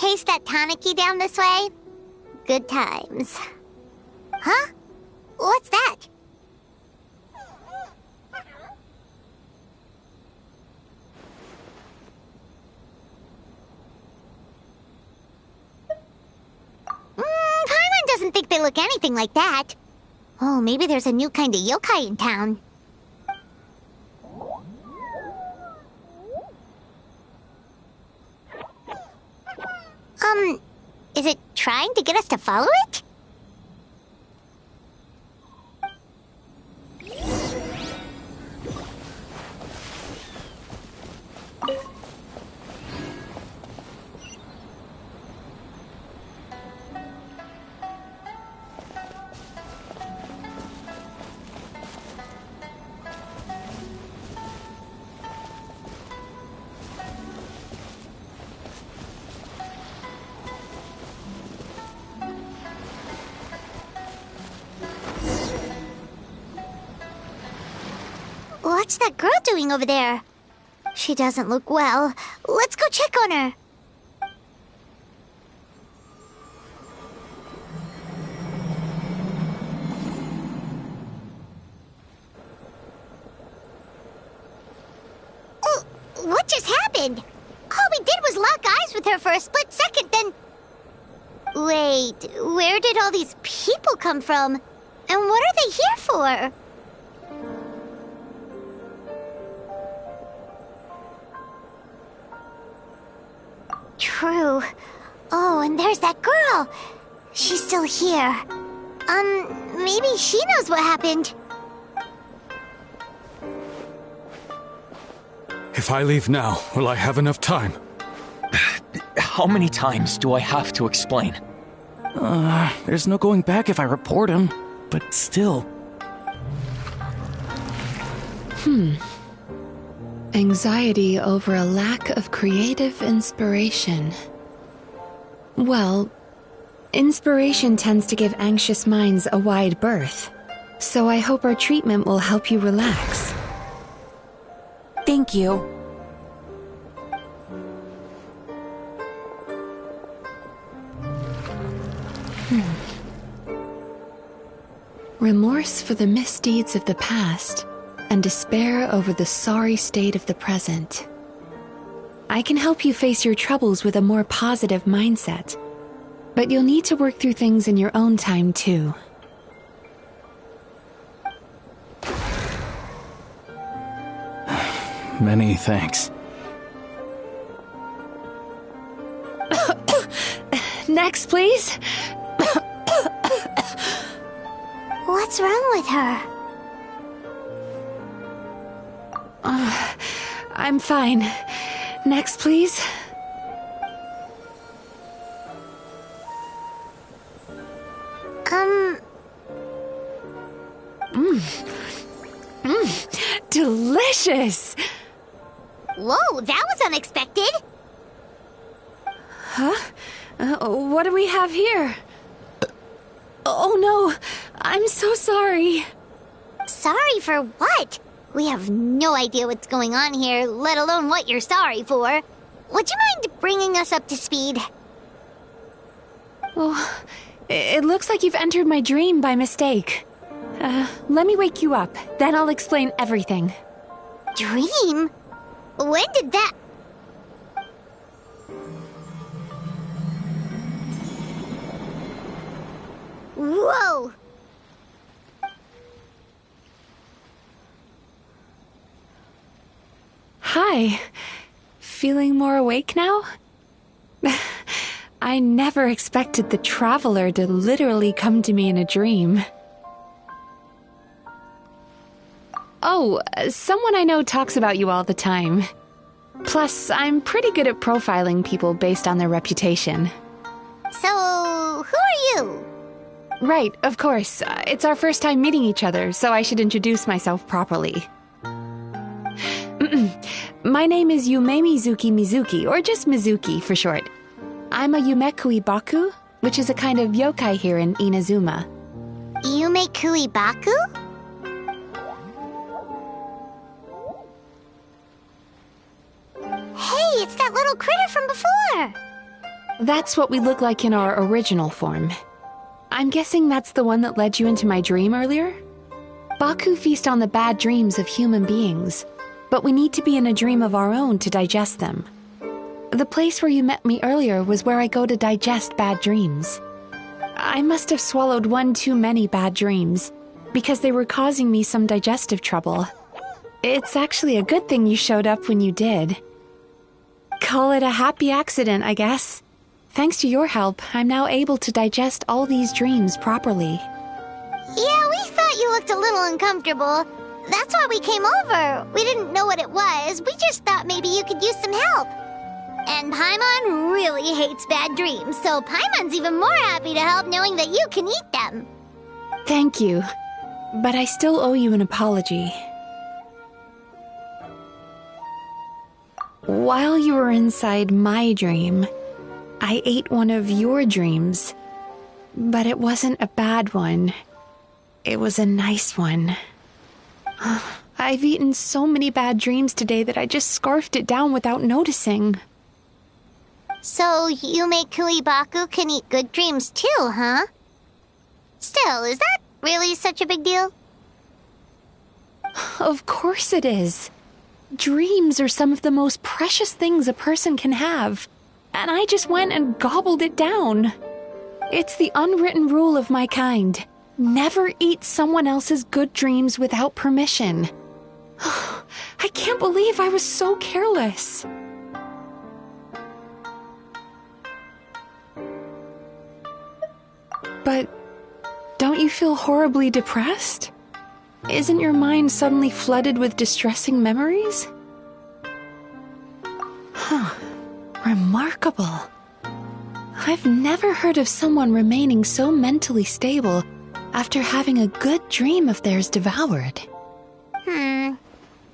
taste that taniki down this way? Good times. Huh? What's that? Paimon doesn't think they look anything like that. Oh, maybe there's a new kind of yokai in town. Is it trying to get us to follow it? What's that girl doing over there? She doesn't look well. Let's go check on her. Oh, what just happened? All we did was lock eyes with her for a split second, then... Wait, where did all these people come from? And what are they here for? True. Oh, and there's that girl. She's still here. Maybe she knows what happened. If I leave now, will I have enough time? How many times do I have to explain? There's no going back if I report him, but still. Anxiety over a lack of creative inspiration. Well, inspiration tends to give anxious minds a wide berth, so I hope our treatment will help you relax. Thank you. Remorse for the misdeeds of the past, and despair over the sorry state of the present. I can help you face your troubles with a more positive mindset, but you'll need to work through things in your own time too. Many thanks. Next, please. What's wrong with her? I'm fine. Next, please. Delicious! Whoa, that was unexpected. Huh? What do we have here? Oh no, I'm so sorry. Sorry for what? We have no idea what's going on here, let alone what you're sorry for. Would you mind bringing us up to speed? Oh, it looks like you've entered my dream by mistake. Let me wake you up, then I'll explain everything. Dream? When did that... Whoa! Hi. Feeling more awake now? I never expected the Traveler to literally come to me in a dream. Oh, someone I know talks about you all the time. Plus, I'm pretty good at profiling people based on their reputation. So, who are you? Right, of course. It's our first time meeting each other, so I should introduce myself properly. My name is Yume Mizuki, or just Mizuki for short. I'm a Yumekui Baku, which is a kind of yokai here in Inazuma. Yumekui Baku? Hey, it's that little critter from before! That's what we look like in our original form. I'm guessing that's the one that led you into my dream earlier? Baku feast on the bad dreams of human beings, but we need to be in a dream of our own to digest them. The place where you met me earlier was where I go to digest bad dreams. I must have swallowed one too many bad dreams, because they were causing me some digestive trouble. It's actually a good thing you showed up when you did. Call it a happy accident, I guess. Thanks to your help, I'm now able to digest all these dreams properly. Yeah, we thought you looked a little uncomfortable. That's why we came over. We didn't know what it was. We just thought maybe you could use some help. And Paimon really hates bad dreams, so Paimon's even more happy to help knowing that you can eat them. Thank you, but I still owe you an apology. While you were inside my dream, I ate one of your dreams, but it wasn't a bad one. It was a nice one. I've eaten so many bad dreams today that I just scarfed it down without noticing. So Yume Kuibaku can eat good dreams too, huh? Still, is that really such a big deal? Of course it is. Dreams are some of the most precious things a person can have, and I just went and gobbled it down. It's the unwritten rule of my kind. Never eat someone else's good dreams without permission. I can't believe I was so careless. But don't you feel horribly depressed? Isn't your mind suddenly flooded with distressing memories? Remarkable. I've never heard of someone remaining so mentally stable after having a good dream of theirs devoured.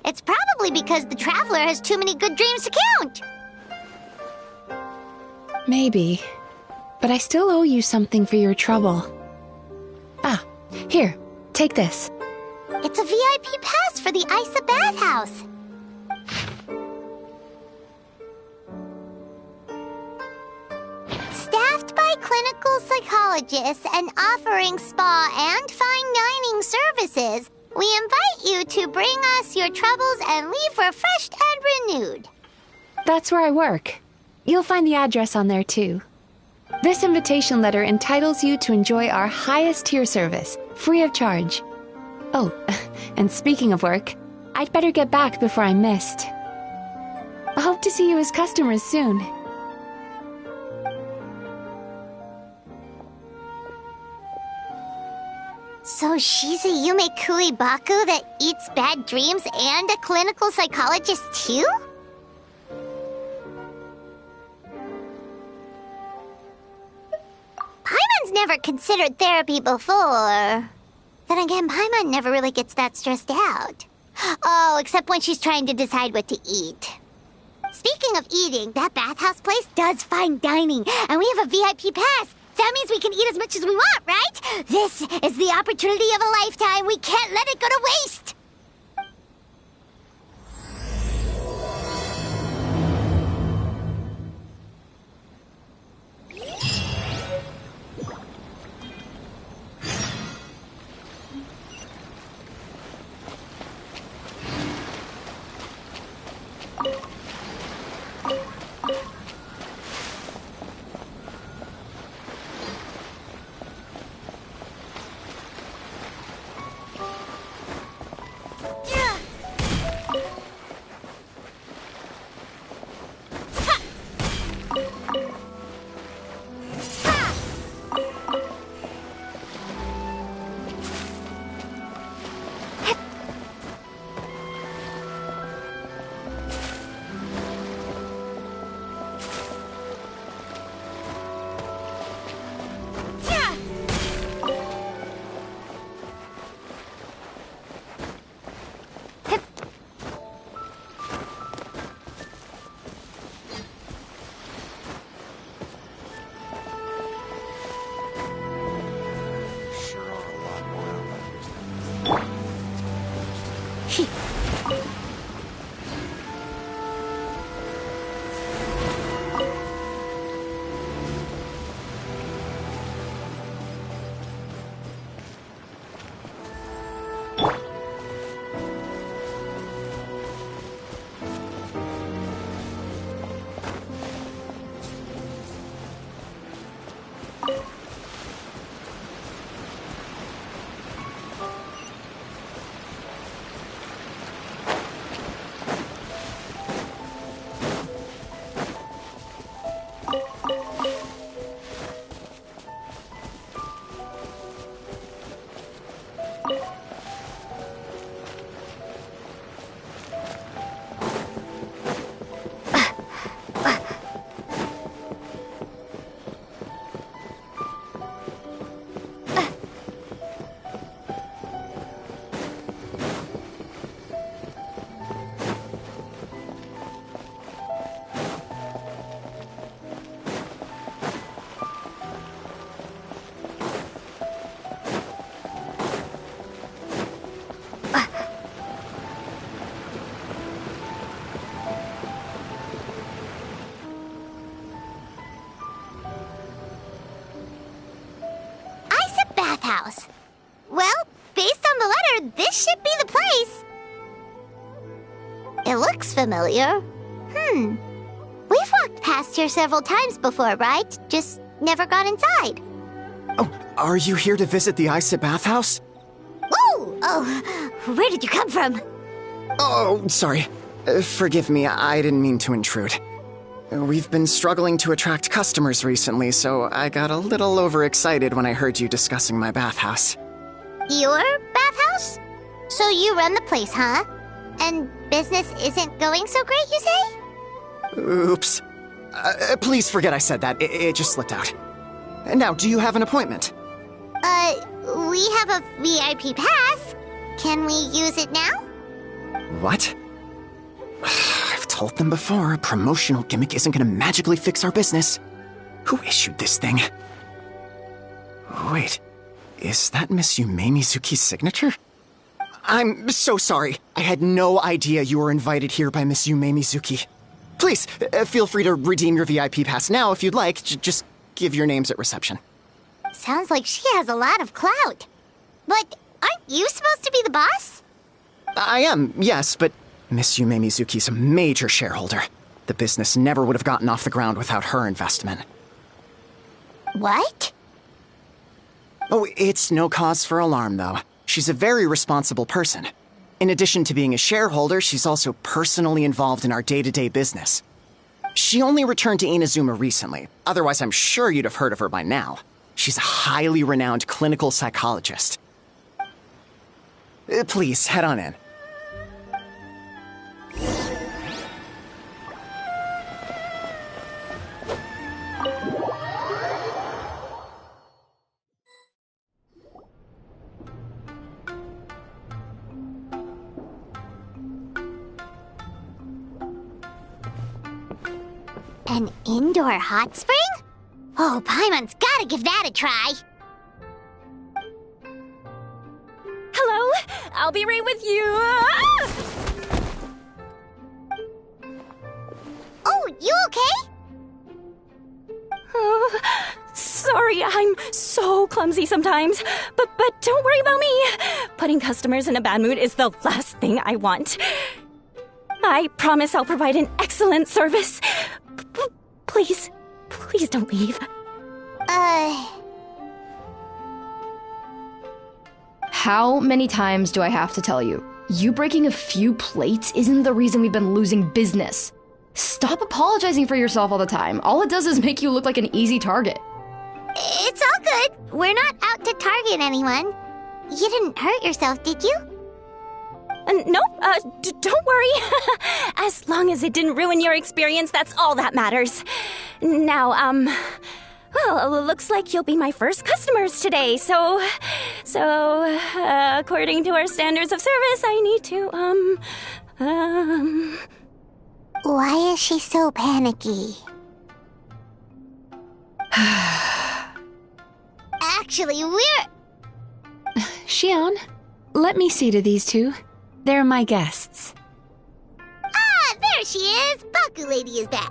It's probably because the traveler has too many good dreams to count. Maybe. But I still owe you something for your trouble. Here, take this. It's a VIP pass for the Isa bathhouse. Staffed by clinical psychologists and offering spa and fine dining services, we invite you to bring us your troubles and leave refreshed and renewed. That's where I work. You'll find the address on there too. This invitation letter entitles you to enjoy our highest tier service, free of charge. Oh, and speaking of work, I'd better get back before I'm missed. I hope to see you as customers soon. So she's a Yume Kuibaku that eats bad dreams and a clinical psychologist too? Paimon's never considered therapy before. Then again, Paimon never really gets that stressed out. Oh, except when she's trying to decide what to eat. Speaking of eating, that bathhouse place does fine dining, and we have a VIP pass. That means we can eat as much as we want, right? This is the opportunity of a lifetime. We can't let it go to waste. Bathhouse. Well, based on the letter, this should be the place. It looks familiar. We've walked past here several times before, right? Just never got inside. Oh, are you here to visit the Isa Bathhouse? Whoa! Oh, where did you come from? Oh, sorry. Forgive me, I didn't mean to intrude. We've been struggling to attract customers recently, so I got a little overexcited when I heard you discussing my bathhouse. Your bathhouse? So you run the place, huh? And business isn't going so great, you say? Oops. Please forget I said that. It just slipped out. Now, do you have an appointment? We have a VIP pass. Can we use it now? What? I've told them before, a promotional gimmick isn't gonna magically fix our business. Who issued this thing? Wait, is that Miss Yume Mizuki's signature? I'm so sorry. I had no idea you were invited here by Miss Yume Mizuki. Please, feel free to redeem your VIP pass now if you'd like. Just give your names at reception. Sounds like she has a lot of clout. But aren't you supposed to be the boss? I am, yes, but Miss Yume Mizuki's a major shareholder. The business never would have gotten off the ground without her investment. What? Oh, it's no cause for alarm, though. She's a very responsible person. In addition to being a shareholder, she's also personally involved in our day-to-day business. She only returned to Inazuma recently. Otherwise, I'm sure you'd have heard of her by now. She's a highly renowned clinical psychologist. Please, head on in. An indoor hot spring? Oh, Paimon's gotta give that a try. Hello? I'll be right with you. Oh, you okay? Oh, sorry, I'm so clumsy sometimes. But don't worry about me. Putting customers in a bad mood is the last thing I want. I promise I'll provide an excellent service. Please don't leave. How many times do I have to tell you? You breaking a few plates isn't the reason we've been losing business. Stop apologizing for yourself all the time. All it does is make you look like an easy target. It's all good. We're not out to target anyone. You didn't hurt yourself, did you? No, don't worry. As long as it didn't ruin your experience, that's all that matters. Now, well, looks like you'll be my first customers today, so, according to our standards of service, I need to, Why is she so panicky? Actually, we're... Shion, let me see to these two. They're my guests. Ah, there she is! Baku Lady is back.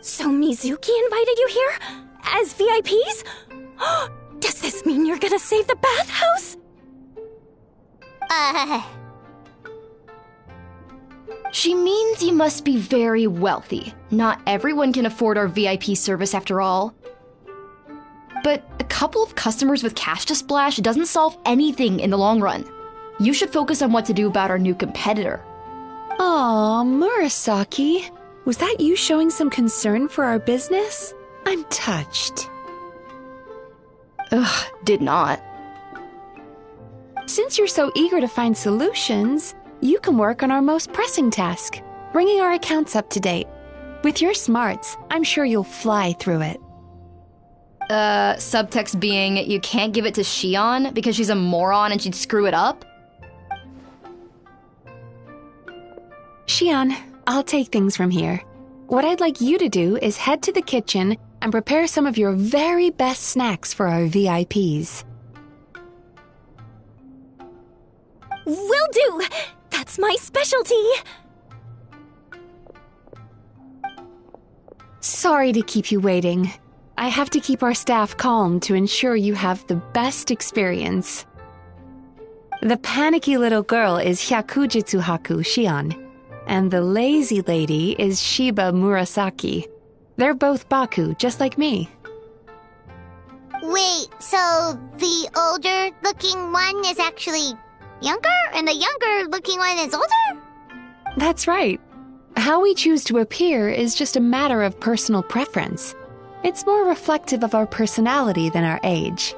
So Mizuki invited you here? As VIPs? Does this mean you're gonna save the bathhouse? She means you must be very wealthy. Not everyone can afford our VIP service after all. But a couple of customers with cash to splash doesn't solve anything in the long run. You should focus on what to do about our new competitor. Aw, Murasaki. Was that you showing some concern for our business? I'm touched. Ugh, did not. Since you're so eager to find solutions, you can work on our most pressing task, bringing our accounts up to date. With your smarts, I'm sure you'll fly through it. Subtext being, you can't give it to Shion because she's a moron and she'd screw it up? Shion, I'll take things from here. What I'd like you to do is head to the kitchen and prepare some of your very best snacks for our VIPs. Will do! That's my specialty! Sorry to keep you waiting. I have to keep our staff calm to ensure you have the best experience. The panicky little girl is Hyakujitsu Haku Shion, and the lazy lady is Shiba Murasaki. They're both Baku, just like me. Wait, so the older-looking one is actually younger, and the younger-looking one is older? That's right. How we choose to appear is just a matter of personal preference. It's more reflective of our personality than our age.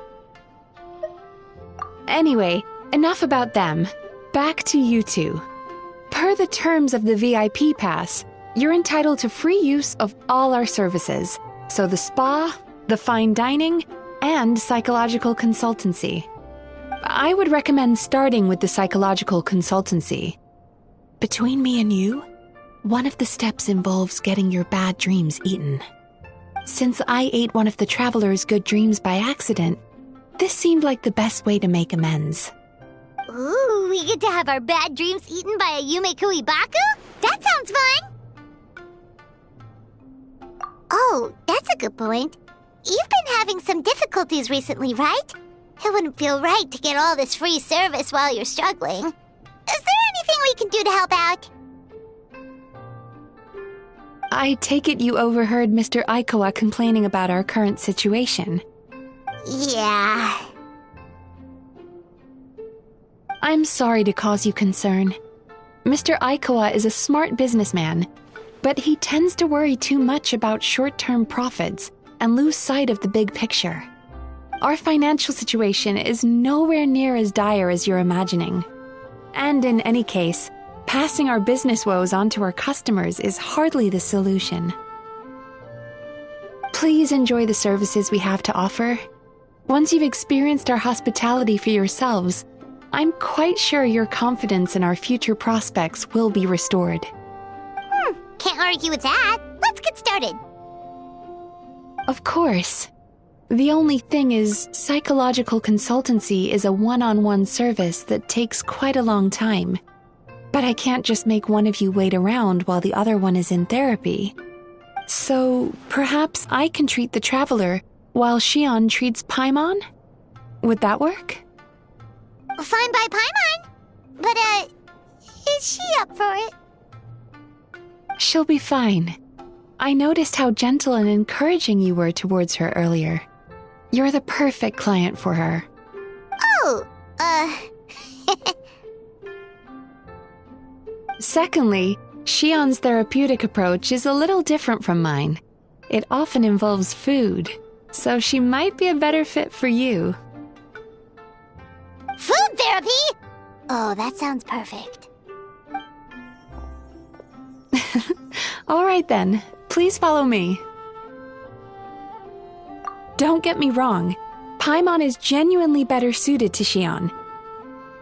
Anyway, enough about them. Back to you two. Per the terms of the VIP pass, you're entitled to free use of all our services, so the spa, the fine dining, and psychological consultancy. I would recommend starting with the psychological consultancy. Between me and you, one of the steps involves getting your bad dreams eaten. Since I ate one of the traveler's good dreams by accident, this seemed like the best way to make amends. Ooh, we get to have our bad dreams eaten by a Yumekui Baku? That sounds fun! Oh, that's a good point. You've been having some difficulties recently, right? It wouldn't feel right to get all this free service while you're struggling. Is there anything we can do to help out? I take it you overheard Mr. Aikawa complaining about our current situation. Yeah. I'm sorry to cause you concern. Mr. Aikawa is a smart businessman, but he tends to worry too much about short-term profits and lose sight of the big picture. Our financial situation is nowhere near as dire as you're imagining. And in any case, passing our business woes on to our customers is hardly the solution. Please enjoy the services we have to offer. Once you've experienced our hospitality for yourselves, I'm quite sure your confidence in our future prospects will be restored. Can't argue with that. Let's get started. Of course. The only thing is, psychological consultancy is a one-on-one service that takes quite a long time. But I can't just make one of you wait around while the other one is in therapy. So, perhaps I can treat the traveler while Shion treats Paimon? Would that work? Fine by Paimon. But, is she up for it? She'll be fine. I noticed how gentle and encouraging you were towards her earlier. You're the perfect client for her. Oh, Secondly, Shion's therapeutic approach is a little different from mine. It often involves food, so she might be a better fit for you. Food therapy? Oh, that sounds perfect. All right then, please follow me. Don't get me wrong, Paimon is genuinely better suited to Shion.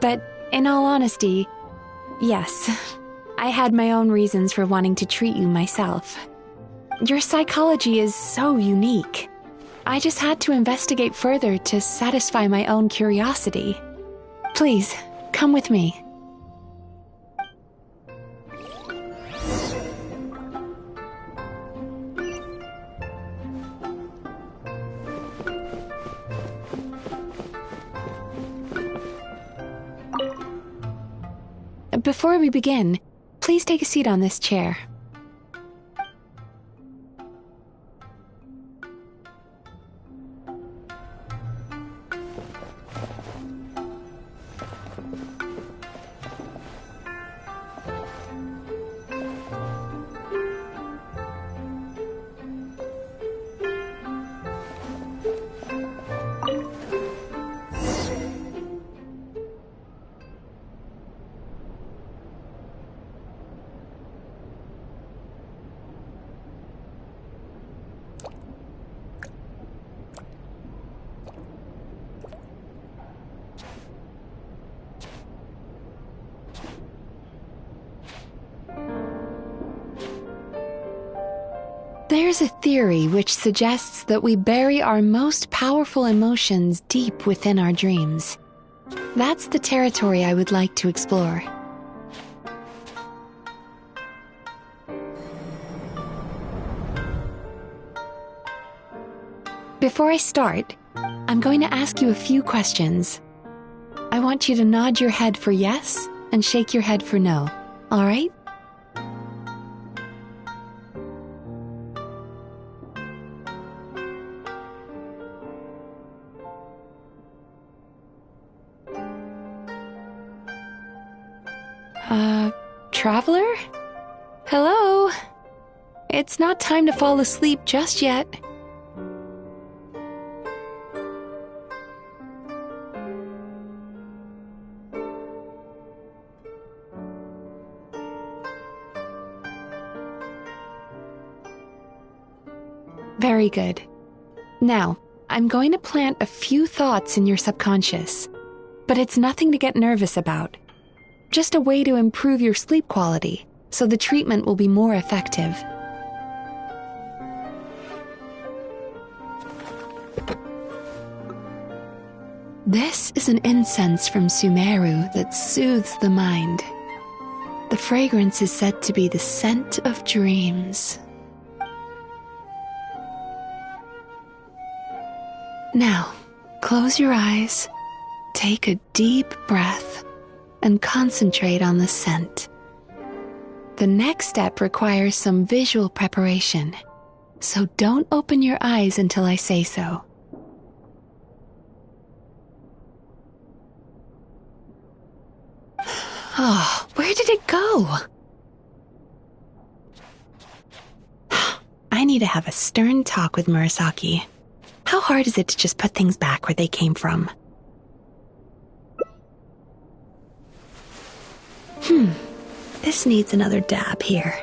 But in all honesty, yes, I had my own reasons for wanting to treat you myself. Your psychology is so unique. I just had to investigate further to satisfy my own curiosity. Please, come with me. Before we begin, Please take a seat on this chair. There's a theory which suggests that we bury our most powerful emotions deep within our dreams. That's the territory I would like to explore. Before I start, I'm going to ask you a few questions. I want you to nod your head for yes and shake your head for no, all right? Traveler? Hello? It's not time to fall asleep just yet. Very good. Now, I'm going to plant a few thoughts in your subconscious, but it's nothing to get nervous about. Just a way to improve your sleep quality, so the treatment will be more effective. This is an incense from Sumeru that soothes the mind. The fragrance is said to be the scent of dreams. Now, close your eyes, take a deep breath, and concentrate on the scent. The next step requires some visual preparation, so don't open your eyes until I say so. Oh, where did it go? I need to have a stern talk with Murasaki. How hard is it to just put things back where they came from? This needs another dab here.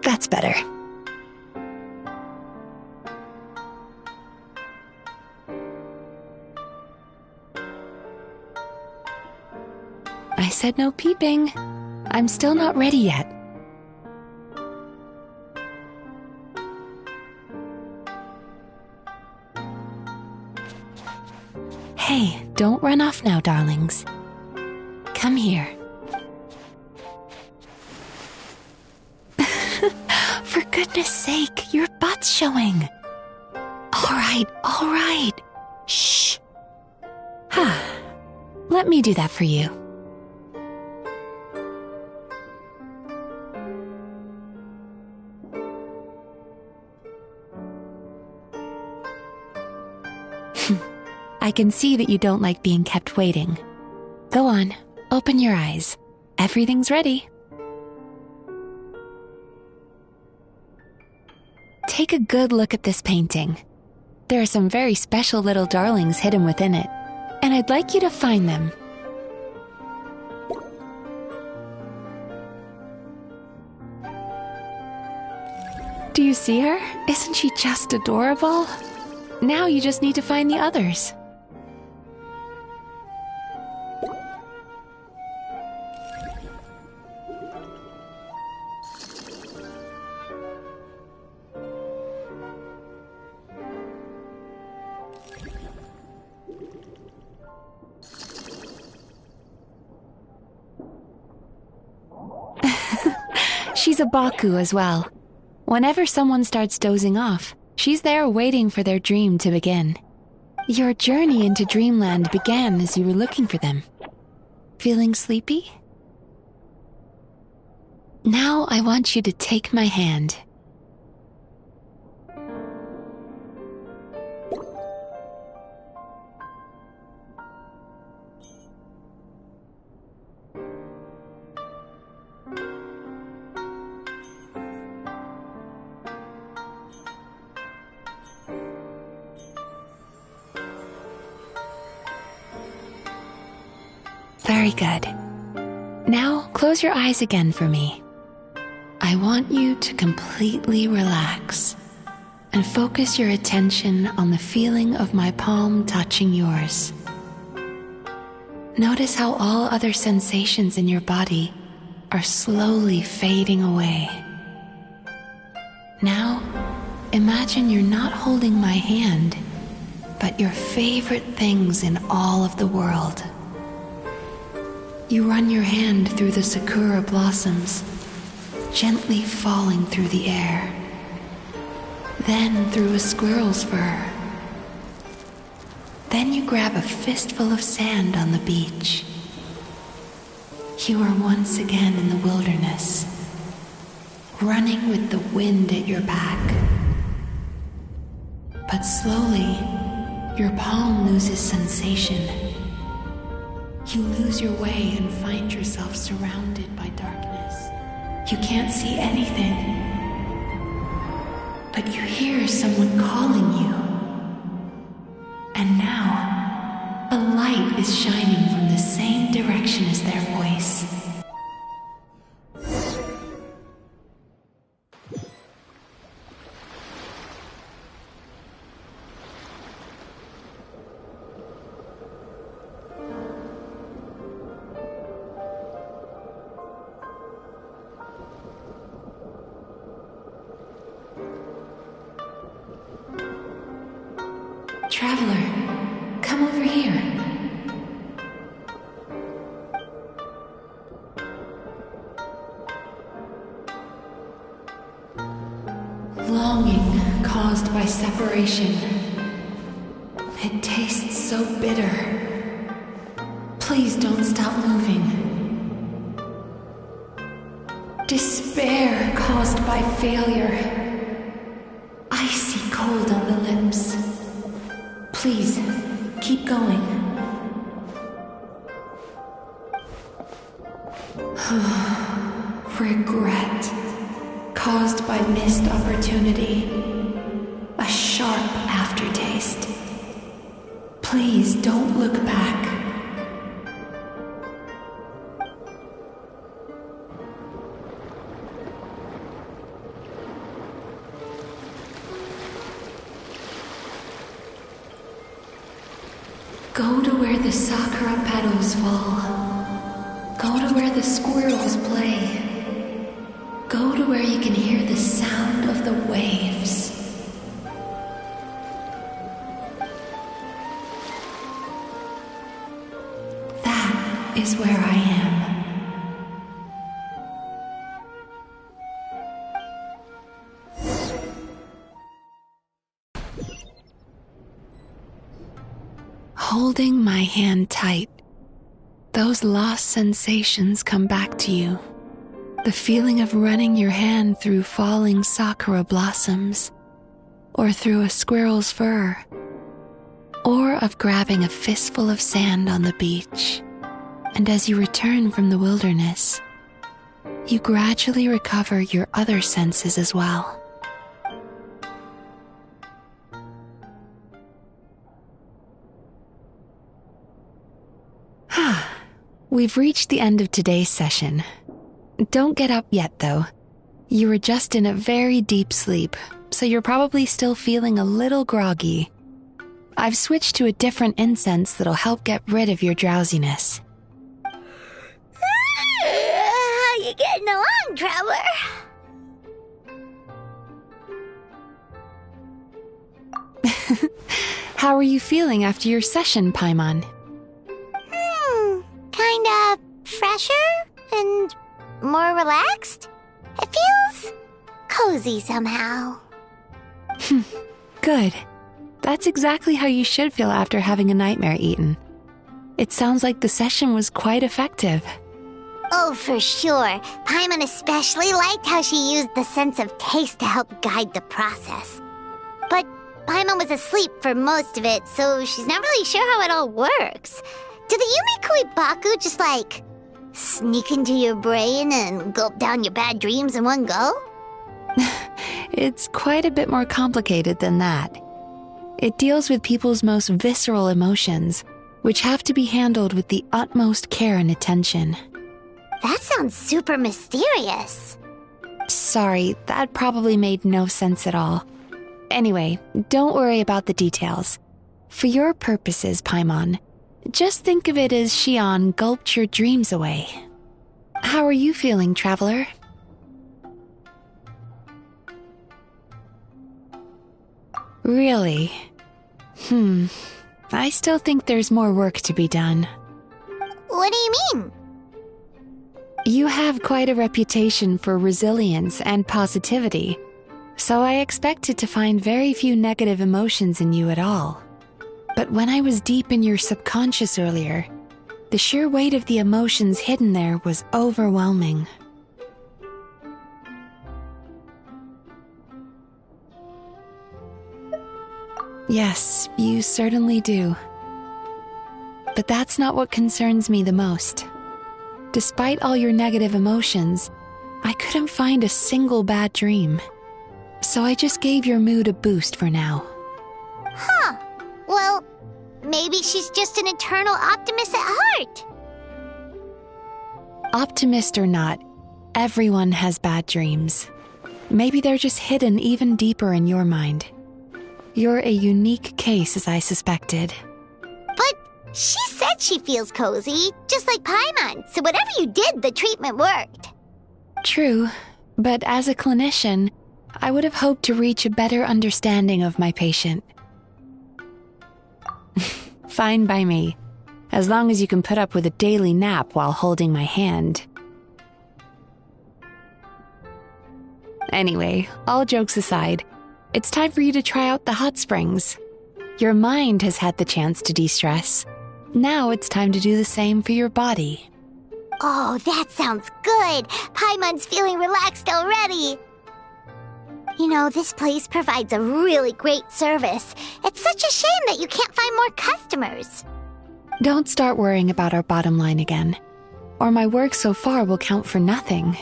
That's better. I said no peeping. I'm still not ready yet. Hey, don't run off now, darlings. Come here. For goodness sake, your butt's showing. All right. Shh. Let me do that for you. I can see that you don't like being kept waiting. Go on, open your eyes. Everything's ready. Take a good look at this painting. There are some very special little darlings hidden within it, and I'd like you to find them. Do you see her? Isn't she just adorable? Now you just need to find the others. She's a Baku as well. Whenever someone starts dozing off, she's there waiting for their dream to begin. Your journey into Dreamland began as you were looking for them. Feeling sleepy? Now I want you to take my hand. Very good. Now close your eyes again for me. I want you to completely relax and focus your attention on the feeling of my palm touching yours. Notice how all other sensations in your body are slowly fading away. Now, imagine you're not holding my hand, but your favorite things in all of the world. You run your hand through the sakura blossoms, gently falling through the air. Then through a squirrel's fur. Then you grab a fistful of sand on the beach. You are once again in the wilderness, running with the wind at your back. But slowly, your palm loses sensation. You lose your way and find yourself surrounded by darkness. You can't see anything, but you hear someone calling you. And now, a light is shining from the same direction as their voice. Traveler, come over here. Longing caused by separation. It tastes so bitter. Please don't stop moving. Despair caused by failure. Icy cold on the lips. Please, keep going. Regret, caused by missed opportunity. A sharp aftertaste. Please don't look back. Go to where the sakura petals fall. Go to where the squirrels play. Go to where you can hear the sound of the waves. That is where I am. Holding my hand tight, those lost sensations come back to you. The feeling of running your hand through falling sakura blossoms, or through a squirrel's fur, or of grabbing a fistful of sand on the beach. And as you return from the wilderness, you gradually recover your other senses as well. We've reached the end of today's session. Don't get up yet, though. You were just in a very deep sleep, so you're probably still feeling a little groggy. I've switched to a different incense that'll help get rid of your drowsiness. How you getting along, Traveler? How are you feeling after your session, Paimon? Kinda fresher and more relaxed. It feels cozy somehow. Good. That's exactly how you should feel after having a nightmare eaten. It sounds like the session was quite effective. Oh, for sure. Paimon especially liked how she used the sense of taste to help guide the process. But Paimon was asleep for most of it, so she's not really sure how it all works. Do the Yumikui Baku just, like, sneak into your brain and gulp down your bad dreams in one go? It's quite a bit more complicated than that. It deals with people's most visceral emotions, which have to be handled with the utmost care and attention. That sounds super mysterious. Sorry, that probably made no sense at all. Anyway, don't worry about the details. For your purposes, Paimon, just think of it as Shion gulped your dreams away. How are you feeling, Traveler? Really? I still think there's more work to be done. What do you mean? You have quite a reputation for resilience and positivity, so I expected to find very few negative emotions in you at all. But when I was deep in your subconscious earlier, the sheer weight of the emotions hidden there was overwhelming. Yes, you certainly do. But that's not what concerns me the most. Despite all your negative emotions, I couldn't find a single bad dream. So I just gave your mood a boost for now. Huh. Well, maybe she's just an eternal optimist at heart. Optimist or not, everyone has bad dreams. Maybe they're just hidden even deeper in your mind. You're a unique case, as I suspected. But she said she feels cozy, just like Paimon, so whatever you did, the treatment worked. True, but as a clinician, I would have hoped to reach a better understanding of my patient. Fine by me, as long as you can put up with a daily nap while holding my hand. Anyway, all jokes aside, it's time for you to try out the hot springs. Your mind has had the chance to de-stress. Now it's time to do the same for your body. Oh, that sounds good. Paimon's feeling relaxed already. You know, this place provides a really great service. It's such a shame that you can't find more customers. Don't start worrying about our bottom line again, or my work so far will count for nothing.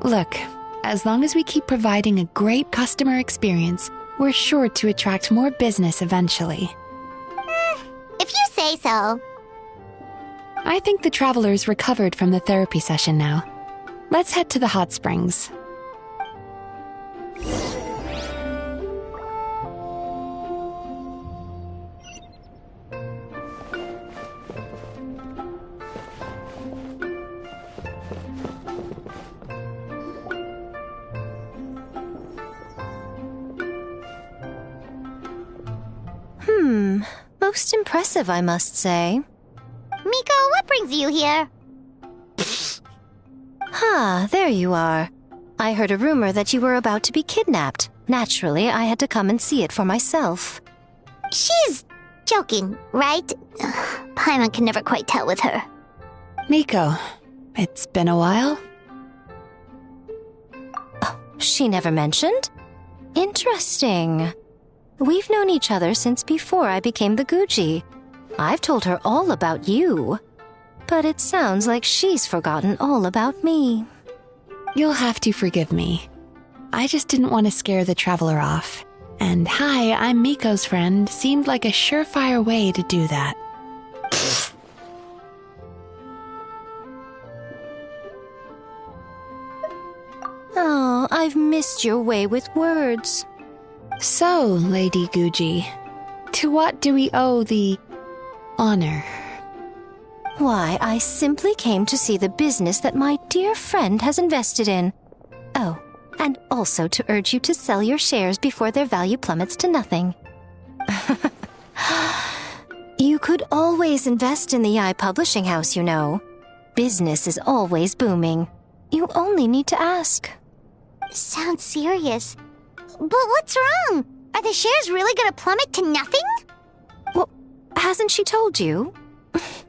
Look, as long as we keep providing a great customer experience, we're sure to attract more business eventually. If you say so. I think the traveler's recovered from the therapy session now. Let's head to the hot springs. Most impressive, I must say. Miko, what brings you here? There you are. I heard a rumor that you were about to be kidnapped. Naturally, I had to come and see it for myself. She's joking, right? Paimon can never quite tell with her. Miko, it's been a while. She never mentioned? Interesting. We've known each other since before I became the Guji. I've told her all about you. But it sounds like she's forgotten all about me. You'll have to forgive me. I just didn't want to scare the traveler off. And hi, I'm Miko's friend seemed like a surefire way to do that. Oh, I've missed your way with words. So, Lady Guji, to what do we owe the honor? Why, I simply came to see the business that my dear friend has invested in. Oh, and also to urge you to sell your shares before their value plummets to nothing. You could always invest in the Yae Publishing House, you know. Business is always booming. You only need to ask. Sounds serious. But what's wrong? Are the shares really gonna plummet to nothing? Well, hasn't she told you?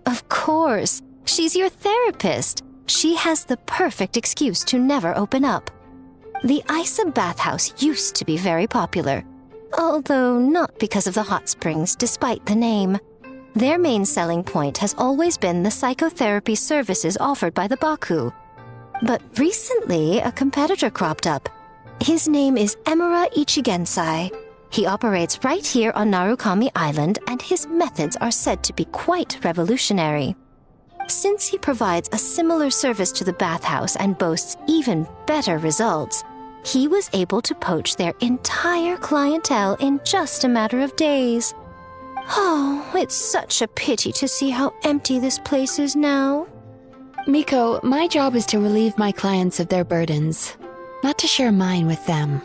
Of course. She's your therapist. She has the perfect excuse to never open up. The Isa bathhouse used to be very popular, although not because of the hot springs, despite the name. Their main selling point has always been the psychotherapy services offered by the Baku. But recently, a competitor cropped up. His name is Emura Ichigensai. He operates right here on Narukami Island, and his methods are said to be quite revolutionary. Since he provides a similar service to the bathhouse and boasts even better results, he was able to poach their entire clientele in just a matter of days. Oh, it's such a pity to see how empty this place is now. Miko, my job is to relieve my clients of their burdens, not to share mine with them.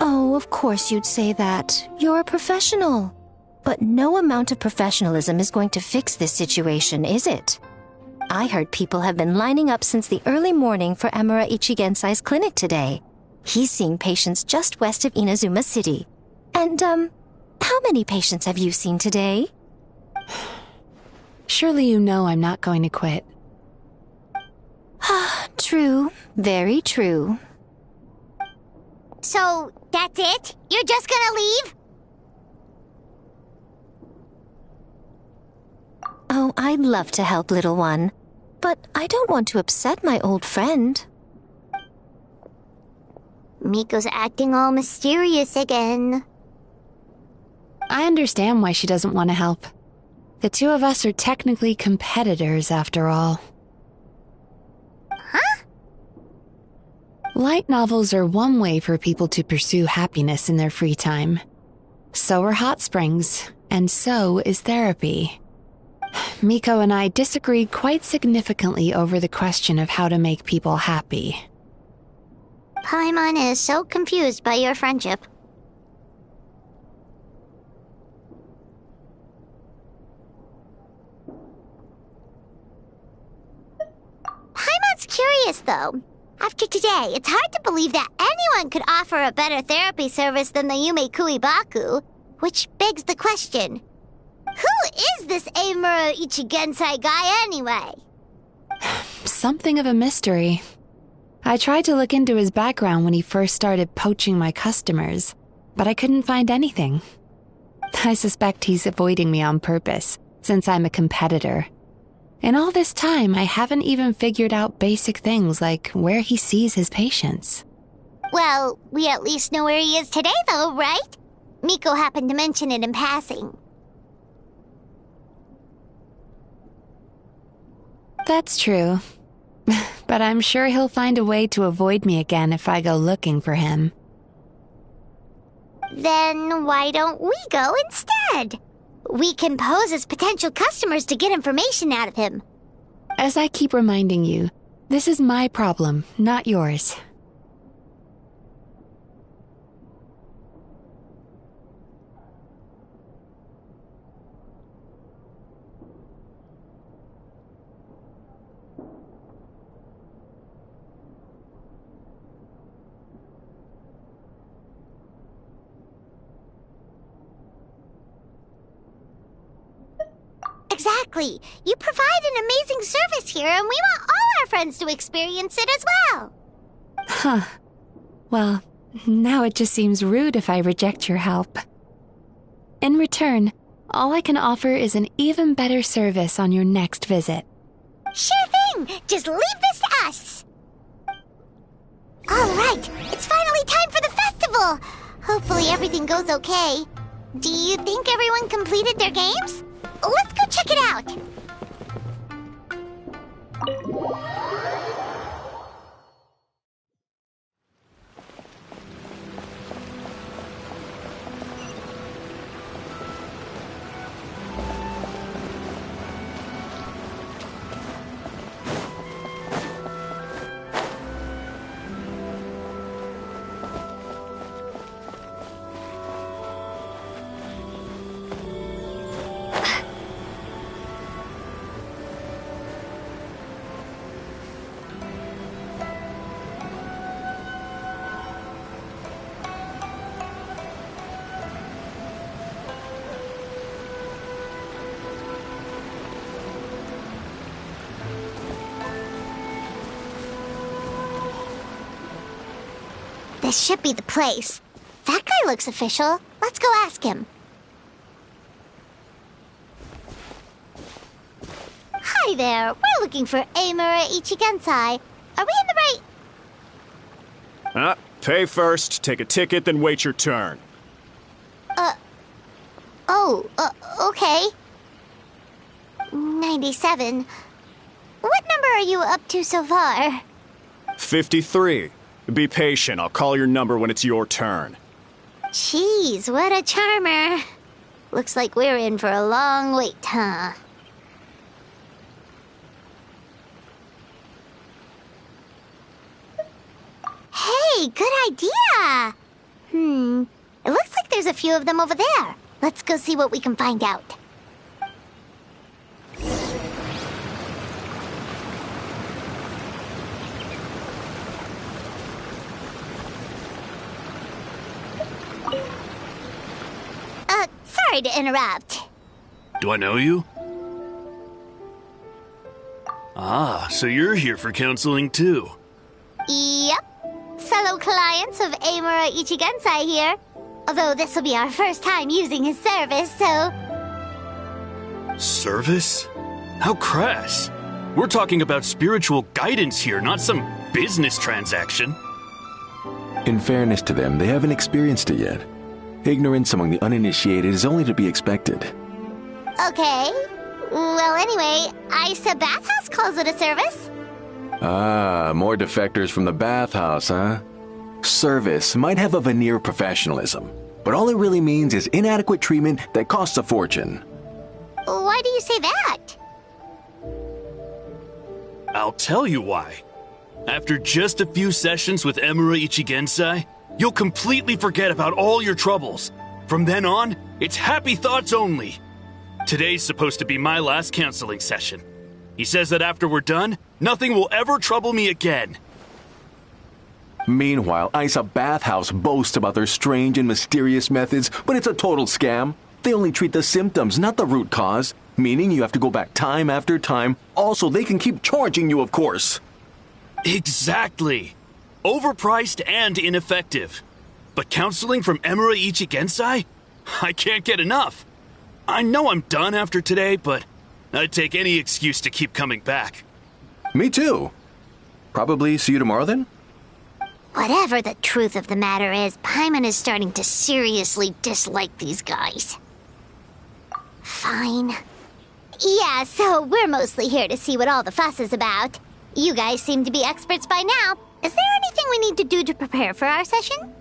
Oh, of course you'd say that. You're a professional. But no amount of professionalism is going to fix this situation, is it? I heard people have been lining up since the early morning for Emura Ichigensai's clinic today. He's seeing patients just west of Inazuma City. And, how many patients have you seen today? Surely you know I'm not going to quit. True. Very true. So, that's it? You're just gonna leave? Oh, I'd love to help, little one. But I don't want to upset my old friend. Miko's acting all mysterious again. I understand why she doesn't want to help. The two of us are technically competitors, after all. Huh? Light novels are one way for people to pursue happiness in their free time. So are hot springs, and so is therapy. Miko and I disagreed quite significantly over the question of how to make people happy. Paimon is so confused by your friendship. Paimon's curious, though. After today, it's hard to believe that anyone could offer a better therapy service than the Yume Baku, which begs the question, who is this Emura Ichigensai guy anyway? Something of a mystery. I tried to look into his background when he first started poaching my customers, but I couldn't find anything. I suspect he's avoiding me on purpose, since I'm a competitor. In all this time, I haven't even figured out basic things like where he sees his patients. Well, we at least know where he is today, though, right? Miko happened to mention it in passing. That's true. But I'm sure he'll find a way to avoid me again if I go looking for him. Then why don't we go instead? We can pose as potential customers to get information out of him. As I keep reminding you, this is my problem, not yours. Exactly. You provide an amazing service here, and we want all our friends to experience it as well. Huh. Well, now it just seems rude if I reject your help. In return, all I can offer is an even better service on your next visit. Sure thing! Just leave this to us! Alright, it's finally time for the festival! Hopefully everything goes okay. Do you think everyone completed their games? Let's go check it out! This should be the place. That guy looks official. Let's go ask him. Hi there. We're looking for Amura Ichigensai. Are we in the right... Pay first, take a ticket, then wait your turn. Okay. 97. What number are you up to so far? 53. Be patient, I'll call your number when it's your turn. Jeez, what a charmer. Looks like we're in for a long wait, huh? Hey, good idea! It looks like there's a few of them over there. Let's go see what we can find out. Sorry to interrupt. Do I know you? Ah, so you're here for counseling too. Yep. Fellow clients of Amura Ichigensai here. Although this will be our first time using his service, so... Service? How crass. We're talking about spiritual guidance here, not some business transaction. In fairness to them, they haven't experienced it yet. Ignorance among the uninitiated is only to be expected. Okay. Well, anyway, Isa Bathhouse calls it a service. Ah, more defectors from the bathhouse, huh? Service might have a veneer of professionalism, but all it really means is inadequate treatment that costs a fortune. Why do you say that? I'll tell you why. After just a few sessions with Amura Ichigensai, you'll completely forget about all your troubles. From then on, it's happy thoughts only. Today's supposed to be my last counseling session. He says that after we're done, nothing will ever trouble me again. Meanwhile, Isa Bathhouse boasts about their strange and mysterious methods, but it's a total scam. They only treat the symptoms, not the root cause, meaning you have to go back time after time. Also, they can keep charging you, of course. Exactly. Overpriced and ineffective. But counseling from Amura Ichigensai? I can't get enough. I know I'm done after today, but I'd take any excuse to keep coming back. Me too. Probably see you tomorrow then? Whatever the truth of the matter is, Paimon is starting to seriously dislike these guys. Fine. Yeah, so we're mostly here to see what all the fuss is about. You guys seem to be experts by now. Is there anything we need to do to prepare for our session?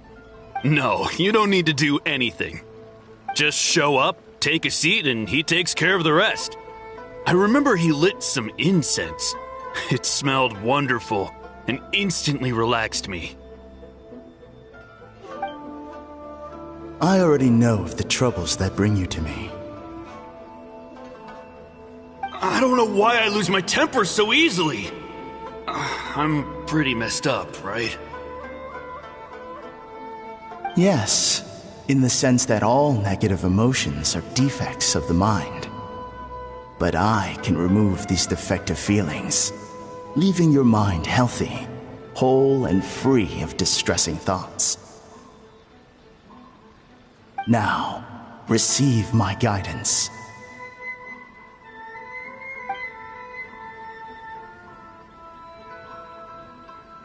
No, you don't need to do anything. Just show up, take a seat, and he takes care of the rest. I remember he lit some incense. It smelled wonderful and instantly relaxed me. I already know of the troubles that bring you to me. I don't know why I lose my temper so easily. I'm pretty messed up, right? Yes, in the sense that all negative emotions are defects of the mind. But I can remove these defective feelings, leaving your mind healthy, whole and free of distressing thoughts. Now, receive my guidance.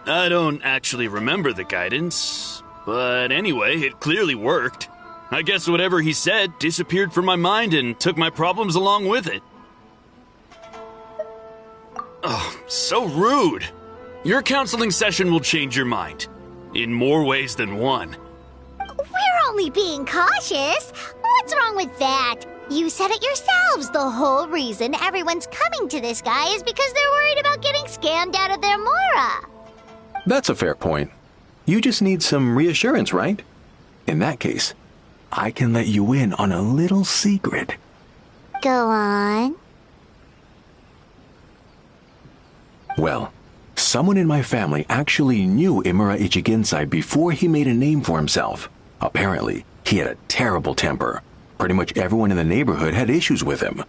I don't actually remember the guidance, but anyway, it clearly worked. I guess whatever he said disappeared from my mind and took my problems along with it. Oh, so rude. Your counseling session will change your mind. In more ways than one. We're only being cautious. What's wrong with that? You said it yourselves. The whole reason everyone's coming to this guy is because they're worried about getting scammed out of their Mora. That's a fair point. You just need some reassurance, right? In that case, I can let you in on a little secret. Go on. Well, someone in my family actually knew Amura Ichigensai before he made a name for himself. Apparently, he had a terrible temper. Pretty much everyone in the neighborhood had issues with him.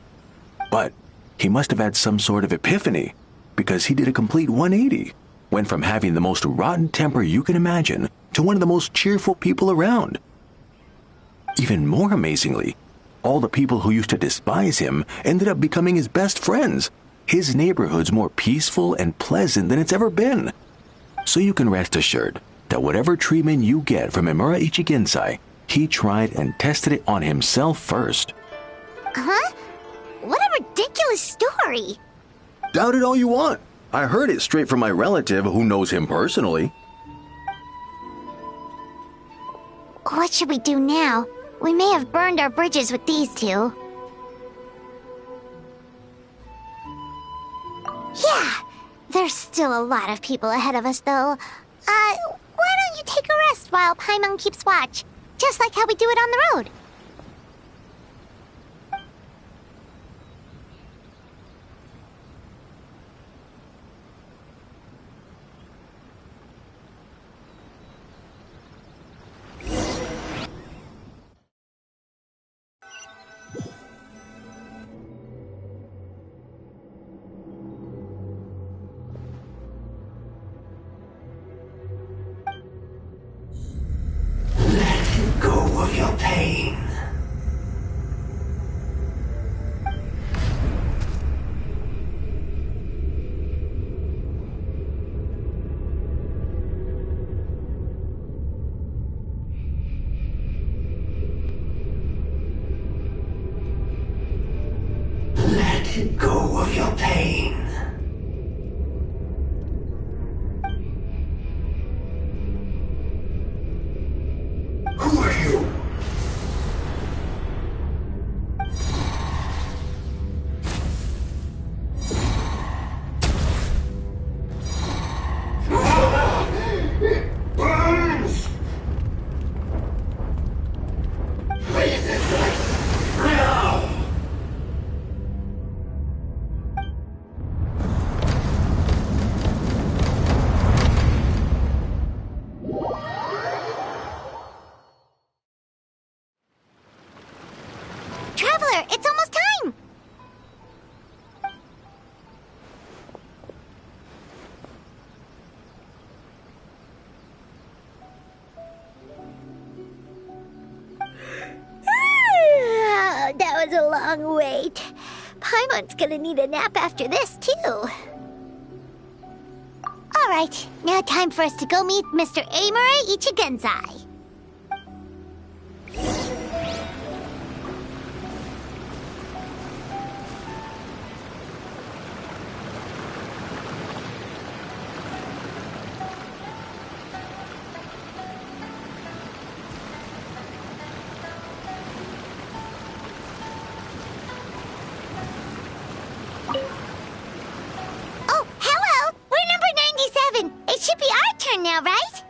But he must have had some sort of epiphany, because he did a complete 180. Went from having the most rotten temper you can imagine to one of the most cheerful people around. Even more amazingly, all the people who used to despise him ended up becoming his best friends. His neighborhood's more peaceful and pleasant than it's ever been. So you can rest assured that whatever treatment you get from Imura Ichigensai, he tried and tested it on himself first. Huh? What a ridiculous story! Doubt it all you want. I heard it straight from my relative who knows him personally. What should we do now? We may have burned our bridges with these two. Yeah, there's still a lot of people ahead of us, though. Why don't you take a rest while Paimon keeps watch? Just like how we do it on the road. Go of your pain. Let go of your pain. Who are you? It burns! Leave this place now! Traveler, it's almost time! That was a long wait. Paimon's gonna need a nap after this, too. Alright, now time for us to go meet Mr. Imura Ichigensai. Oh, hello! We're number 97. It should be our turn now, right?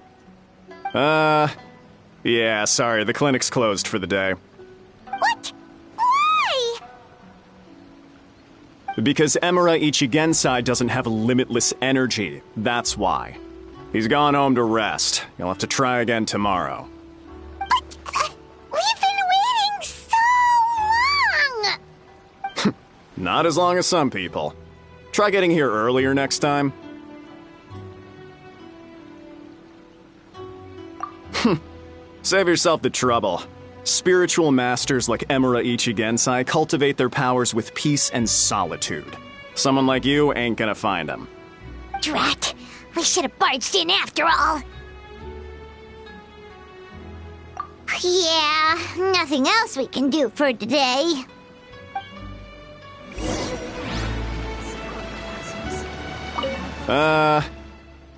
Yeah, sorry, the clinic's closed for the day. What? Why? Because Imura Ichigensai doesn't have limitless energy, that's why. He's gone home to rest. You'll have to try again tomorrow. But, we've been waiting so long! Not as long as some people. Try getting here earlier next time. Save yourself the trouble. Spiritual masters like Imura Ichigensai cultivate their powers with peace and solitude. Someone like you ain't gonna find them. Drat! We should have barged in after all! Yeah, nothing else we can do for today.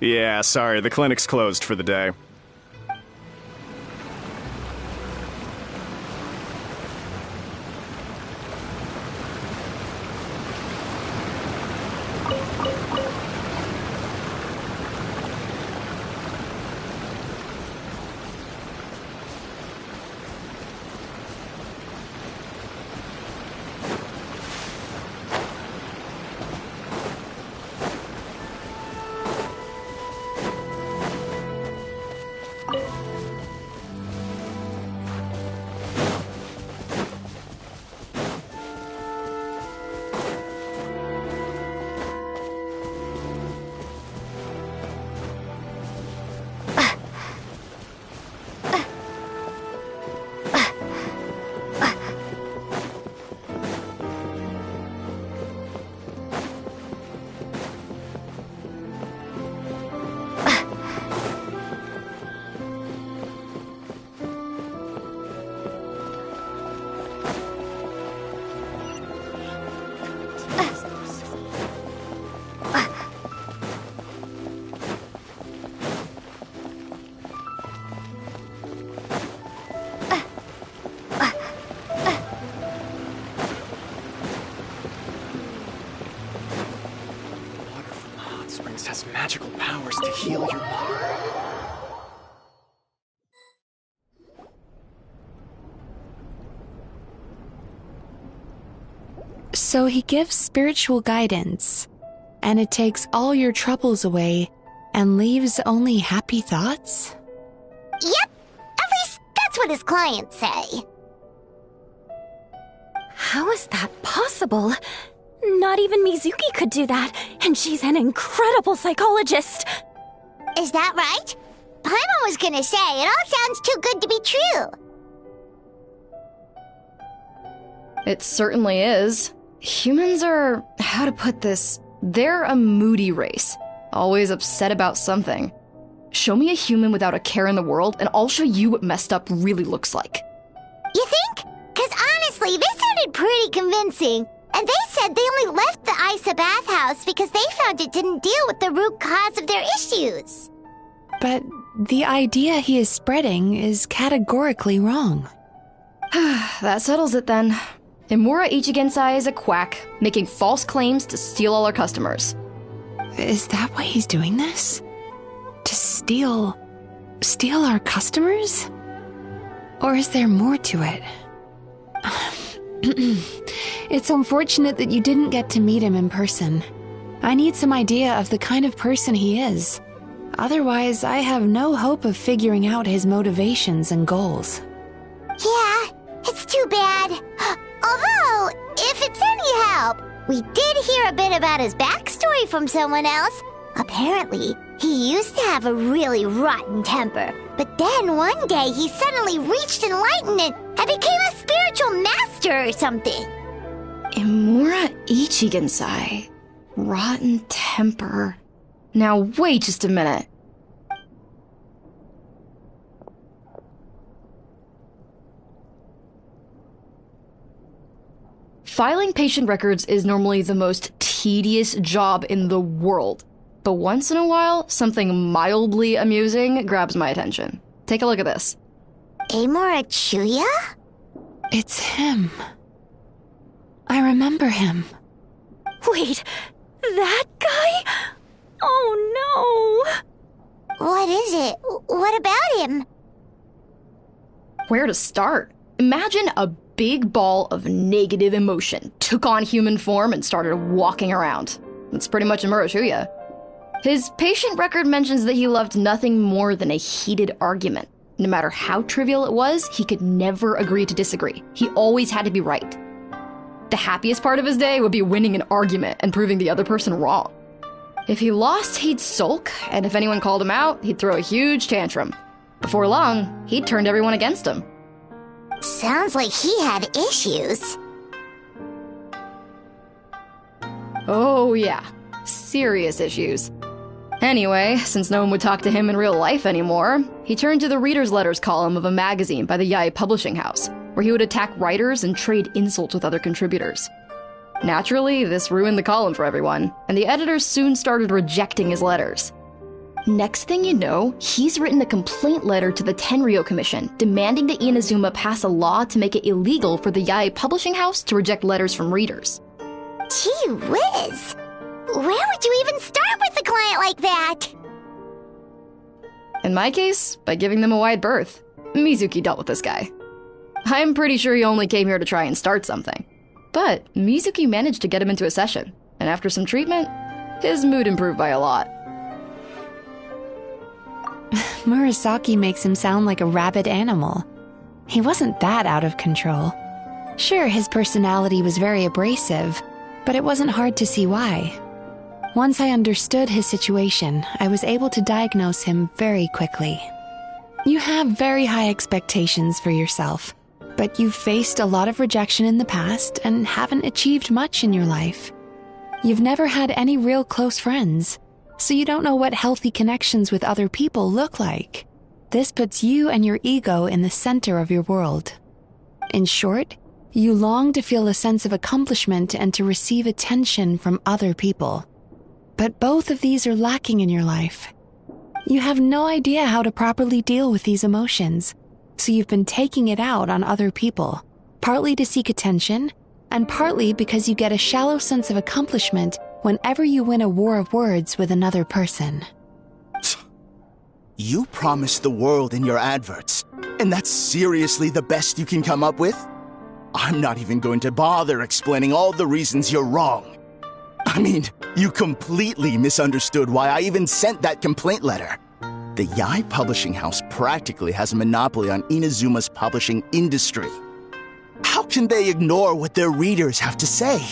Yeah, sorry, the clinic's closed for the day. has magical powers to heal your body. So he gives spiritual guidance, and it takes all your troubles away and leaves only happy thoughts? Yep, at least that's what his clients say. How is that possible? Not even Mizuki could do that, and she's an incredible psychologist. Is that right? Paimon was gonna say, it all sounds too good to be true. It certainly is. Humans are, how to put this, they're a moody race. Always upset about something. Show me a human without a care in the world, and I'll show you what messed up really looks like. You think? Because honestly, they sounded pretty convincing. And they said they only left the Isa bathhouse because they found it didn't deal with the root cause of their issues. But the idea he is spreading is categorically wrong. That settles it then. Imura Ichigensai is a quack, making false claims to steal all our customers. Is that why he's doing this? To steal our customers? Or is there more to it? It's unfortunate that you didn't get to meet him in person. I need some idea of the kind of person he is. Otherwise, I have no hope of figuring out his motivations and goals. Yeah, it's too bad. Although, if it's any help, we did hear a bit about his backstory from someone else. Apparently, he used to have a really rotten temper, but then one day he suddenly reached enlightenment and became a spiritual master or something. Imura Ichigensai. Rotten temper. Now wait just a minute. Filing patient records is normally the most tedious job in the world. But once in a while, something mildly amusing grabs my attention. Take a look at this. Amora Chuya? It's him. I remember him. Wait, that guy? Oh no! What is it? What about him? Where to start? Imagine a big ball of negative emotion took on human form and started walking around. That's pretty much Imura Chuya. His patient record mentions that he loved nothing more than a heated argument. No matter how trivial it was, he could never agree to disagree. He always had to be right. The happiest part of his day would be winning an argument and proving the other person wrong. If he lost, he'd sulk, and if anyone called him out, he'd throw a huge tantrum. Before long, he'd turned everyone against him. Sounds like he had issues. Oh yeah, serious issues. Anyway, since no one would talk to him in real life anymore, he turned to the reader's letters column of a magazine by the Yae Publishing House, where he would attack writers and trade insults with other contributors. Naturally, this ruined the column for everyone, and the editors soon started rejecting his letters. Next thing you know, he's written a complaint letter to the Tenryo Commission, demanding that Inazuma pass a law to make it illegal for the Yae Publishing House to reject letters from readers. Gee whiz! Where would you even start with a client like that? In my case, by giving them a wide berth. Mizuki dealt with this guy. I'm pretty sure he only came here to try and start something. But Mizuki managed to get him into a session, and after some treatment, his mood improved by a lot. Murasaki makes him sound like a rabid animal. He wasn't that out of control. Sure, his personality was very abrasive, but it wasn't hard to see why. Once I understood his situation, I was able to diagnose him very quickly. You have very high expectations for yourself, but you've faced a lot of rejection in the past and haven't achieved much in your life. You've never had any real close friends, so you don't know what healthy connections with other people look like. This puts you and your ego in the center of your world. In short, you long to feel a sense of accomplishment and to receive attention from other people. But both of these are lacking in your life. You have no idea how to properly deal with these emotions, so you've been taking it out on other people, partly to seek attention, and partly because you get a shallow sense of accomplishment whenever you win a war of words with another person. You promised the world in your adverts, and that's seriously the best you can come up with? I'm not even going to bother explaining all the reasons you're wrong. I mean, you completely misunderstood why I even sent that complaint letter. The Yae publishing house practically has a monopoly on Inazuma's publishing industry. How can they ignore what their readers have to say?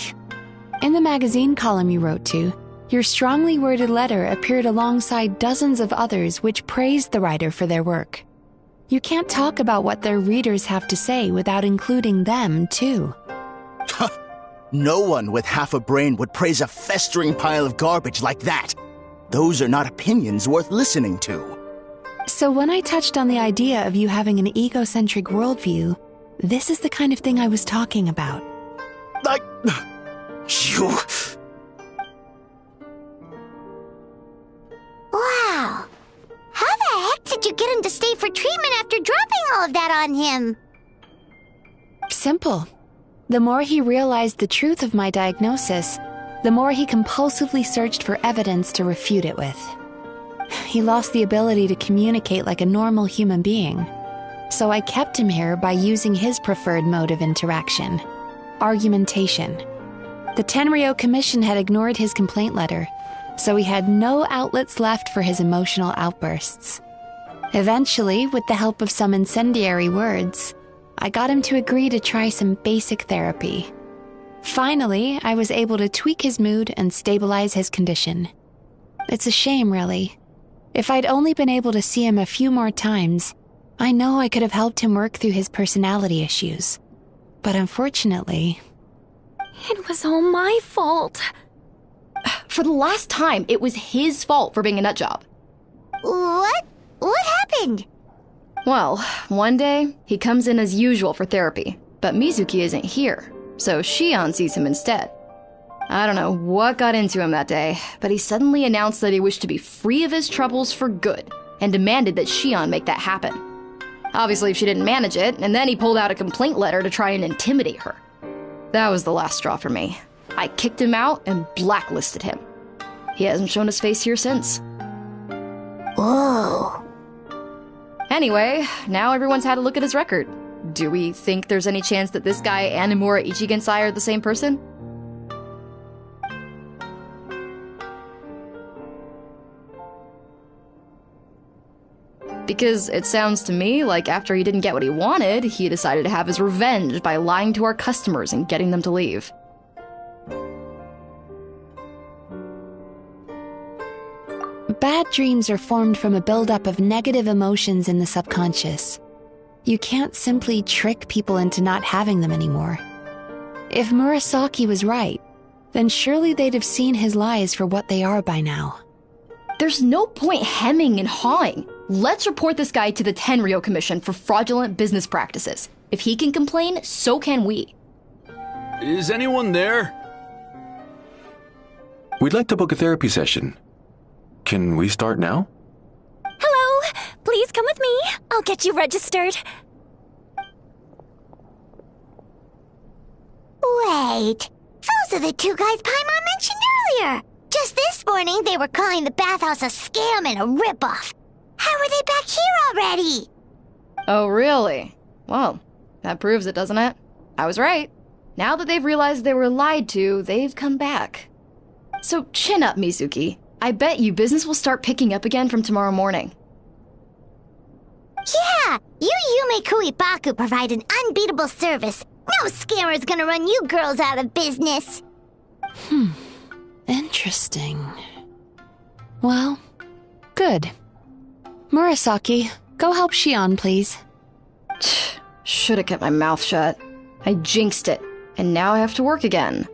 In the magazine column you wrote to, your strongly worded letter appeared alongside dozens of others which praised the writer for their work. You can't talk about what their readers have to say without including them, too. No one with half a brain would praise a festering pile of garbage like that. Those are not opinions worth listening to. So when I touched on the idea of you having an egocentric worldview, this is the kind of thing I was talking about. You... Wow. How the heck did you get him to stay for treatment after dropping all of that on him? Simple. The more he realized the truth of my diagnosis, the more he compulsively searched for evidence to refute it with. He lost the ability to communicate like a normal human being. So I kept him here by using his preferred mode of interaction: argumentation. The Tenryo Commission had ignored his complaint letter, so he had no outlets left for his emotional outbursts. Eventually, with the help of some incendiary words, I got him to agree to try some basic therapy. Finally, I was able to tweak his mood and stabilize his condition. It's a shame, really. If I'd only been able to see him a few more times, I know I could have helped him work through his personality issues. But unfortunately... It was all my fault. For the last time, it was his fault for being a nutjob. What? What happened? Well, one day, he comes in as usual for therapy, but Mizuki isn't here, so Shion sees him instead. I don't know what got into him that day, but he suddenly announced that he wished to be free of his troubles for good, and demanded that Shion make that happen. Obviously, she didn't manage it, and then he pulled out a complaint letter to try and intimidate her. That was the last straw for me. I kicked him out and blacklisted him. He hasn't shown his face here since. Whoa. Anyway, now everyone's had a look at his record. Do we think there's any chance that this guy and Imura Ichigensai are the same person? Because it sounds to me like after he didn't get what he wanted, he decided to have his revenge by lying to our customers and getting them to leave. Bad dreams are formed from a buildup of negative emotions in the subconscious. You can't simply trick people into not having them anymore. If Murasaki was right, then surely they'd have seen his lies for what they are by now. There's no point hemming and hawing. Let's report this guy to the Tenryo Commission for fraudulent business practices. If he can complain, so can we. Is anyone there? We'd like to book a therapy session. Can we start now? Hello! Please come with me. I'll get you registered. Wait. Those are the two guys Paimon mentioned earlier. Just this morning, they were calling the bathhouse a scam and a ripoff. How are they back here already? Oh, really? Well, that proves it, doesn't it? I was right. Now that they've realized they were lied to, they've come back. So chin up, Mizuki. I bet you business will start picking up again from tomorrow morning. Yeah! You Yume Kuibaku provide an unbeatable service. No scammer's gonna run you girls out of business. Interesting. Well, good. Murasaki, go help Shion, please. Should've kept my mouth shut. I jinxed it, and now I have to work again.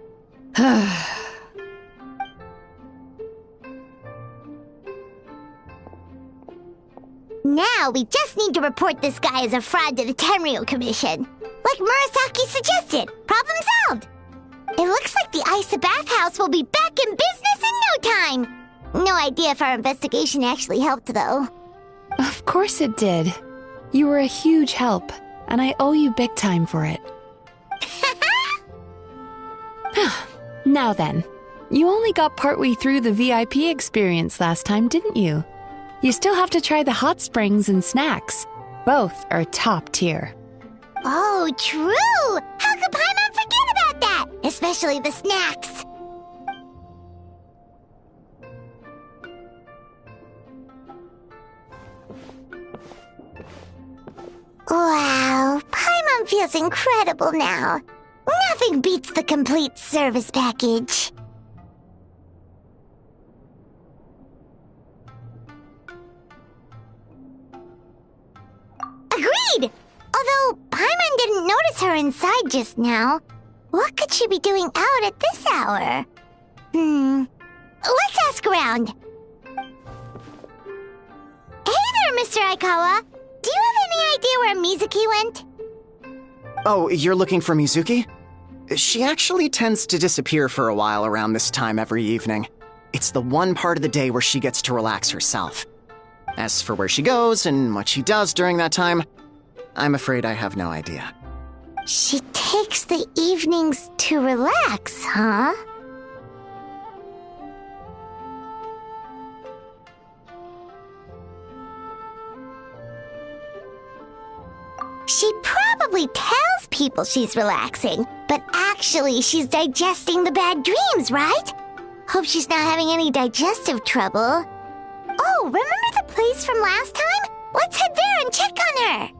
Now we just need to report this guy as a fraud to the Tenryo Commission. Like Murasaki suggested. Problem solved. It looks like the Isa bathhouse will be back in business in no time. No idea if our investigation actually helped, though. Of course it did. You were a huge help, and I owe you big time for it. Now then, You only got partway through the VIP experience last time, didn't you? You still have to try the hot springs and snacks. Both are top tier. Oh, true! How could Paimon forget about that? Especially the snacks. Wow, Paimon feels incredible now. Nothing beats the complete service package. Agreed! Although Paimon didn't notice her inside just now. What could she be doing out at this hour? Let's ask around. Hey there, Mr. Aikawa. Do you have any idea where Mizuki went? Oh, you're looking for Mizuki? She actually tends to disappear for a while around this time every evening. It's the one part of the day where she gets to relax herself. As for where she goes and what she does during that time, I'm afraid I have no idea. She takes the evenings to relax, huh? She probably tells people she's relaxing, but actually she's digesting the bad dreams, right? Hope she's not having any digestive trouble. Oh, remember the place from last time? Let's head there and check on her.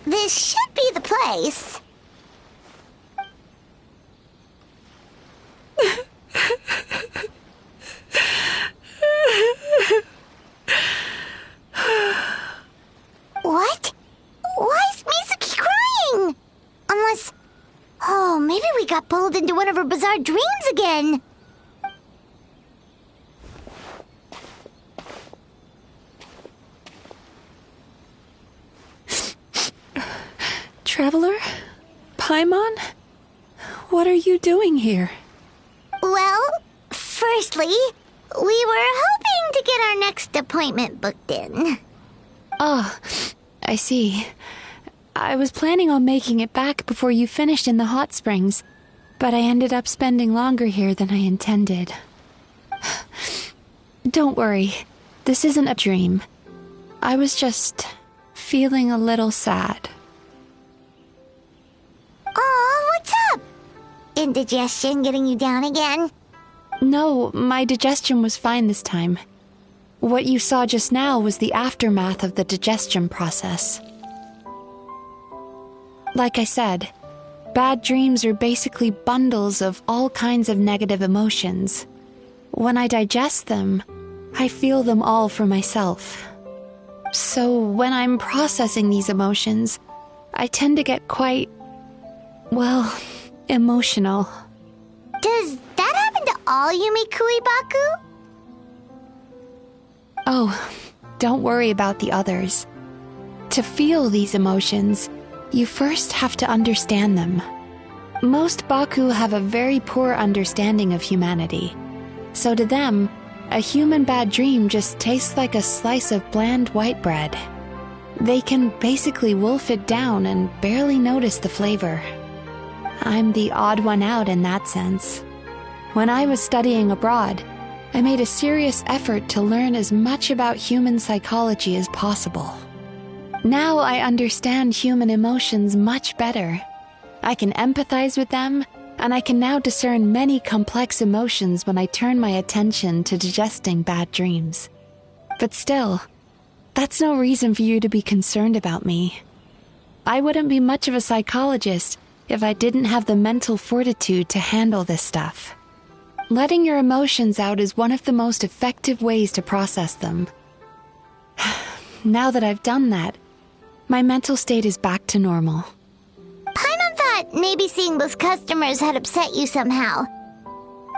This should be the place. What? Why is Mizuki crying? Unless... Oh, maybe we got pulled into one of her bizarre dreams again. Traveler? Paimon? What are you doing here? Well, firstly, we were hoping to get our next appointment booked in. Oh, I see. I was planning on making it back before you finished in the hot springs, but I ended up spending longer here than I intended. Don't worry, this isn't a dream. I was just feeling a little sad. Aw, what's up? Indigestion getting you down again? No, my digestion was fine this time. What you saw just now was the aftermath of the digestion process. Like I said, bad dreams are basically bundles of all kinds of negative emotions. When I digest them, I feel them all for myself. So when I'm processing these emotions, I tend to get quite, well, emotional. Does that happen to all Yumikui Baku? Oh, don't worry about the others. To feel these emotions, you first have to understand them. Most Baku have a very poor understanding of humanity. So to them, a human bad dream just tastes like a slice of bland white bread. They can basically wolf it down and barely notice the flavor. I'm the odd one out in that sense. When I was studying abroad, I made a serious effort to learn as much about human psychology as possible. Now I understand human emotions much better. I can empathize with them, and I can now discern many complex emotions when I turn my attention to digesting bad dreams. But still, that's no reason for you to be concerned about me. I wouldn't be much of a psychologist if I didn't have the mental fortitude to handle this stuff. Letting your emotions out is one of the most effective ways to process them. Now that I've done that, my mental state is back to normal. Paimon thought maybe seeing those customers had upset you somehow.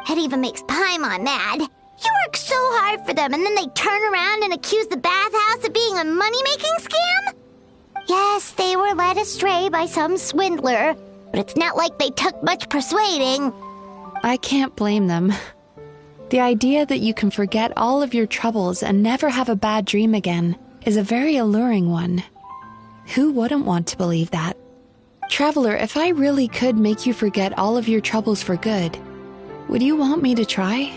It even makes Paimon mad. You work so hard for them and then they turn around and accuse the bathhouse of being a money-making scam? Yes, they were led astray by some swindler, but it's not like they took much persuading. I can't blame them. The idea that you can forget all of your troubles and never have a bad dream again is a very alluring one. Who wouldn't want to believe that? Traveler, if I really could make you forget all of your troubles for good, would you want me to try?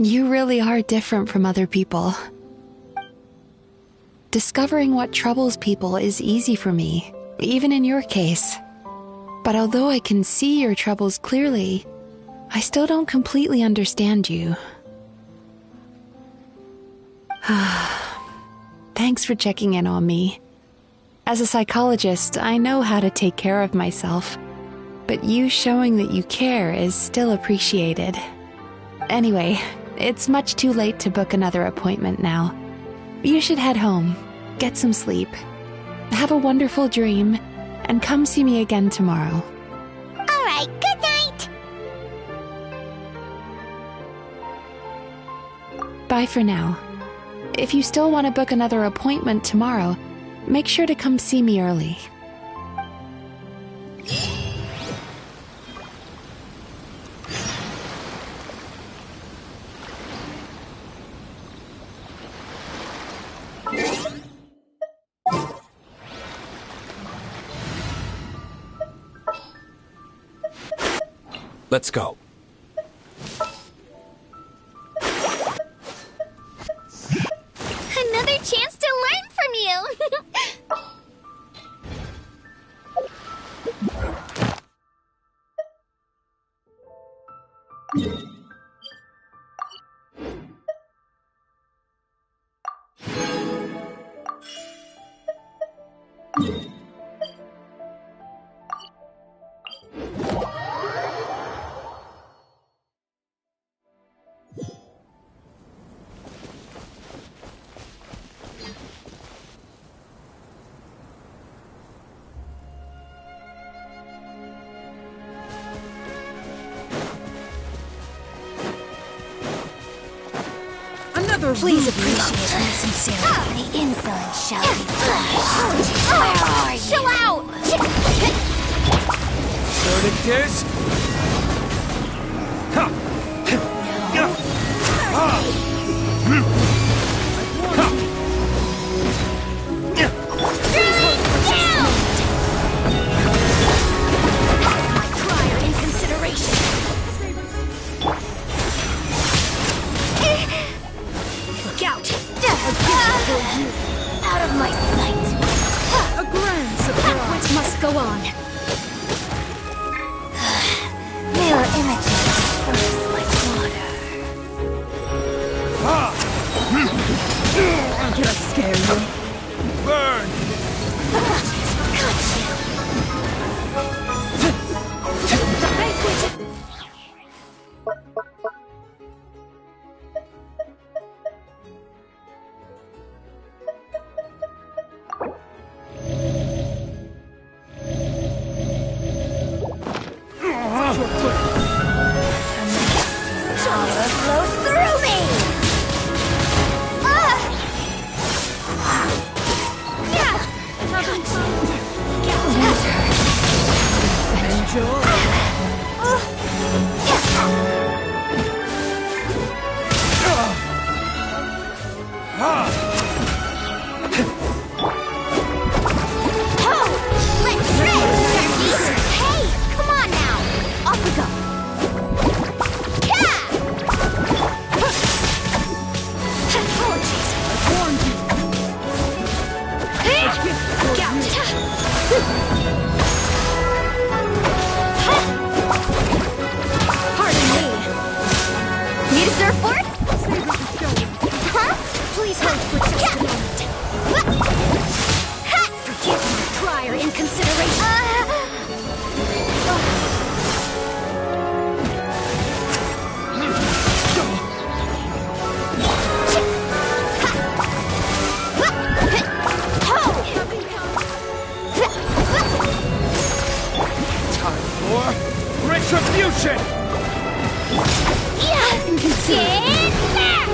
You really are different from other people. Discovering what troubles people is easy for me, even in your case. But although I can see your troubles clearly, I still don't completely understand you. Thanks for checking in on me. As a psychologist, I know how to take care of myself, but you showing that you care is still appreciated. Anyway, it's much too late to book another appointment now. You should head home, get some sleep, have a wonderful dream, and come see me again tomorrow. All right, good night. Bye for now. If you still want to book another appointment tomorrow, make sure to come see me early. Let's go. Another chance to learn from you. Please appreciate my sincerity. The insolence shall be punished. Where are you? Chill out! There it is. My prior in consideration. Look out! Out of my sight. A grand surprise. Which must go on. Mirror images burst like water. Did I scare you? Burn! The banquet! Flows through me! Hey, come on now! Off we go! Pardon me. Need a surfboard? Huh? Please hold for just a moment. Forgive my prior inconsideration. Time for retribution! Get back!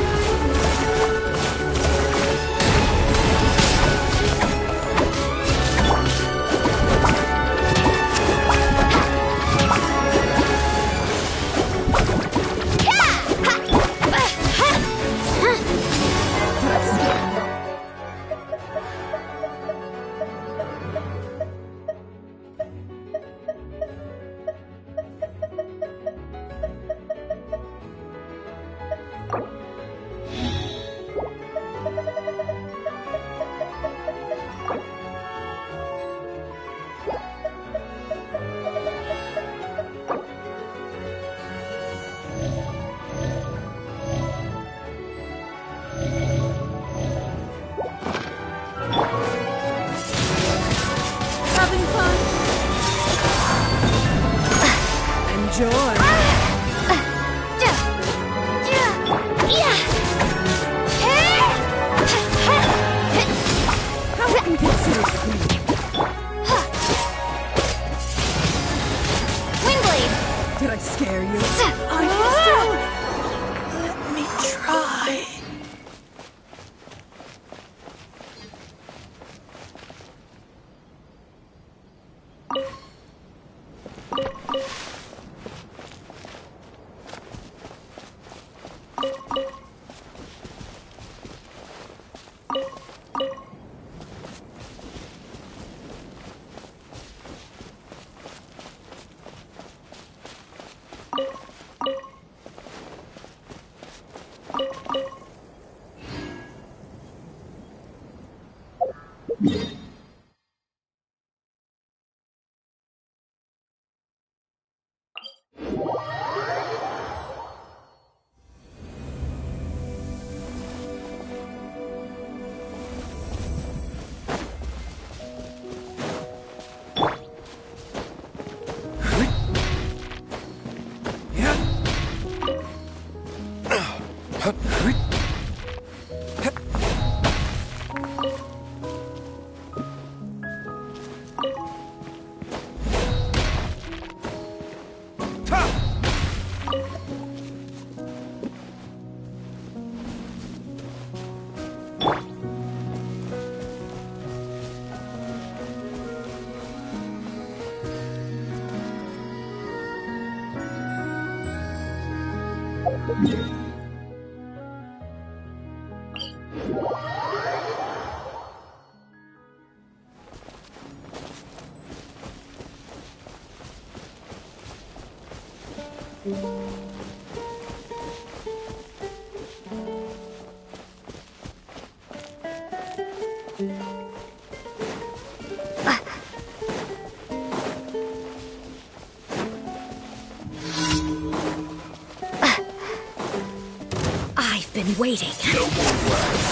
I've been waiting. No more words.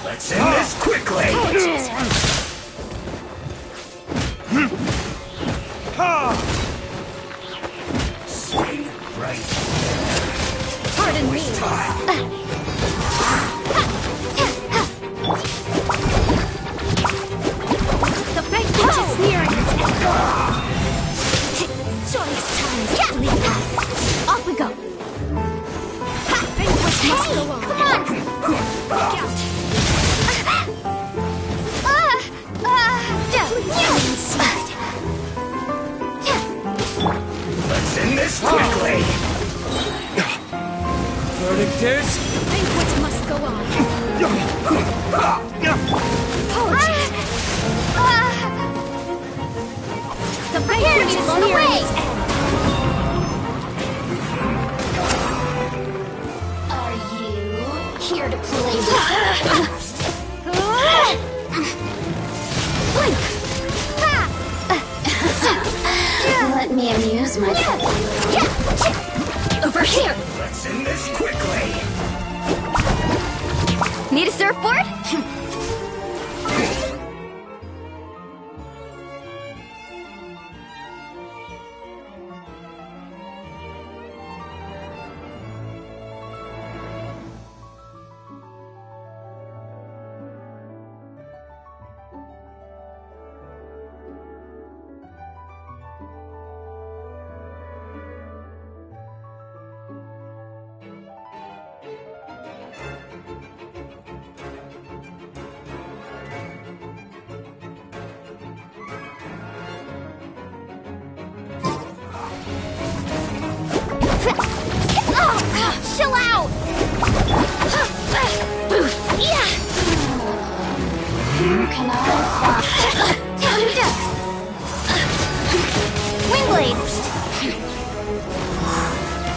Let's end this quickly. Swing right. Pardon me. The banquet is nearing its end. Joyous times to leave us. Off we go. Banquet must go on. Come on! Look out. Let's end this quickly. Verdict is? The banquet must go on. Apologies. The banquet is nearing its end. Are you here to play with Blink! Let me amuse myself. Over here! Let's end this quickly. Need a surfboard? Chill out! Yeah! Who can I find? Wingblade!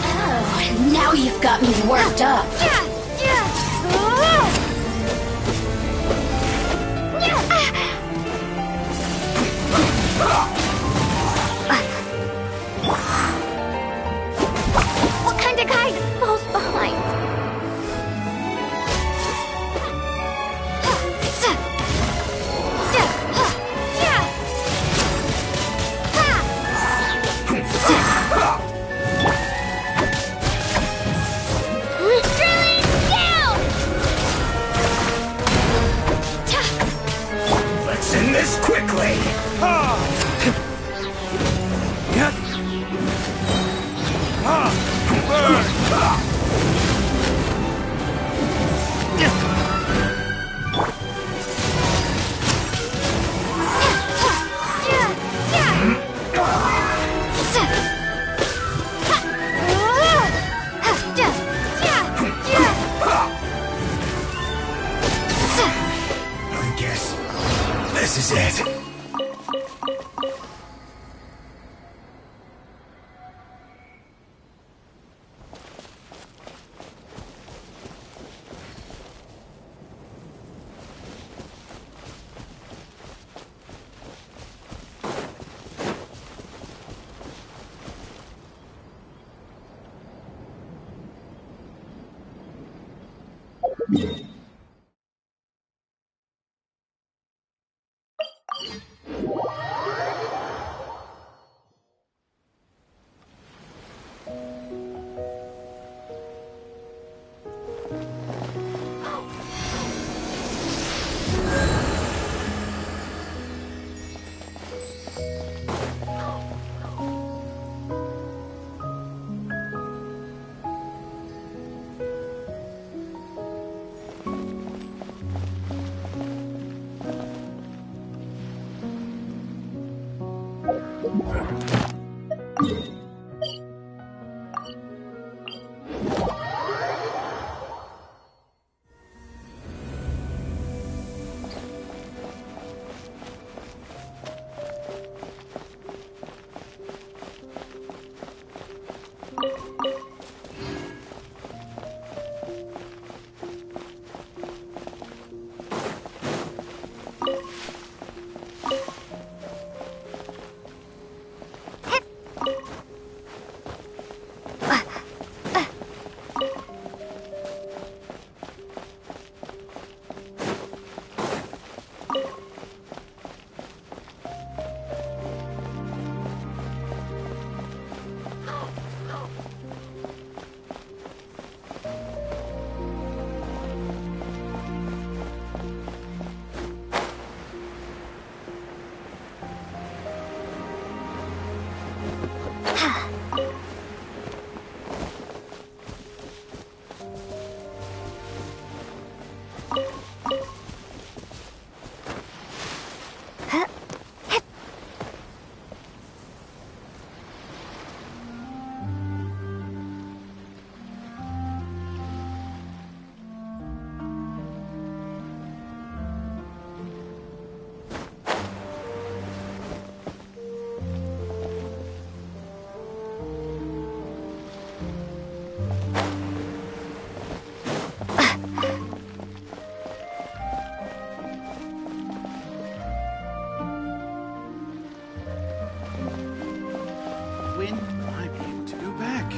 Oh, now you've got me worked up. What kind of guy falls behind? Drilling down! Let's end this quickly. I guess this is it. When will I be able to go back?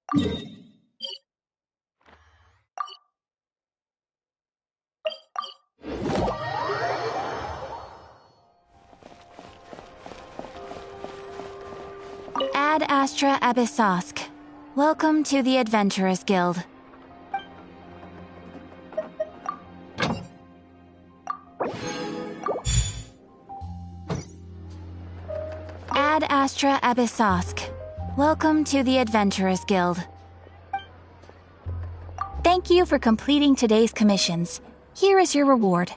Ad Astra Abyssosk. Welcome to the Adventurers Guild. Ad Astra Abyssosk. Welcome to the Adventurers Guild. Thank you for completing today's commissions. Here is your reward.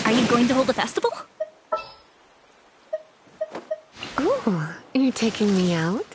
Are you going to hold a festival? Ooh, you're taking me out?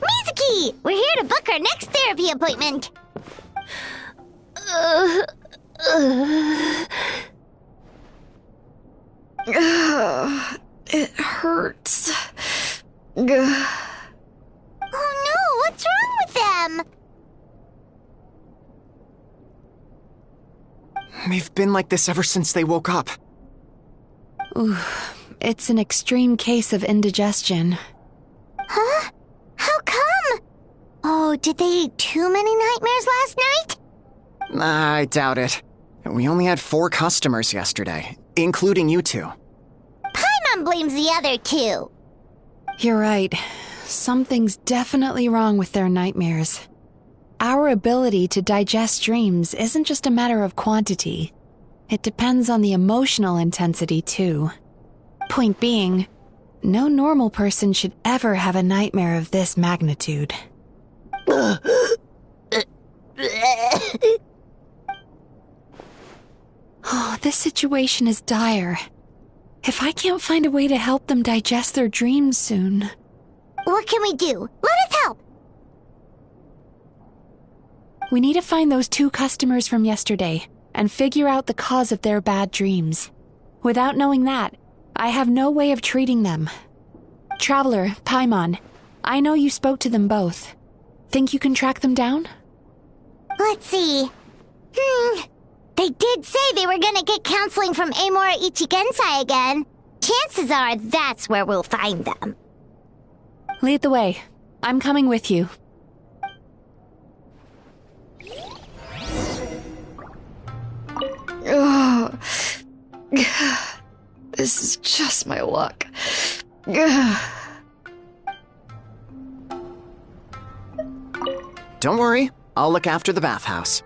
Mizuki! We're here to book our next therapy appointment. It hurts. Oh no, what's wrong with them? They've been like this ever since they woke up. Ooh, it's an extreme case of indigestion. Huh? How come? Oh, did they eat too many nightmares last night? I doubt it. We only had 4 customers yesterday, including you two. Paimon blames the other 2. You're right. Something's definitely wrong with their nightmares. Our ability to digest dreams isn't just a matter of quantity. It depends on the emotional intensity, too. Point being, no normal person should ever have a nightmare of this magnitude. Oh, this situation is dire. If I can't find a way to help them digest their dreams soon... What can we do? Let us help! We need to find those 2 customers from yesterday and figure out the cause of their bad dreams. Without knowing that, I have no way of treating them. Traveler, Paimon, I know you spoke to them both. Think you can track them down? Let's see. They did say they were gonna get counseling from Amora Ichigensai again. Chances are that's where we'll find them. Lead the way. I'm coming with you. Ugh. This is just my luck. Don't worry, I'll look after the bathhouse.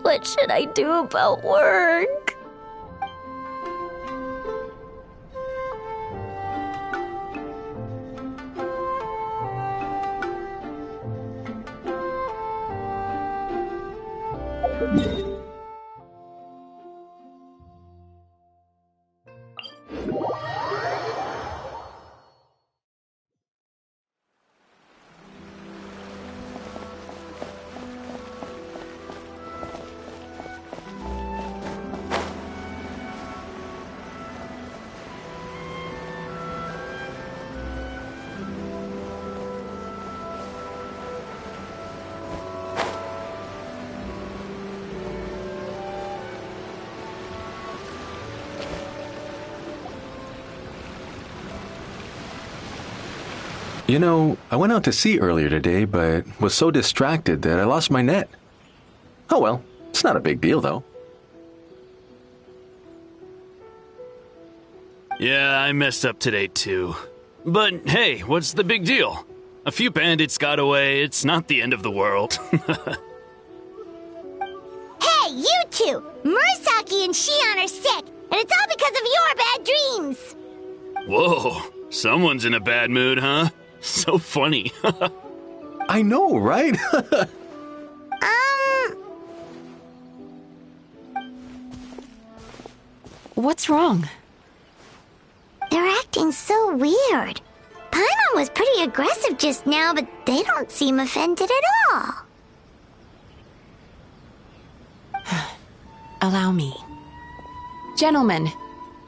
What should I do about work? You know, I went out to sea earlier today, but was so distracted that I lost my net. Oh well, it's not a big deal though. Yeah, I messed up today too. But hey, what's the big deal? A few bandits got away, it's not the end of the world. Hey, you two! Murasaki and Shion are sick, and it's all because of your bad dreams! Whoa, someone's in a bad mood, huh? So funny. I know, right? What's wrong? They're acting so weird. Paimon was pretty aggressive just now, but they don't seem offended at all. Allow me. Gentlemen,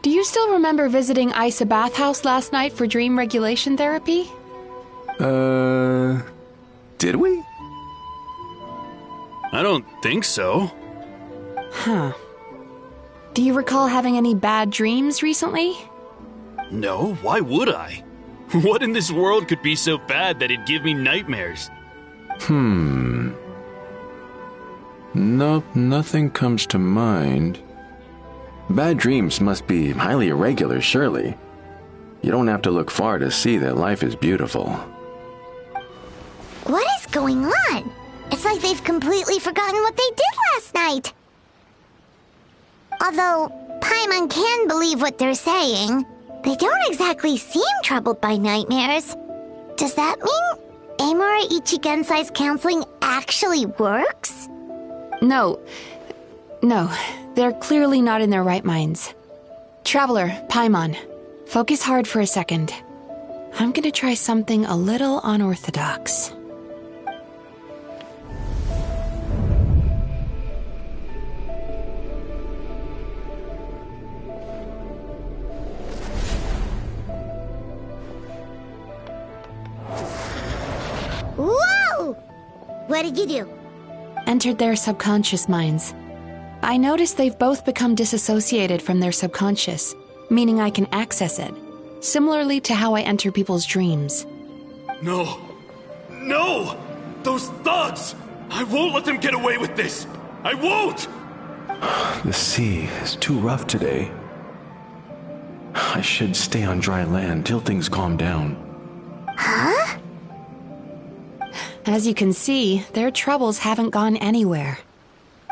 do you still remember visiting Isa Bathhouse last night for dream regulation therapy? Did we? I don't think so. Huh. Do you recall having any bad dreams recently? No, why would I? What in this world could be so bad that it'd give me nightmares? Nope, nothing comes to mind. Bad dreams must be highly irregular, surely. You don't have to look far to see that life is beautiful. What is going on? It's like they've completely forgotten what they did last night. Although Paimon can believe what they're saying, they don't exactly seem troubled by nightmares. Does that mean Amora Ichigensai's counseling actually works? No, they're clearly not in their right minds. Traveler, Paimon, focus hard for a second. I'm gonna try something a little unorthodox. Whoa! What did you do? Entered their subconscious minds. I noticed they've both become disassociated from their subconscious, meaning I can access it, similarly to how I enter people's dreams. No! No! Those thugs! I won't let them get away with this! I won't! The sea is too rough today. I should stay on dry land till things calm down. Huh? As you can see, their troubles haven't gone anywhere.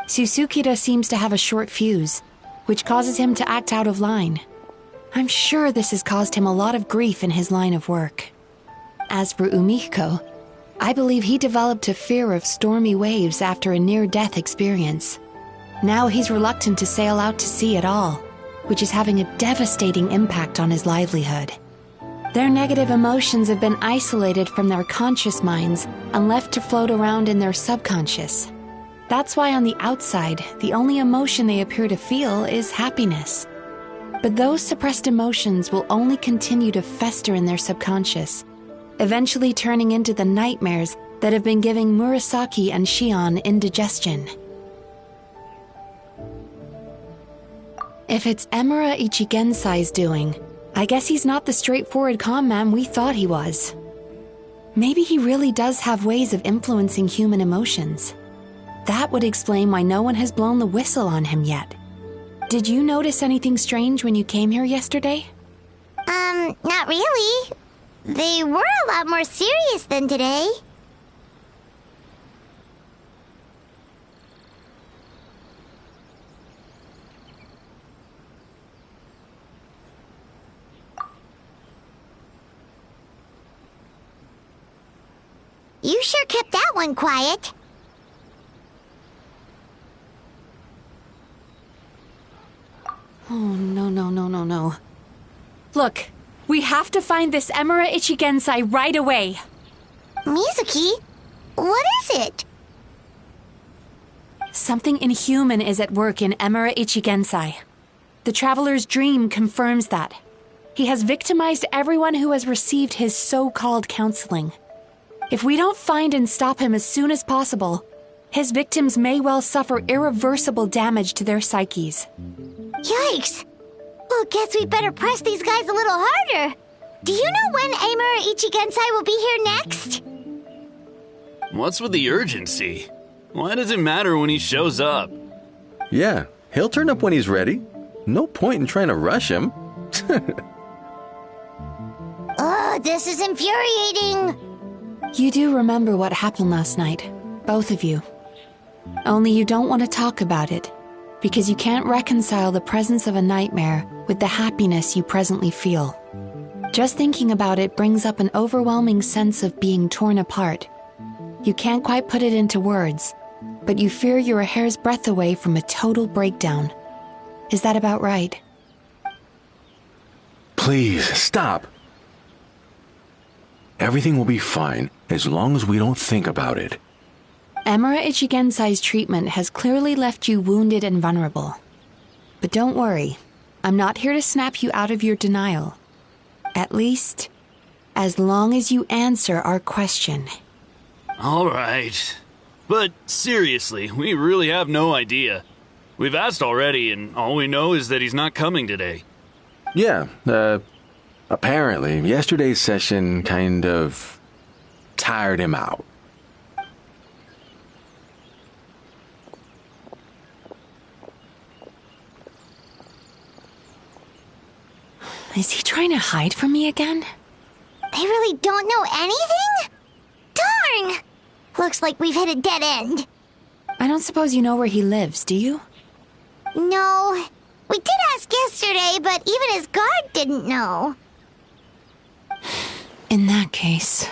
Susukida seems to have a short fuse, which causes him to act out of line. I'm sure this has caused him a lot of grief in his line of work. As for Umiko, I believe he developed a fear of stormy waves after a near-death experience. Now he's reluctant to sail out to sea at all, which is having a devastating impact on his livelihood. Their negative emotions have been isolated from their conscious minds and left to float around in their subconscious. That's why on the outside, the only emotion they appear to feel is happiness. But those suppressed emotions will only continue to fester in their subconscious, eventually turning into the nightmares that have been giving Murasaki and Shion indigestion. If it's Emura Ichigensai's doing, I guess he's not the straightforward con man we thought he was. Maybe he really does have ways of influencing human emotions. That would explain why no one has blown the whistle on him yet. Did you notice anything strange when you came here yesterday? Not really. They were a lot more serious than today. You sure kept that one quiet. Oh, no. Look, we have to find this Emura Ichigensai right away. Mizuki, what is it? Something inhuman is at work in Emura Ichigensai. The Traveler's Dream confirms that. He has victimized everyone who has received his so-called counseling. If we don't find and stop him as soon as possible, his victims may well suffer irreversible damage to their psyches. Yikes! Well, guess we better press these guys a little harder. Do you know when Emura Ichigensai will be here next? What's with the urgency? Why does it matter when he shows up? Yeah, he'll turn up when he's ready. No point in trying to rush him. Ugh, this is infuriating. You do remember what happened last night, both of you. Only you don't want to talk about it, because you can't reconcile the presence of a nightmare with the happiness you presently feel. Just thinking about it brings up an overwhelming sense of being torn apart. You can't quite put it into words, but you fear you're a hair's breadth away from a total breakdown. Is that about right? Please, stop. Everything will be fine as long as we don't think about it. Emura Ichigensai's treatment has clearly left you wounded and vulnerable. But don't worry, I'm not here to snap you out of your denial. At least, as long as you answer our question. All right. But seriously, we really have no idea. We've asked already, and all we know is that he's not coming today. Yeah, apparently, yesterday's session kind of tired him out. Is he trying to hide from me again? They really don't know anything? Darn! Looks like we've hit a dead end. I don't suppose you know where he lives, do you? No. We did ask yesterday, but even his guard didn't know. In that case...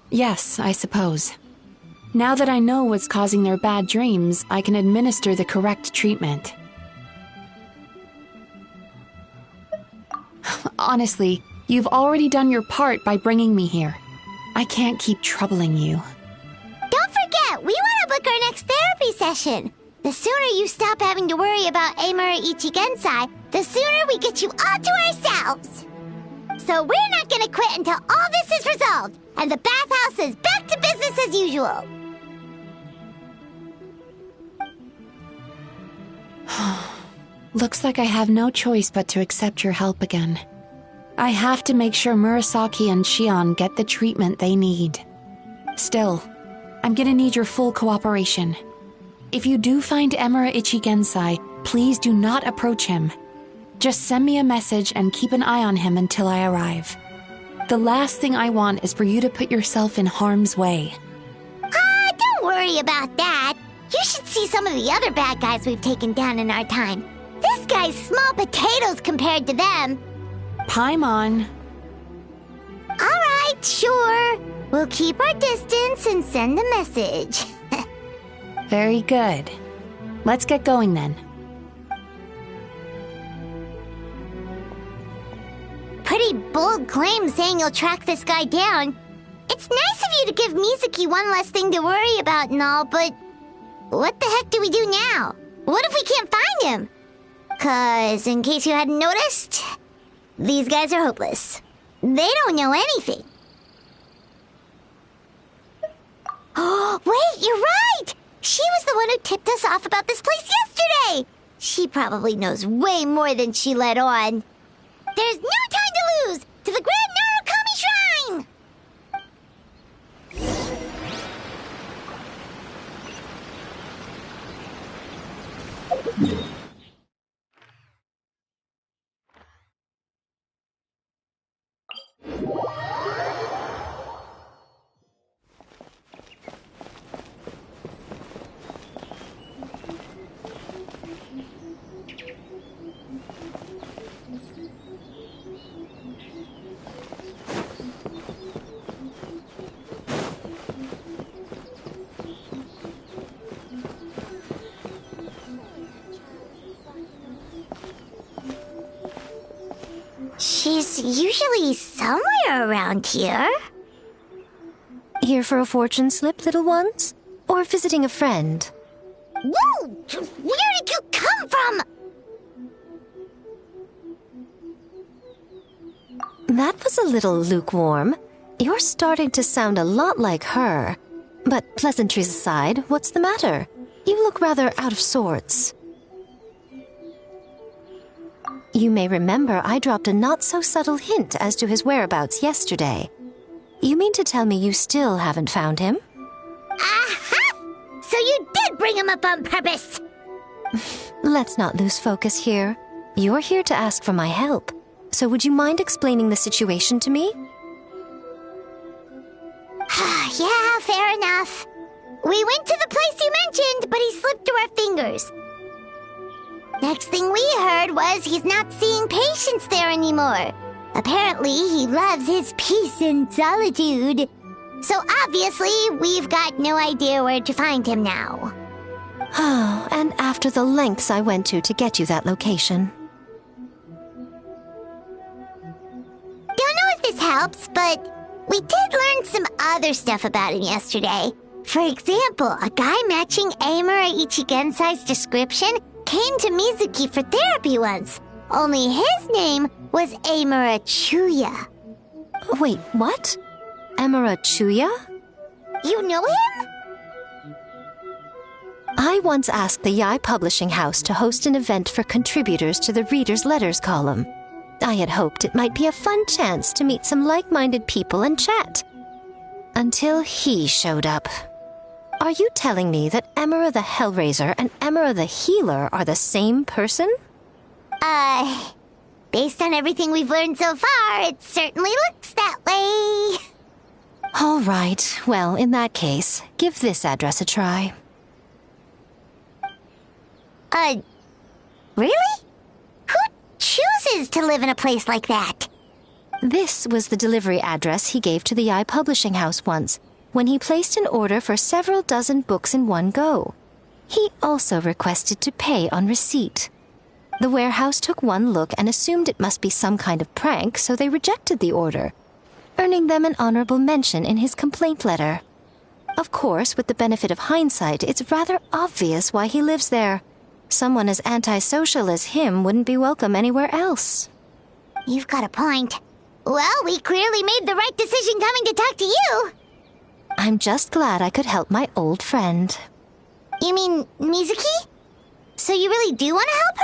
Yes, I suppose. Now that I know what's causing their bad dreams, I can administer the correct treatment. Honestly, you've already done your part by bringing me here. I can't keep troubling you. Don't forget, we want to book our next therapy session. The sooner you stop having to worry about Emura Ichigensai, the sooner we get you all to ourselves. So we're not gonna quit until all this is resolved, and the bathhouse is back to business as usual. Looks like I have no choice but to accept your help again. I have to make sure Murasaki and Shion get the treatment they need. Still, I'm gonna need your full cooperation. If you do find Emura Ichigensai, please do not approach him. Just send me a message and keep an eye on him until I arrive. The last thing I want is for you to put yourself in harm's way. worry about that. You should see some of the other bad guys we've taken down in our time. This guy's small potatoes compared to them. Paimon. Alright, sure. We'll keep our distance and send a message. Very good. Let's get going then. Pretty bold claim saying you'll track this guy down. It's nice of you to give Mizuki one less thing to worry about and all, but what the heck do we do now? What if we can't find him? 'Cause, in case you hadn't noticed, these guys are hopeless. They don't know anything. Oh, wait, you're right! She was the one who tipped us off about this place yesterday! She probably knows way more than she let on. There's no time to lose! To the Grand Narukami Shrine! She's usually somewhere around here. Here for a fortune slip, little ones? Or visiting a friend? Whoa! Where did you come from? That was a little lukewarm. You're starting to sound a lot like her. But pleasantries aside, what's the matter? You look rather out of sorts. You may remember I dropped a not-so-subtle hint as to his whereabouts yesterday. You mean to tell me you still haven't found him? Aha! So you did bring him up on purpose! Let's not lose focus here. You're here to ask for my help. So would you mind explaining the situation to me? Yeah, fair enough. We went to the place you mentioned, but he slipped through our fingers. Next thing we heard was he's not seeing patients there anymore. Apparently, he loves his peace and solitude. So obviously, we've got no idea where to find him now. Oh, and after the lengths I went to get you that location. Don't know if this helps, but we did learn some other stuff about him yesterday. For example, a guy matching Amura Ichigensai's description came to Mizuki for therapy once. Only his name was Amura Chuya. Wait, what? Amura Chuya? You know him? I once asked the Yai Publishing House to host an event for contributors to the Reader's Letters column. I had hoped it might be a fun chance to meet some like-minded people and chat. Until he showed up. Are you telling me that Amura the Hellraiser and Amura the Healer are the same person? Based on everything we've learned so far, it certainly looks that way. All right. Well, in that case, give this address a try. Really? Who chooses to live in a place like that? This was the delivery address he gave to the Yai Publishing House once, when he placed an order for several dozen books in one go. He also requested to pay on receipt. The warehouse took one look and assumed it must be some kind of prank, so they rejected the order, earning them an honorable mention in his complaint letter. Of course, with the benefit of hindsight, it's rather obvious why he lives there. Someone as antisocial as him wouldn't be welcome anywhere else. You've got a point. Well, we clearly made the right decision coming to talk to you. I'm just glad I could help my old friend. You mean Mizuki? So you really do want to help her?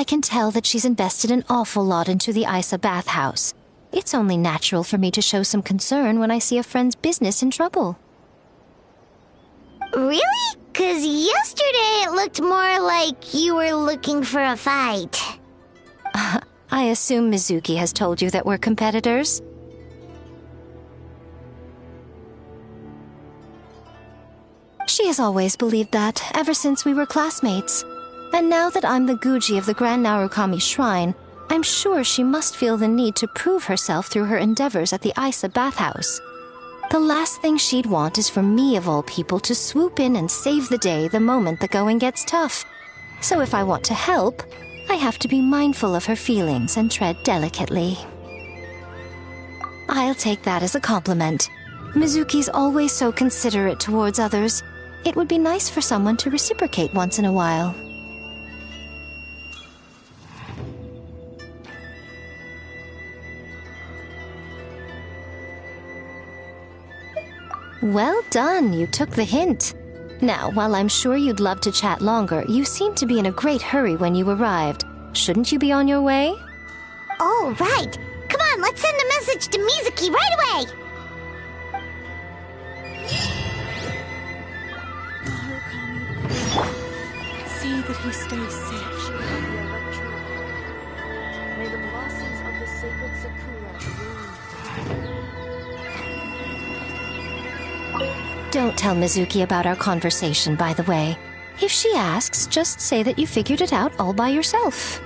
I can tell that she's invested an awful lot into the Isa bathhouse. It's only natural for me to show some concern when I see a friend's business in trouble. Really? 'Cause yesterday it looked more like you were looking for a fight. I assume Mizuki has told you that we're competitors? She has always believed that, ever since we were classmates. And now that I'm the Guji of the Grand Narukami Shrine, I'm sure she must feel the need to prove herself through her endeavors at the Isa bathhouse. The last thing she'd want is for me, of all people, to swoop in and save the day the moment the going gets tough. So if I want to help, I have to be mindful of her feelings and tread delicately. I'll take that as a compliment. Mizuki's always so considerate towards others. It would be nice for someone to reciprocate once in a while. Well done, you took the hint. Now, while I'm sure you'd love to chat longer, you seemed to be in a great hurry when you arrived. Shouldn't you be on your way? Oh, right. Come on, let's send a message to Mizuki right away. See that he stays safe. May the blossoms of the sacred Sakura bloom. Don't tell Mizuki about our conversation, by the way. If she asks, just say that you figured it out all by yourself.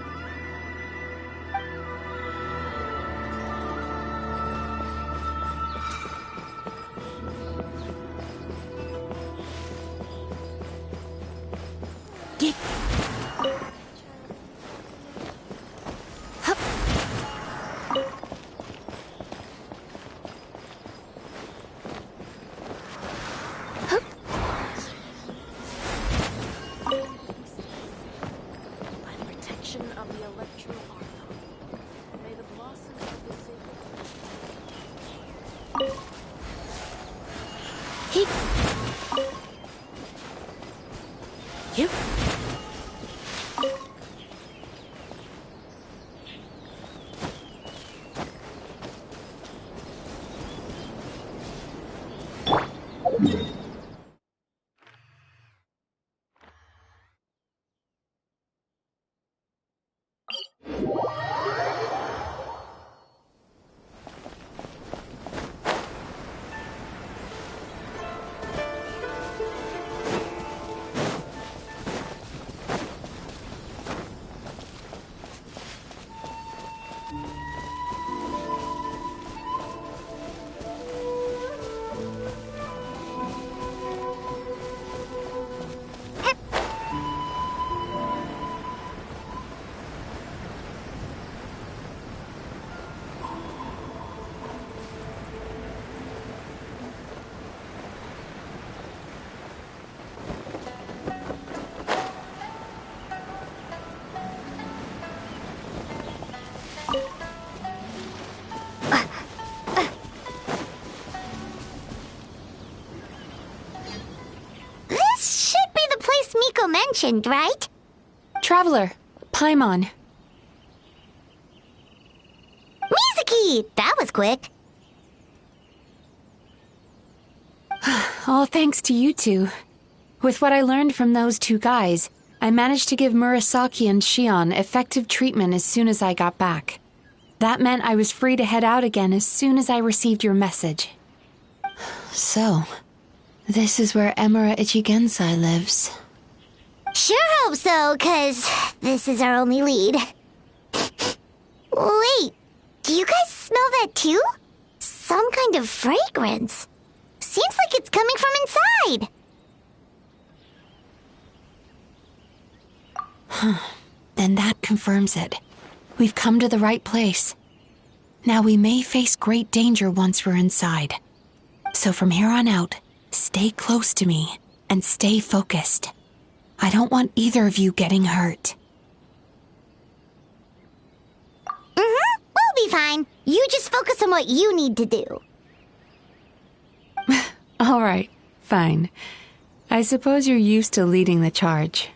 Mentioned, right? Traveler, Paimon. Mizuki! That was quick. All thanks to you two. With what I learned from those two guys, I managed to give Murasaki and Shion effective treatment as soon as I got back. That meant I was free to head out again as soon as I received your message. So, this is where Emura Ichigensai lives. Sure hope so, 'cause this is our only lead. Wait, do you guys smell that too? Some kind of fragrance. Seems like it's coming from inside. Then that confirms it. We've come to the right place. Now we may face great danger once we're inside. So from here on out, stay close to me and stay focused. I don't want either of you getting hurt. We'll be fine. You just focus on what you need to do. All right, fine. I suppose you're used to leading the charge.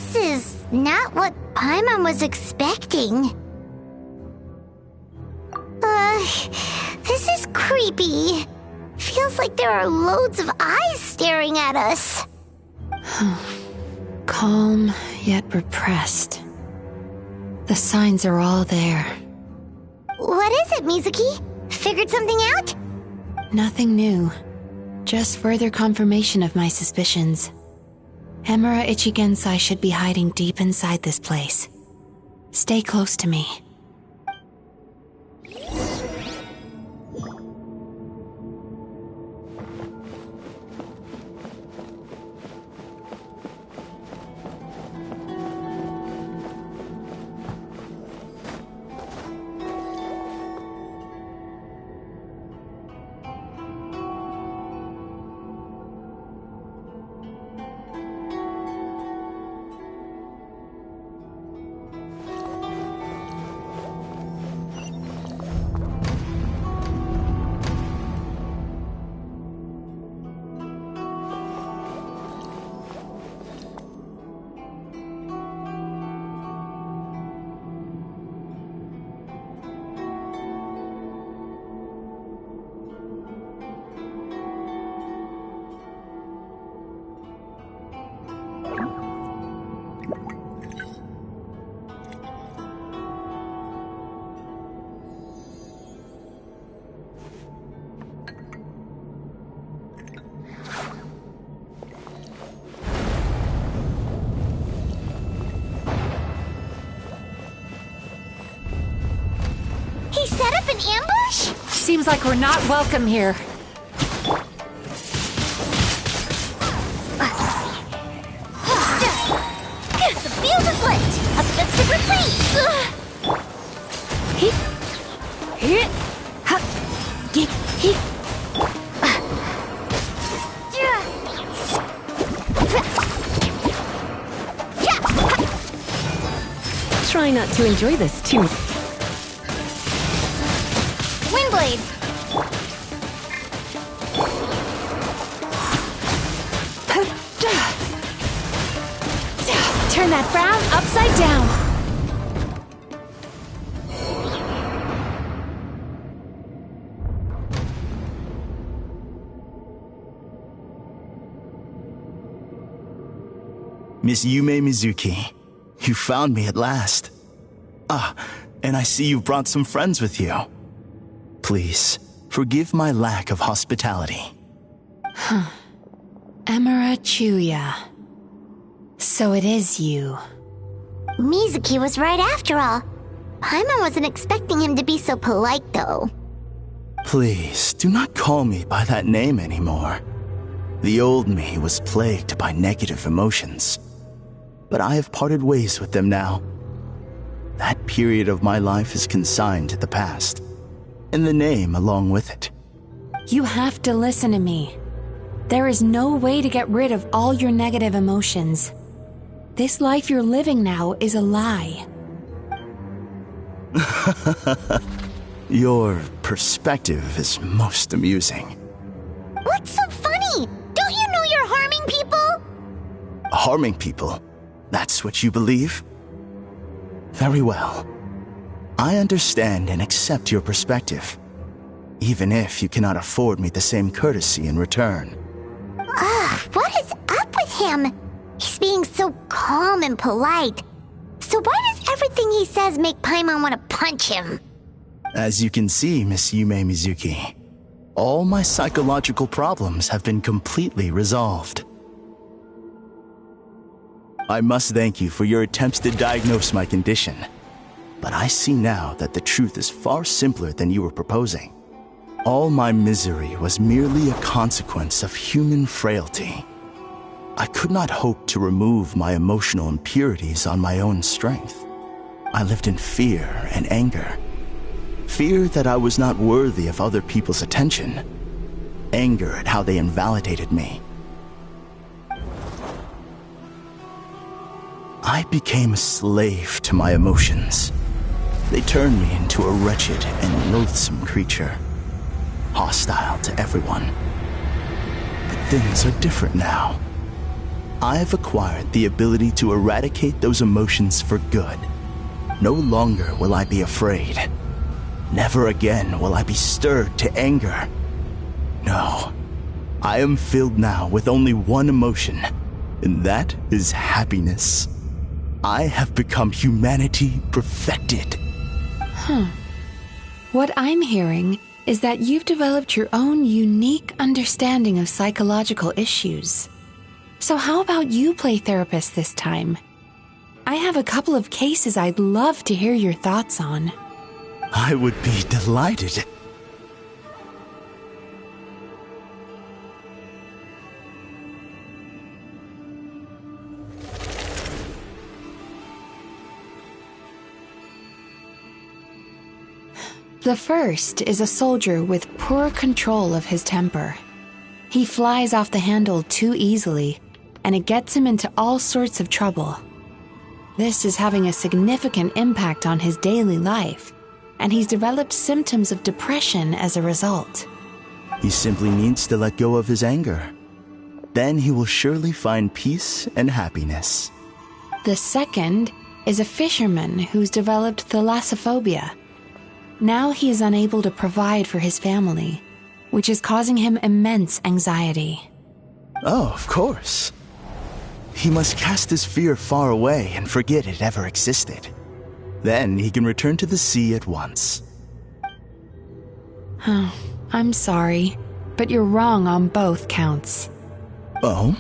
This is not what Paimon was expecting. This is creepy. Feels like there are loads of eyes staring at us. Calm, yet repressed. The signs are all there. What is it, Mizuki? Figured something out? Nothing new. Just further confirmation of my suspicions. Emura Ichigensai should be hiding deep inside this place. Stay close to me. Set up an ambush? Seems like we're not welcome here. The fuse is lit! A festive retreat! Try not to enjoy this too much. Windblade! Turn that frown upside down. Miss Yume Mizuki, you found me at last. Ah, and I see you brought some friends with you. Please, forgive my lack of hospitality. Emura Chuya. So it is you. Mizuki was right after all. Paimon wasn't expecting him to be so polite, though. Please, do not call me by that name anymore. The old me was plagued by negative emotions. But I have parted ways with them now. That period of my life is consigned to the past. And the name along with it. You have to listen to me. There is no way to get rid of all your negative emotions. This life you're living now is a lie. Your perspective is most amusing. What's so funny? Don't you know you're harming people? Harming people? That's what you believe? Very well. I understand and accept your perspective, even if you cannot afford me the same courtesy in return. What is up with him? He's being so calm and polite. So why does everything he says make Paimon want to punch him? As you can see, Miss Yume Mizuki, all my psychological problems have been completely resolved. I must thank you for your attempts to diagnose my condition. But I see now that the truth is far simpler than you were proposing. All my misery was merely a consequence of human frailty. I could not hope to remove my emotional impurities on my own strength. I lived in fear and anger. Fear that I was not worthy of other people's attention. Anger at how they invalidated me. I became a slave to my emotions. They turned me into a wretched and loathsome creature, hostile to everyone. But things are different now. I've acquired the ability to eradicate those emotions for good. No longer will I be afraid. Never again will I be stirred to anger. No, I am filled now with only one emotion, and that is happiness. I have become humanity perfected. What I'm hearing is that you've developed your own unique understanding of psychological issues. So how about you play therapist this time? I have a couple of cases I'd love to hear your thoughts on. I would be delighted. The first is a soldier with poor control of his temper. He flies off the handle too easily, and it gets him into all sorts of trouble. This is having a significant impact on his daily life, and he's developed symptoms of depression as a result. He simply needs to let go of his anger. Then he will surely find peace and happiness. The second is a fisherman who's developed thalassophobia. Now he is unable to provide for his family, which is causing him immense anxiety. Oh, of course. He must cast his fear far away and forget it ever existed. Then he can return to the sea at once. Oh, I'm sorry, but you're wrong on both counts. Oh?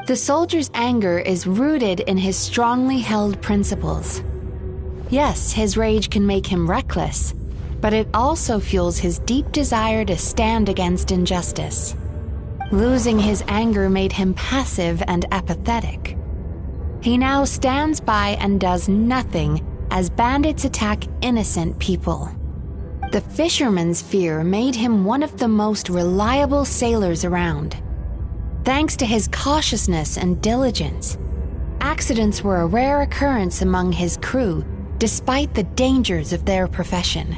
The soldier's anger is rooted in his strongly held principles. Yes, his rage can make him reckless, but it also fuels his deep desire to stand against injustice. Losing his anger made him passive and apathetic. He now stands by and does nothing as bandits attack innocent people. The fisherman's fear made him one of the most reliable sailors around. Thanks to his cautiousness and diligence, accidents were a rare occurrence among his crew, despite the dangers of their profession.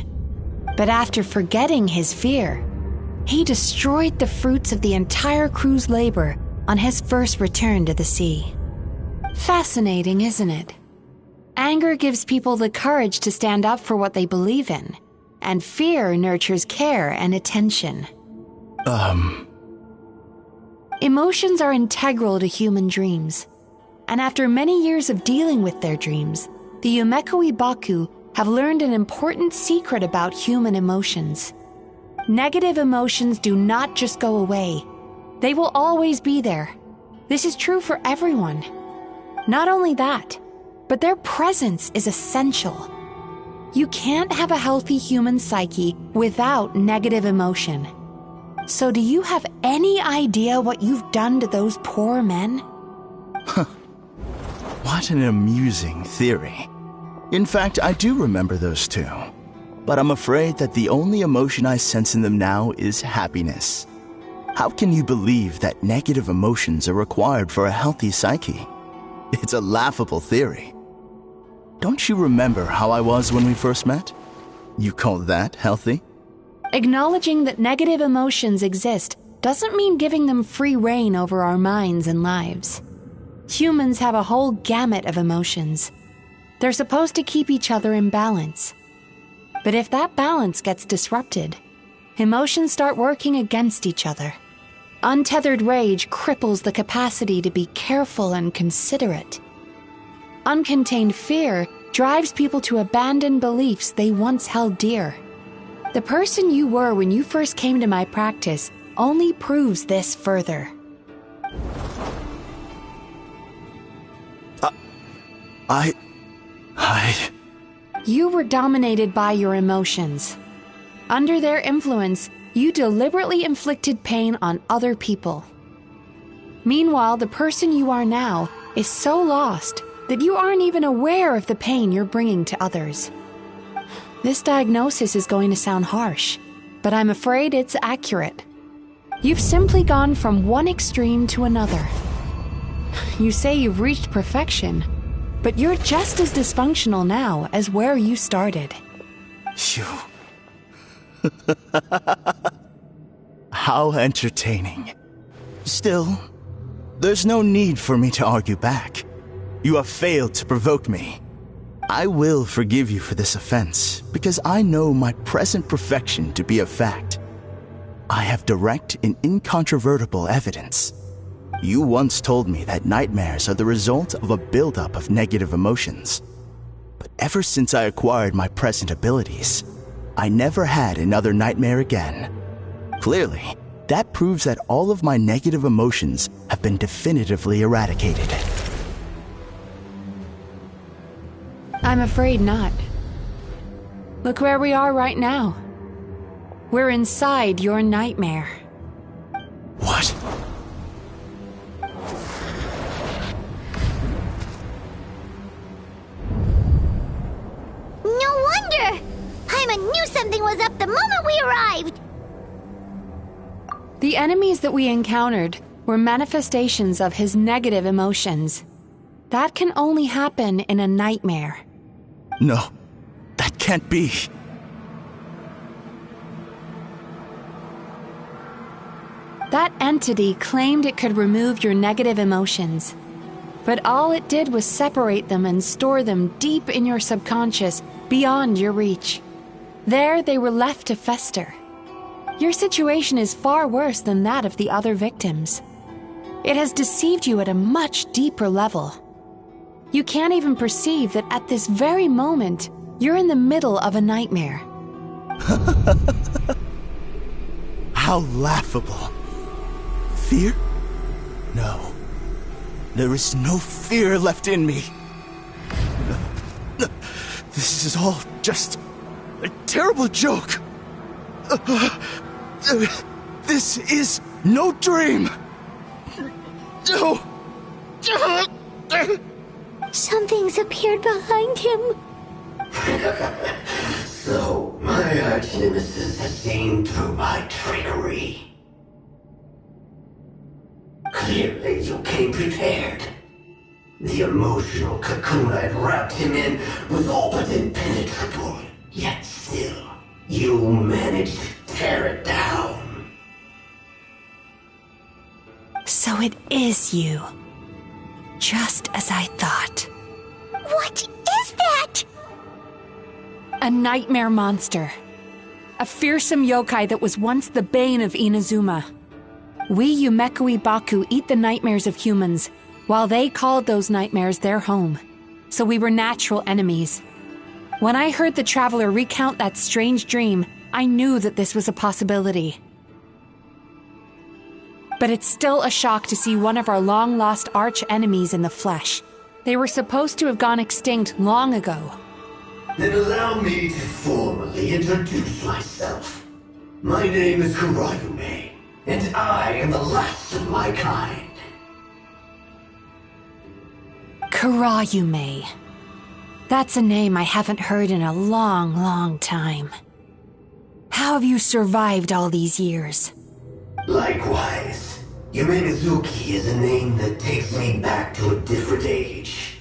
But after forgetting his fear, he destroyed the fruits of the entire crew's labor on his first return to the sea. Fascinating, isn't it? Anger gives people the courage to stand up for what they believe in, and fear nurtures care and attention. Emotions are integral to human dreams, and after many years of dealing with their dreams, the Yumekoi Baku have learned an important secret about human emotions. Negative emotions do not just go away. They will always be there. This is true for everyone. Not only that, but their presence is essential. You can't have a healthy human psyche without negative emotion. So do you have any idea what you've done to those poor men? What an amusing theory. In fact, I do remember those two. But I'm afraid that the only emotion I sense in them now is happiness. How can you believe that negative emotions are required for a healthy psyche? It's a laughable theory. Don't you remember how I was when we first met? You call that healthy? Acknowledging that negative emotions exist doesn't mean giving them free rein over our minds and lives. Humans have a whole gamut of emotions. They're supposed to keep each other in balance. But if that balance gets disrupted, emotions start working against each other. Untethered rage cripples the capacity to be careful and considerate. Uncontained fear drives people to abandon beliefs they once held dear. The person you were when you first came to my practice only proves this further. You were dominated by your emotions. Under their influence, you deliberately inflicted pain on other people. Meanwhile, the person you are now is so lost that you aren't even aware of the pain you're bringing to others. This diagnosis is going to sound harsh, but I'm afraid it's accurate. You've simply gone from one extreme to another. You say you've reached perfection, but you're just as dysfunctional now as where you started. Phew. How entertaining. Still, There's no need for me to argue back. You have failed to provoke me. I will forgive you for this offense, because I know my present perfection to be a fact. I have direct and incontrovertible evidence. You once told me that nightmares are the result of a buildup of negative emotions. But ever since I acquired my present abilities, I never had another nightmare again. Clearly, that proves that all of my negative emotions have been definitively eradicated. I'm afraid not. Look where we are right now. We're inside your nightmare. What? No wonder! Paimon knew something was up the moment we arrived! The enemies that we encountered were manifestations of his negative emotions. That can only happen in a nightmare. No, that can't be. That entity claimed it could remove your negative emotions. But all it did was separate them and store them deep in your subconscious, beyond your reach. There they were left to fester. Your situation is far worse than that of the other victims. It has deceived you at a much deeper level. You can't even perceive that at this very moment, you're in the middle of a nightmare. How laughable. Fear? No. There is no fear left in me. This is all just a terrible joke. This is no dream. No. Something's appeared behind him. So, my arch-nemesis has seen through my trickery. Clearly, you came prepared. The emotional cocoon I'd wrapped him in was all but impenetrable. Yet still, you managed to tear it down. So it is you. Just as I thought. What is that? A nightmare monster. A fearsome yokai that was once the bane of Inazuma. We Yumekui Baku eat the nightmares of humans, while they called those nightmares their home. So we were natural enemies. When I heard the traveler recount that strange dream, I knew that this was a possibility. But it's still a shock to see one of our long-lost arch-enemies in the flesh. They were supposed to have gone extinct long ago. Then allow me to formally introduce myself. My name is Kurayume, and I am the last of my kind. Kurayume. That's a name I haven't heard in a long, long time. How have you survived all these years? Likewise. Yume-Mizuki is a name that takes me back to a different age.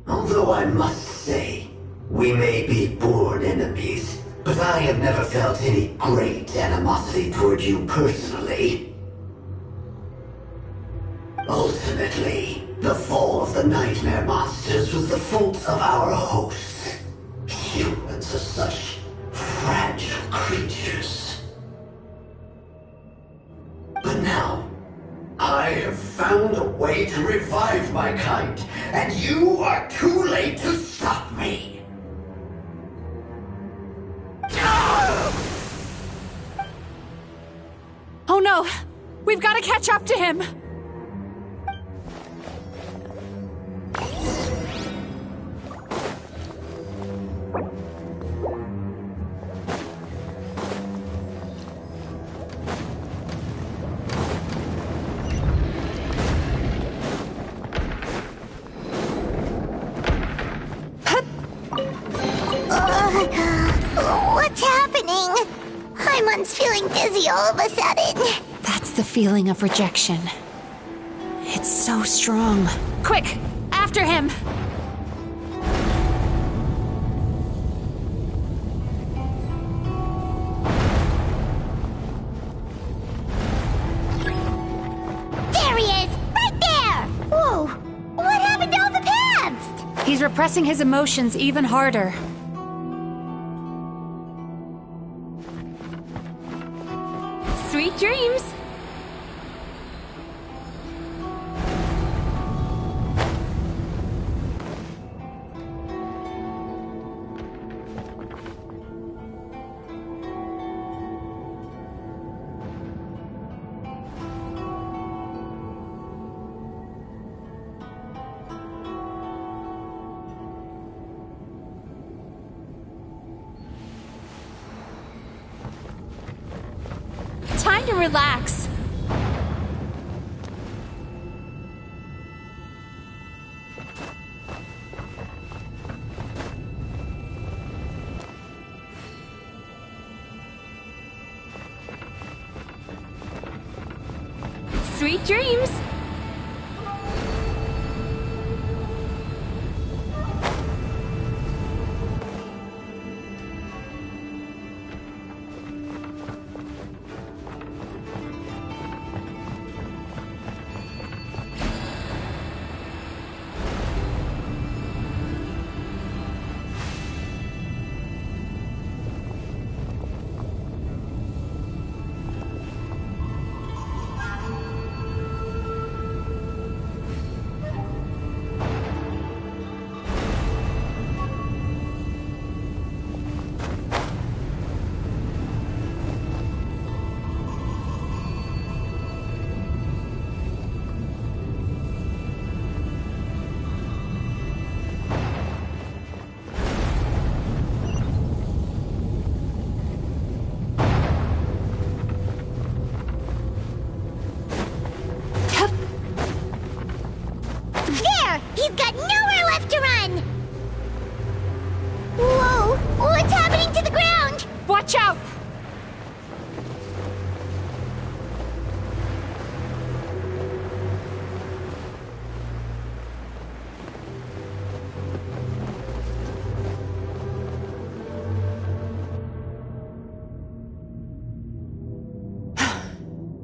Although I must say, we may be born enemies, but I have never felt any great animosity toward you personally. Ultimately, the fall of the nightmare monsters was the fault of our hosts. Humans are such fragile creatures. But now, I have found a way to revive my kind, and you are too late to stop me. Oh no! We've got to catch up to him! What's happening? Paimon's feeling dizzy all of a sudden. That's the feeling of rejection. It's so strong. Quick! After him! There he is! Right there! He's repressing his emotions even harder. Sweet dreams! Time to relax. Sweet dreams. There! He's got nowhere left to run! Whoa! What's happening to the ground? Watch out!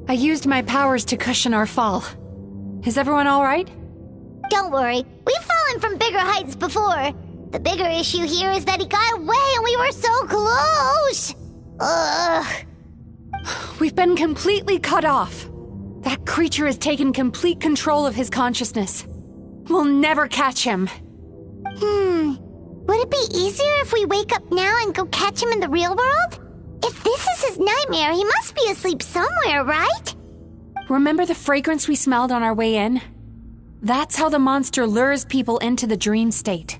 I used my powers to cushion our fall. Is everyone all right? Don't worry, we've fallen from bigger heights before. The bigger issue here is that he got away and we were so close! Ugh. We've been completely cut off. That creature has taken complete control of his consciousness. We'll never catch him. Would it be easier if we wake up now and go catch him in the real world? If this is his nightmare, he must be asleep somewhere, right? Remember the fragrance we smelled on our way in? That's how the monster lures people into the dream state.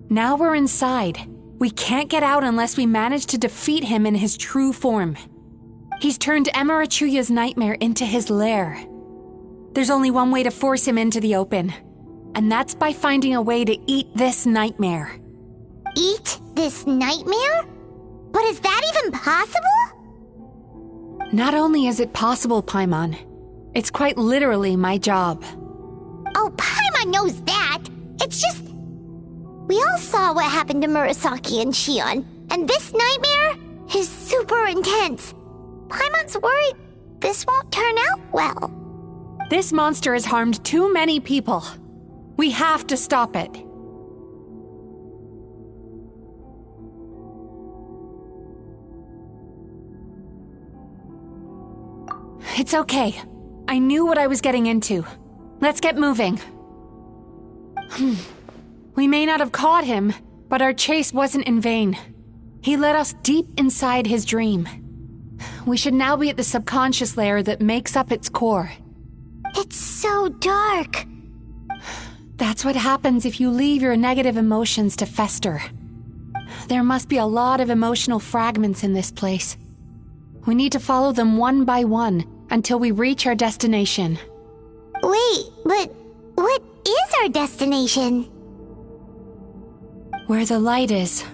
Now we're inside. We can't get out unless we manage to defeat him in his true form. He's turned Emarachuya's nightmare into his lair. There's only one way to force him into the open, and that's by finding a way to eat this nightmare. Eat this nightmare? But is that even possible? Not only is it possible, Paimon, it's quite literally my job. Oh, Paimon knows that. It's just... We all saw what happened to Murasaki and Shion, and this nightmare is super intense. Paimon's worried this won't turn out well. This monster has harmed too many people. We have to stop it. It's okay. I knew what I was getting into. Let's get moving. We may not have caught him, but our chase wasn't in vain. He led us deep inside his dream. We should now be at the subconscious layer that makes up its core. It's so dark. That's what happens if you leave your negative emotions to fester. There must be a lot of emotional fragments in this place. We need to follow them one by one until we reach our destination. Wait, but what is our destination? Where the light is.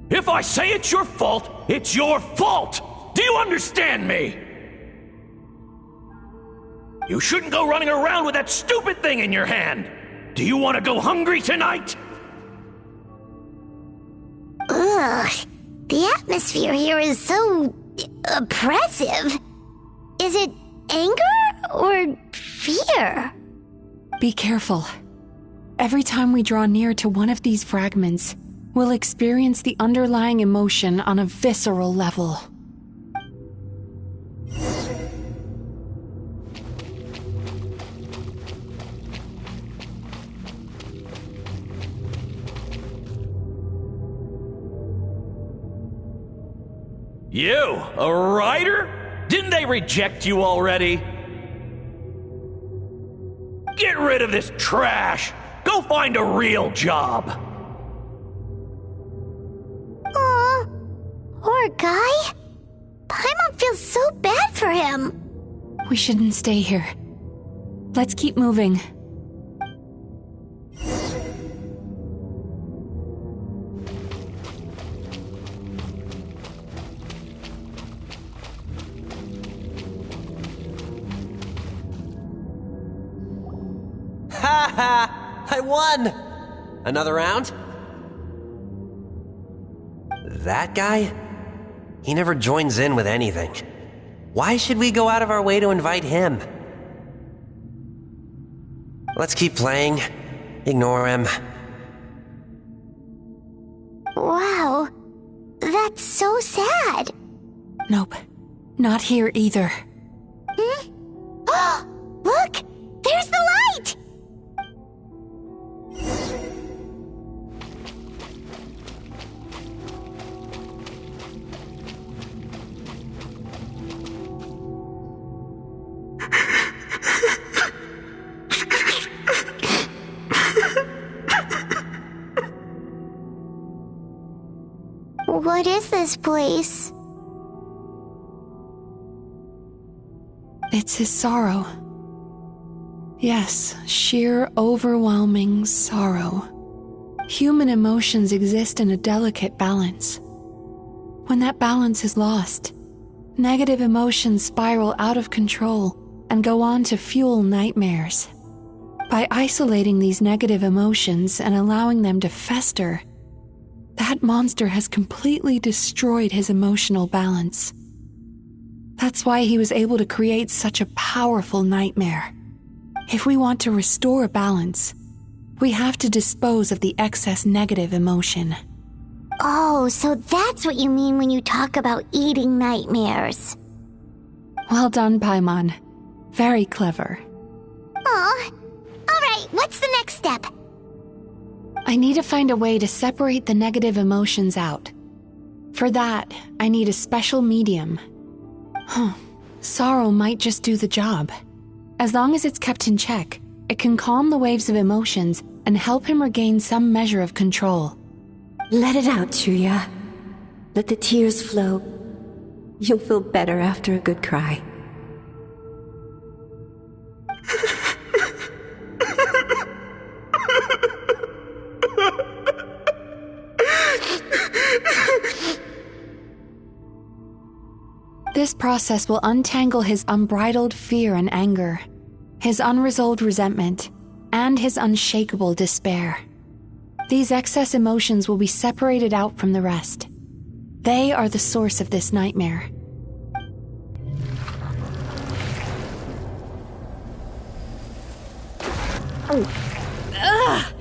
If I say it's your fault, it's your fault! Do you understand me? You shouldn't go running around with that stupid thing in your hand! Do you want to go hungry tonight? Ugh, the atmosphere here is so oppressive. Is it anger or fear? Be careful. Every time we draw near to one of these fragments, we'll experience the underlying emotion on a visceral level. You, a writer? Didn't they reject you already? Get rid of this trash! Go find a real job! Aw, poor guy. Paimon feels so bad for him. We shouldn't stay here. Let's keep moving. Ha ha! I won! Another round? That guy? He never joins in with anything. Why should we go out of our way to invite him? Let's keep playing. Ignore him. Wow, that's so sad. Nope, not here either. Look, there's the light! What is this place? It's his sorrow. Yes, sheer overwhelming sorrow. Human emotions exist in a delicate balance. When that balance is lost, negative emotions spiral out of control and go on to fuel nightmares. By isolating these negative emotions and allowing them to fester, that monster has completely destroyed his emotional balance. That's why he was able to create such a powerful nightmare. If we want to restore balance, we have to dispose of the excess negative emotion. Oh, so that's what you mean when you talk about eating nightmares. Well done, Paimon. Very clever. Aw. Alright, what's the next step? I need to find a way to separate the negative emotions out. For that, I need a special medium. Sorrow might just do the job. As long as it's kept in check, it can calm the waves of emotions and help him regain some measure of control. Let it out, Chuya. Let the tears flow. You'll feel better after a good cry. This process will untangle his unbridled fear and anger, his unresolved resentment, and his unshakable despair. These excess emotions will be separated out from the rest. They are the source of this nightmare. Ugh!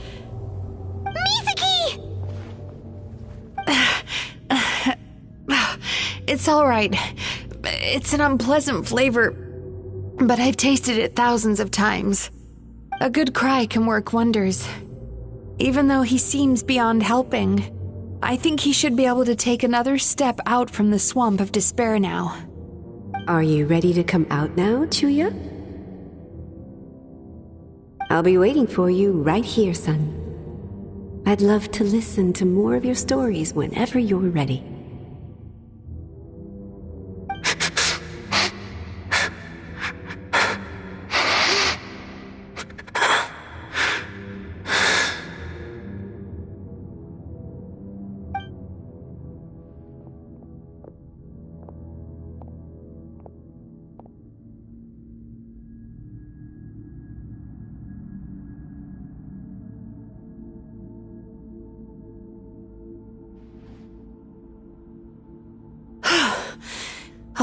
Mizuki! It's all right. It's an unpleasant flavor, but I've tasted it thousands of times. A good cry can work wonders. Even though he seems beyond helping, I think he should be able to take another step out from the swamp of despair now. Are you ready to come out now, Chuya? I'll be waiting for you right here, son. I'd love to listen to more of your stories whenever you're ready.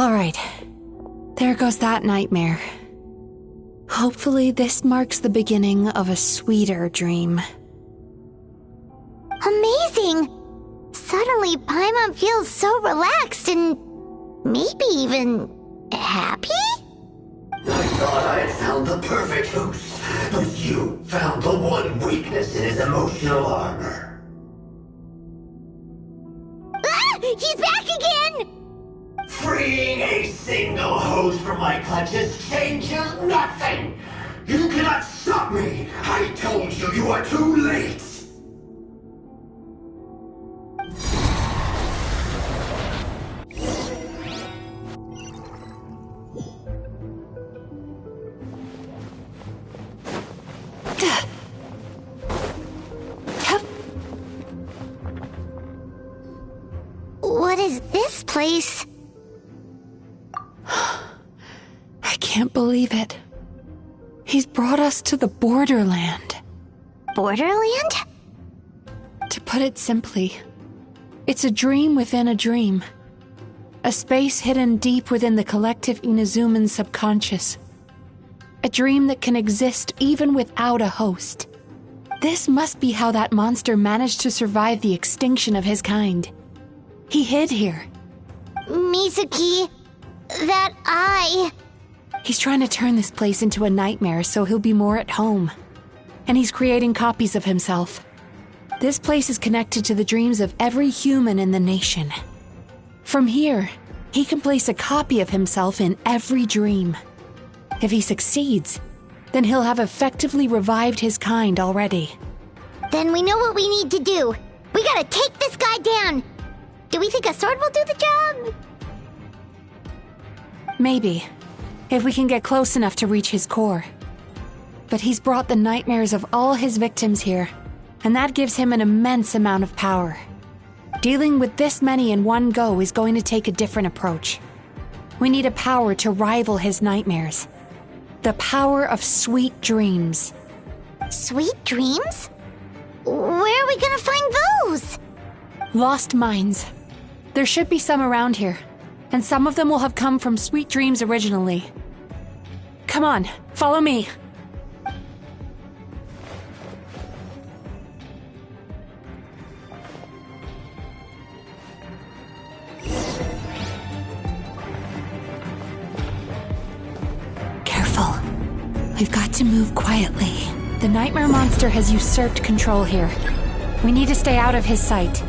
Alright. There goes that nightmare. Hopefully this marks the beginning of a sweeter dream. Amazing! Suddenly, Paimon feels so relaxed and maybe even happy? I thought I had found the perfect host, but you found the one weakness in his emotional armor. Ah! He's back again! Freeing a single host from my clutches changes nothing! You cannot stop me! I told you you are too late! What is this place? I can't believe it. He's brought us to the Borderland. Borderland? To put it simply, it's a dream within a dream. A space hidden deep within the collective Inazuman subconscious. A dream that can exist even without a host. This must be how that monster managed to survive the extinction of his kind. He hid here. Mizuki, that eye. He's trying to turn this place into a nightmare so he'll be more at home. And he's creating copies of himself. This place is connected to the dreams of every human in the nation. From here, he can place a copy of himself in every dream. If he succeeds, then he'll have effectively revived his kind already. Then we know what we need to do. We gotta take this guy down. Do we think a sword will do the job? Maybe, if we can get close enough to reach his core. But he's brought the nightmares of all his victims here, and that gives him an immense amount of power. Dealing with this many in one go is going to take a different approach. We need a power to rival his nightmares. The power of sweet dreams. Sweet dreams? Where are we gonna find those? Lost minds. There should be some around here, and some of them will have come from sweet dreams originally. Come on, follow me. Careful. We've got to move quietly. The nightmare monster has usurped control here. We need to stay out of his sight.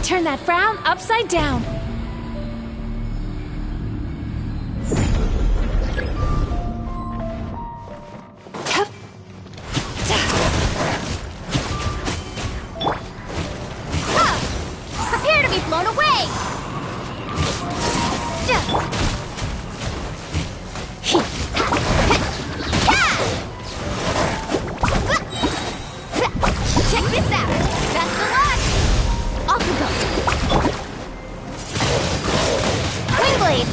Turn that frown upside down. Prepare to be blown away! Check this out! Best of luck! Off we go! Wingblade!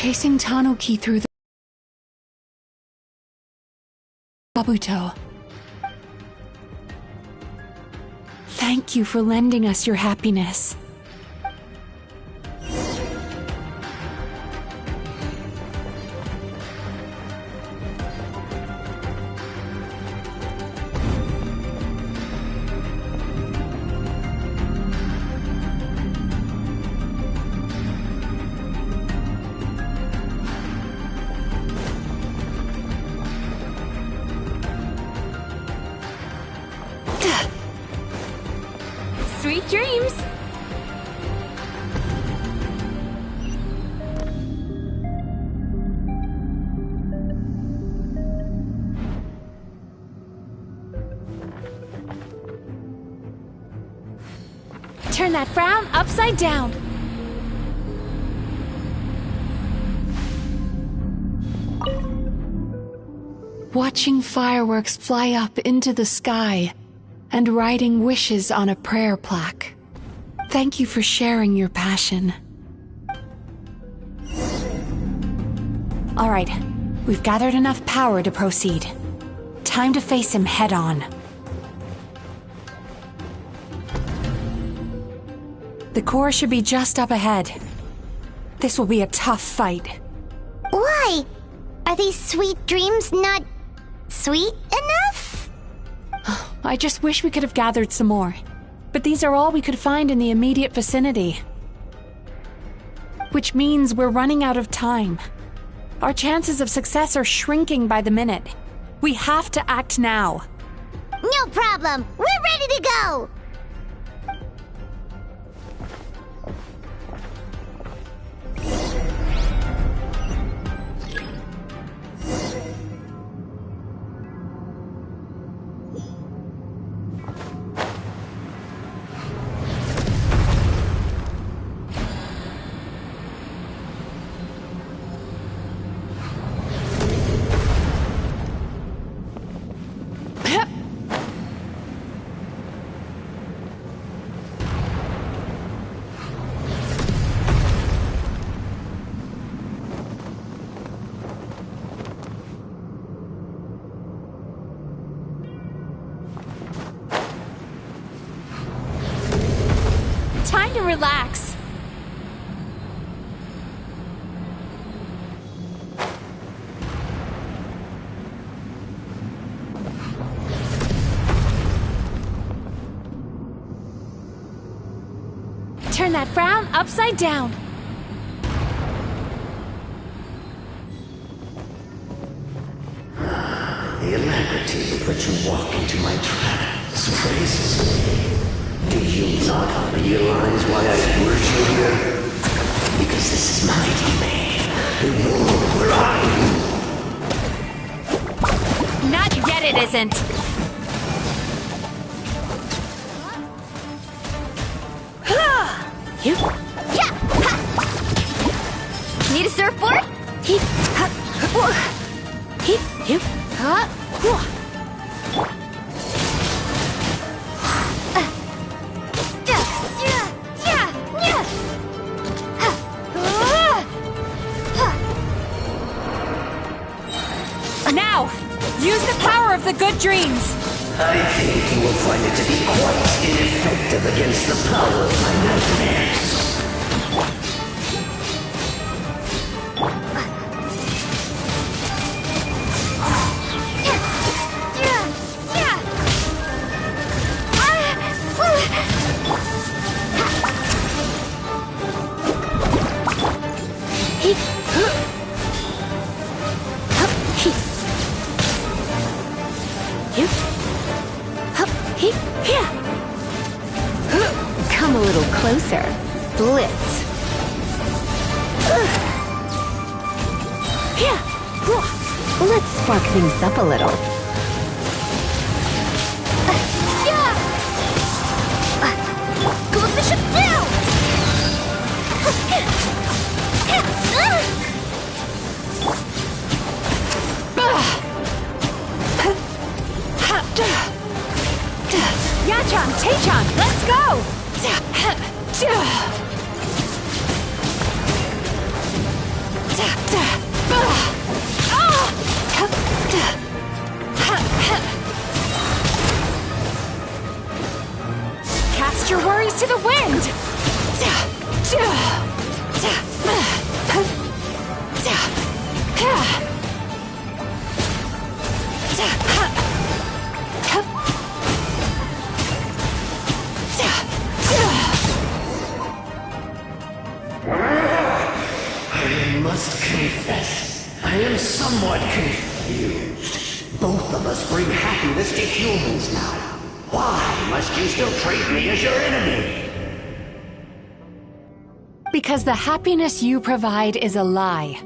chasing Tanuki through the Kabuto. Thank you for lending us your happiness. Sweet dreams! Turn that frown upside down. Watching fireworks fly up into the sky and writing wishes on a prayer plaque. Thank you for sharing your passion. All right, we've gathered enough power to proceed. Time to face him head on. The core should be just up ahead. This will be a tough fight. Why? Are these sweet dreams not sweet enough? I just wish we could have gathered some more. But these are all we could find in the immediate vicinity. Which means we're running out of time. Our chances of success are shrinking by the minute. We have to act now. No problem. We're ready to go. Time to relax. Turn that frown upside down. The alacrity with which you walk into my trap surprises me. Do you not realize why I brought you here? Because this is my domain. The world where I am. Not yet, it isn't. Need a surfboard? Heep, heep, heep, Now, use the power of the good dreams. I think you will find it to be quite ineffective against the power of my nightmares. Come a little closer. Blitz. Let's spark things up a little. Go Bishop down! Yachan, Taechan, let's go! must confess, I am somewhat confused. Both of us bring happiness to humans now. Why must you still treat me as your enemy? Because the happiness you provide is a lie.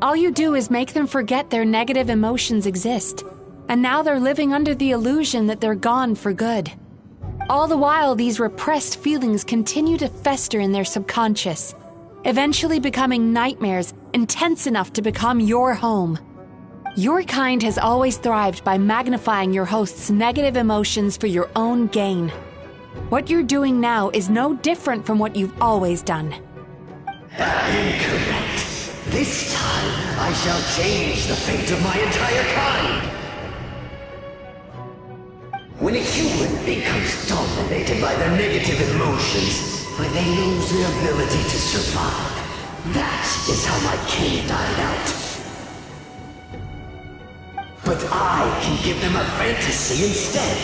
All you do is make them forget their negative emotions exist. And now they're living under the illusion that they're gone for good. All the while, these repressed feelings continue to fester in their subconscious, eventually becoming nightmares intense enough to become your home. Your kind has always thrived by magnifying your host's negative emotions for your own gain. What you're doing now is no different from what you've always done. Incorrect. This time, I shall change the fate of my entire kind. When a human becomes dominated by their negative emotions, when they lose their ability to survive, that is how my kin died out. But I can give them a fantasy instead,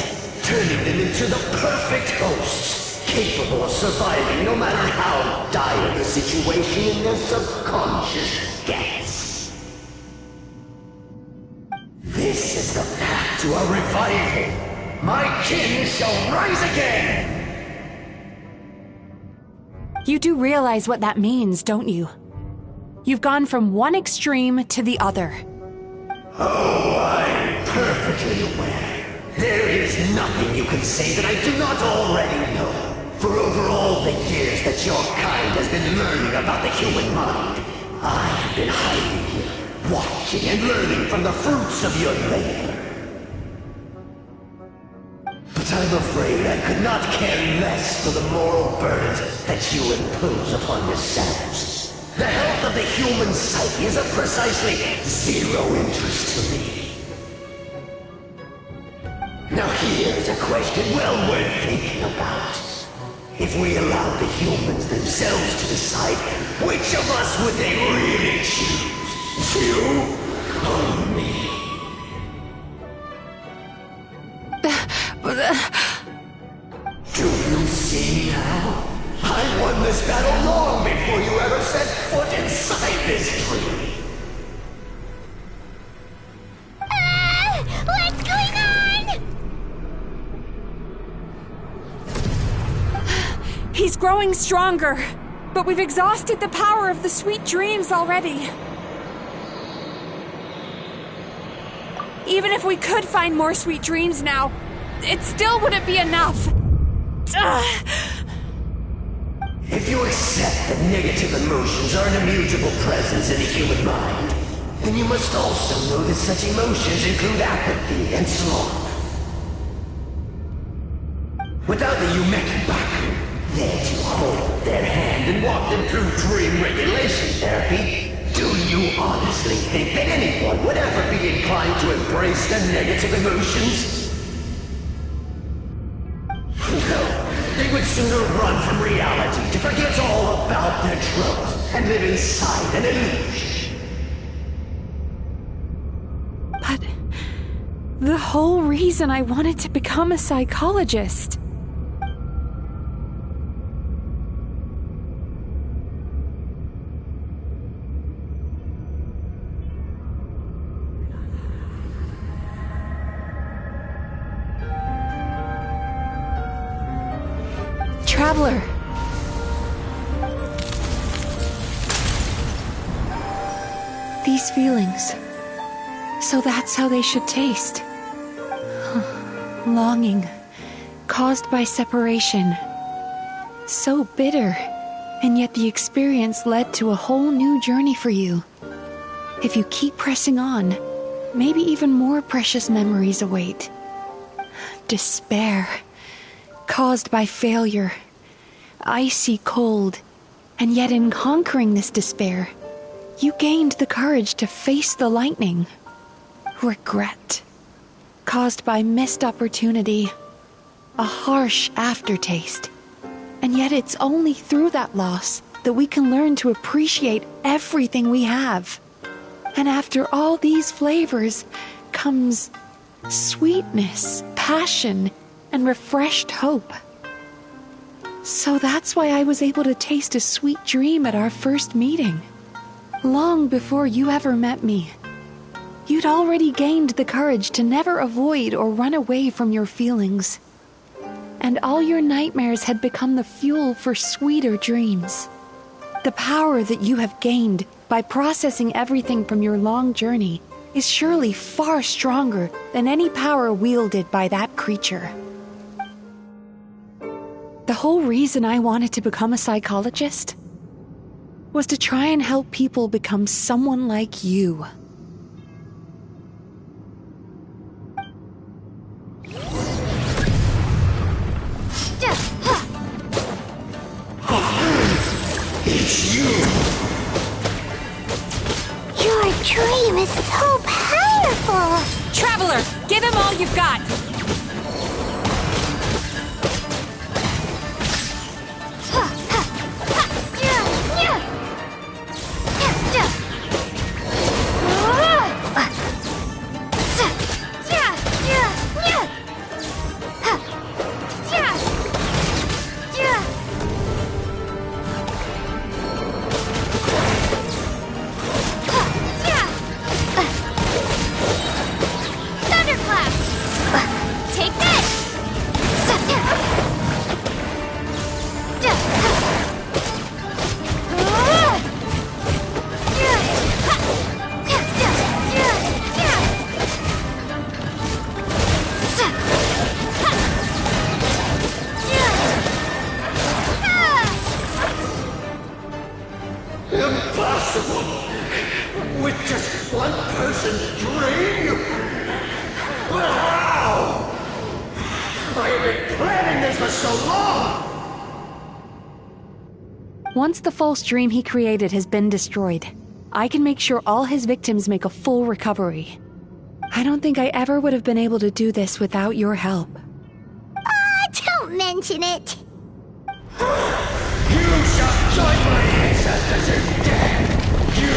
turning them into the perfect hosts, capable of surviving no matter how dire the situation in their subconscious gets. This is the path to a revival. My kin shall rise again! You do realize what that means, don't you? You've gone from one extreme to the other. Oh, I'm perfectly aware. There is nothing you can say that I do not already know. For over all the years that your kind has been learning about the human mind, I have been hiding here, watching and learning from the fruits of your labor. But I'm afraid I could not care less for the moral burdens that you impose upon yourselves. The health of the human psyche is of precisely zero interest to me. Now here's a question well worth thinking about. If we allowed the humans themselves to decide, which of us would they really choose? You or me? Do you see now? I won this battle long before you ever set foot inside this tree. What's going on? He's growing stronger, but we've exhausted the power of the sweet dreams already. Even if we could find more sweet dreams now, it still wouldn't be enough. If you accept that negative emotions are an immutable presence in the human mind, then you must also know that such emotions include apathy and sloth. Without the Yumekibaku there to hold their hand and walk them through dream regulation therapy, do you honestly think that anyone would ever be inclined to embrace their negative emotions? No, they would sooner run from reality to forget all about their troubles and live inside an illusion. But the whole reason I wanted to become a psychologist. Traveler. These feelings. So that's how they should taste. Longing, caused by separation. So bitter, and yet the experience led to a whole new journey for you. If you keep pressing on, maybe even more precious memories await. Despair, caused by failure. Icy cold, and yet in conquering this despair, you gained the courage to face the lightning. Regret, caused by missed opportunity, a harsh aftertaste. And yet it's only through that loss that we can learn to appreciate everything we have. And after all these flavors comes sweetness, passion, and refreshed hope. So that's why I was able to taste a sweet dream at our first meeting. Long before you ever met me, you'd already gained the courage to never avoid or run away from your feelings. And all your nightmares had become the fuel for sweeter dreams. The power that you have gained by processing everything from your long journey is surely far stronger than any power wielded by that creature. The whole reason I wanted to become a psychologist was to try and help people become someone like you. It's you! Your dream is so powerful! Traveler, give him all you've got! Impossible! With just one person's dream? But how? I have been planning this for so long! Once the false dream he created has been destroyed, I can make sure all his victims make a full recovery. I don't think I ever would have been able to do this without your help. Don't mention it. You shall join my ancestors in death! You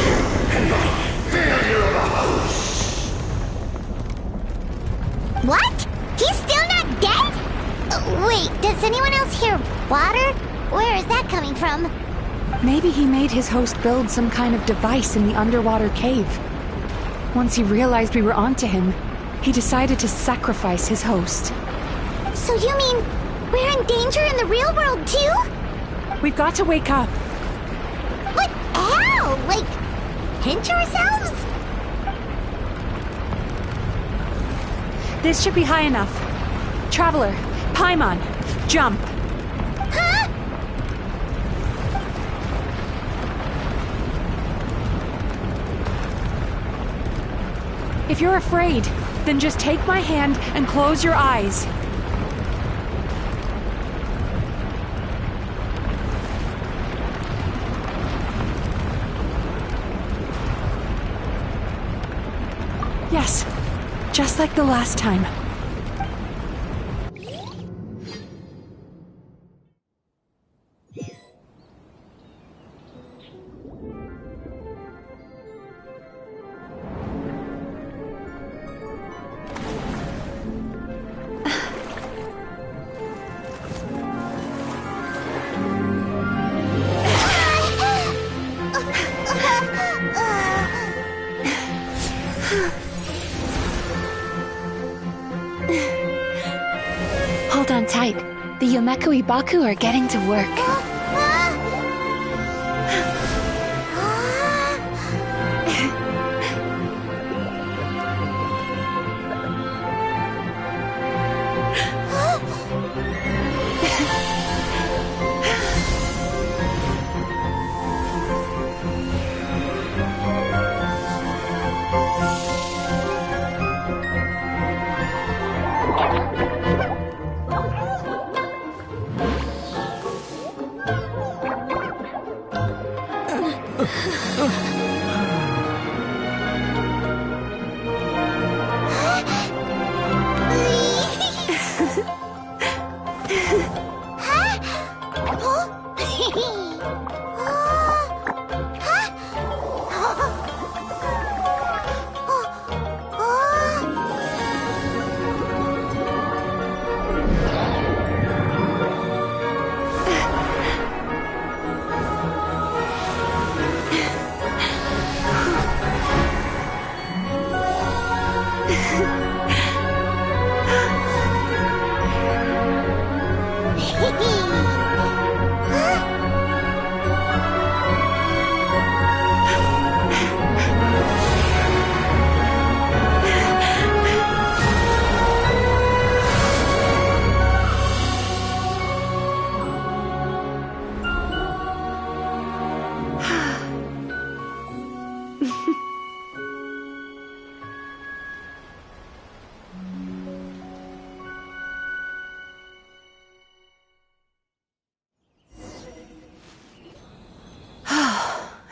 and my failure of a host! What? He's still not dead? Wait, does anyone else hear water? Where is that coming from? Maybe he made his host build some kind of device in the underwater cave. Once he realized we were onto him, he decided to sacrifice his host. So you mean we're in danger in the real world too? We've got to wake up. But how? Like, pinch ourselves? This should be high enough. Traveler, Paimon, jump. Huh? If you're afraid, then just take my hand and close your eyes. Yes, just like the last time. Hold on tight. The Yomeku Ibaku are getting to work.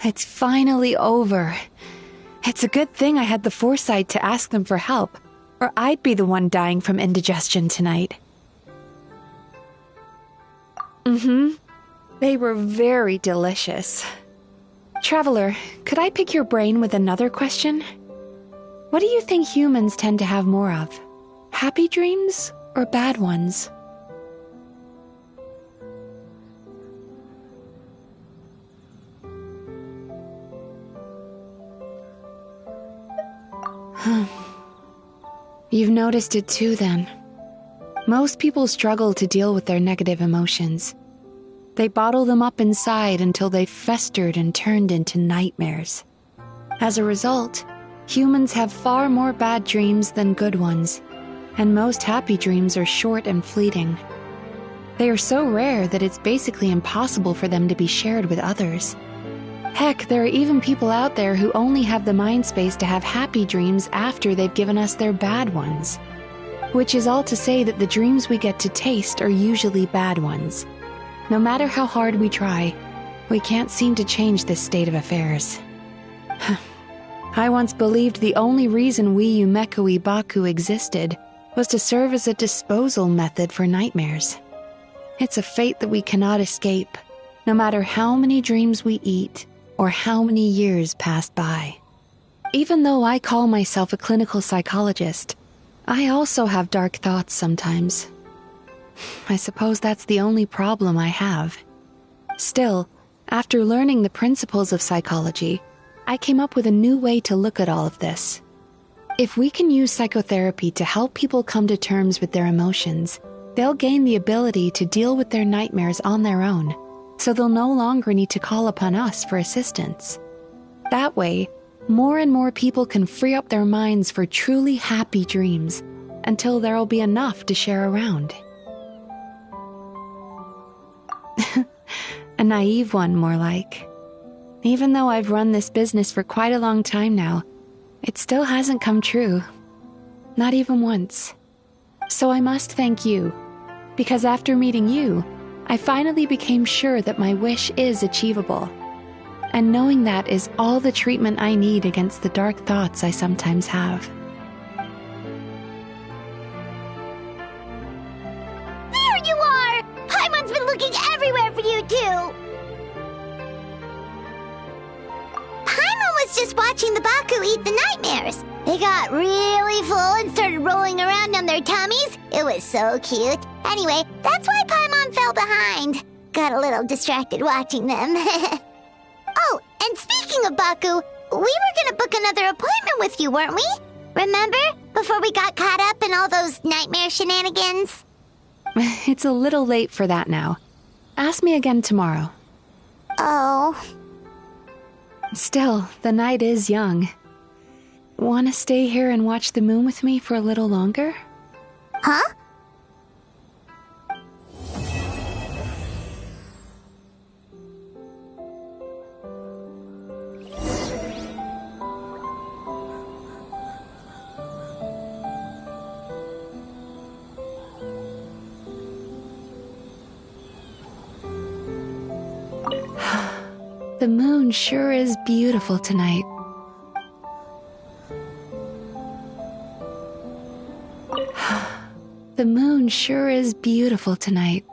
It's finally over. It's a good thing I had the foresight to ask them for help, or I'd be the one dying from indigestion tonight. They were very delicious. Traveler, could I pick your brain with another question? What do you think humans tend to have more of? Happy dreams or bad ones? You've noticed it too, then. Most people struggle to deal with their negative emotions. They bottle them up inside until they've festered and turned into nightmares. As a result, humans have far more bad dreams than good ones, and most happy dreams are short and fleeting. They are so rare that it's basically impossible for them to be shared with others. Heck, there are even people out there who only have the mind space to have happy dreams after they've given us their bad ones. Which is all to say that the dreams we get to taste are usually bad ones. No matter how hard we try, we can't seem to change this state of affairs. I once believed the only reason we Yumekoi Baku existed was to serve as a disposal method for nightmares. It's a fate that we cannot escape, no matter how many dreams we eat or how many years pass by. Even though I call myself a clinical psychologist, I also have dark thoughts sometimes. I suppose that's the only problem I have. Still, after learning the principles of psychology, I came up with a new way to look at all of this. If we can use psychotherapy to help people come to terms with their emotions, they'll gain the ability to deal with their nightmares on their own, so they'll no longer need to call upon us for assistance. That way, more and more people can free up their minds for truly happy dreams, until there'll be enough to share around. A naive one, more like. Even though I've run this business for quite a long time now, it still hasn't come true. Not even once. So I must thank you, because after meeting you, I finally became sure that my wish is achievable. And knowing that is all the treatment I need against the dark thoughts I sometimes have. There you are! Paimon's been looking everywhere for you, too! Paimon was just watching the Baku eat the nightmares. They got really full and started rolling around on their tummies. It was so cute. Anyway, that's why Paimon fell behind. Got a little distracted watching them. Oh, and speaking of Baku, we were gonna book another appointment with you, weren't we? Remember? Before we got caught up in all those nightmare shenanigans? It's a little late for that now. Ask me again tomorrow. Oh. Still, the night is young. Want to stay here and watch the moon with me for a little longer? Huh? The moon sure is beautiful tonight. The moon sure is beautiful tonight.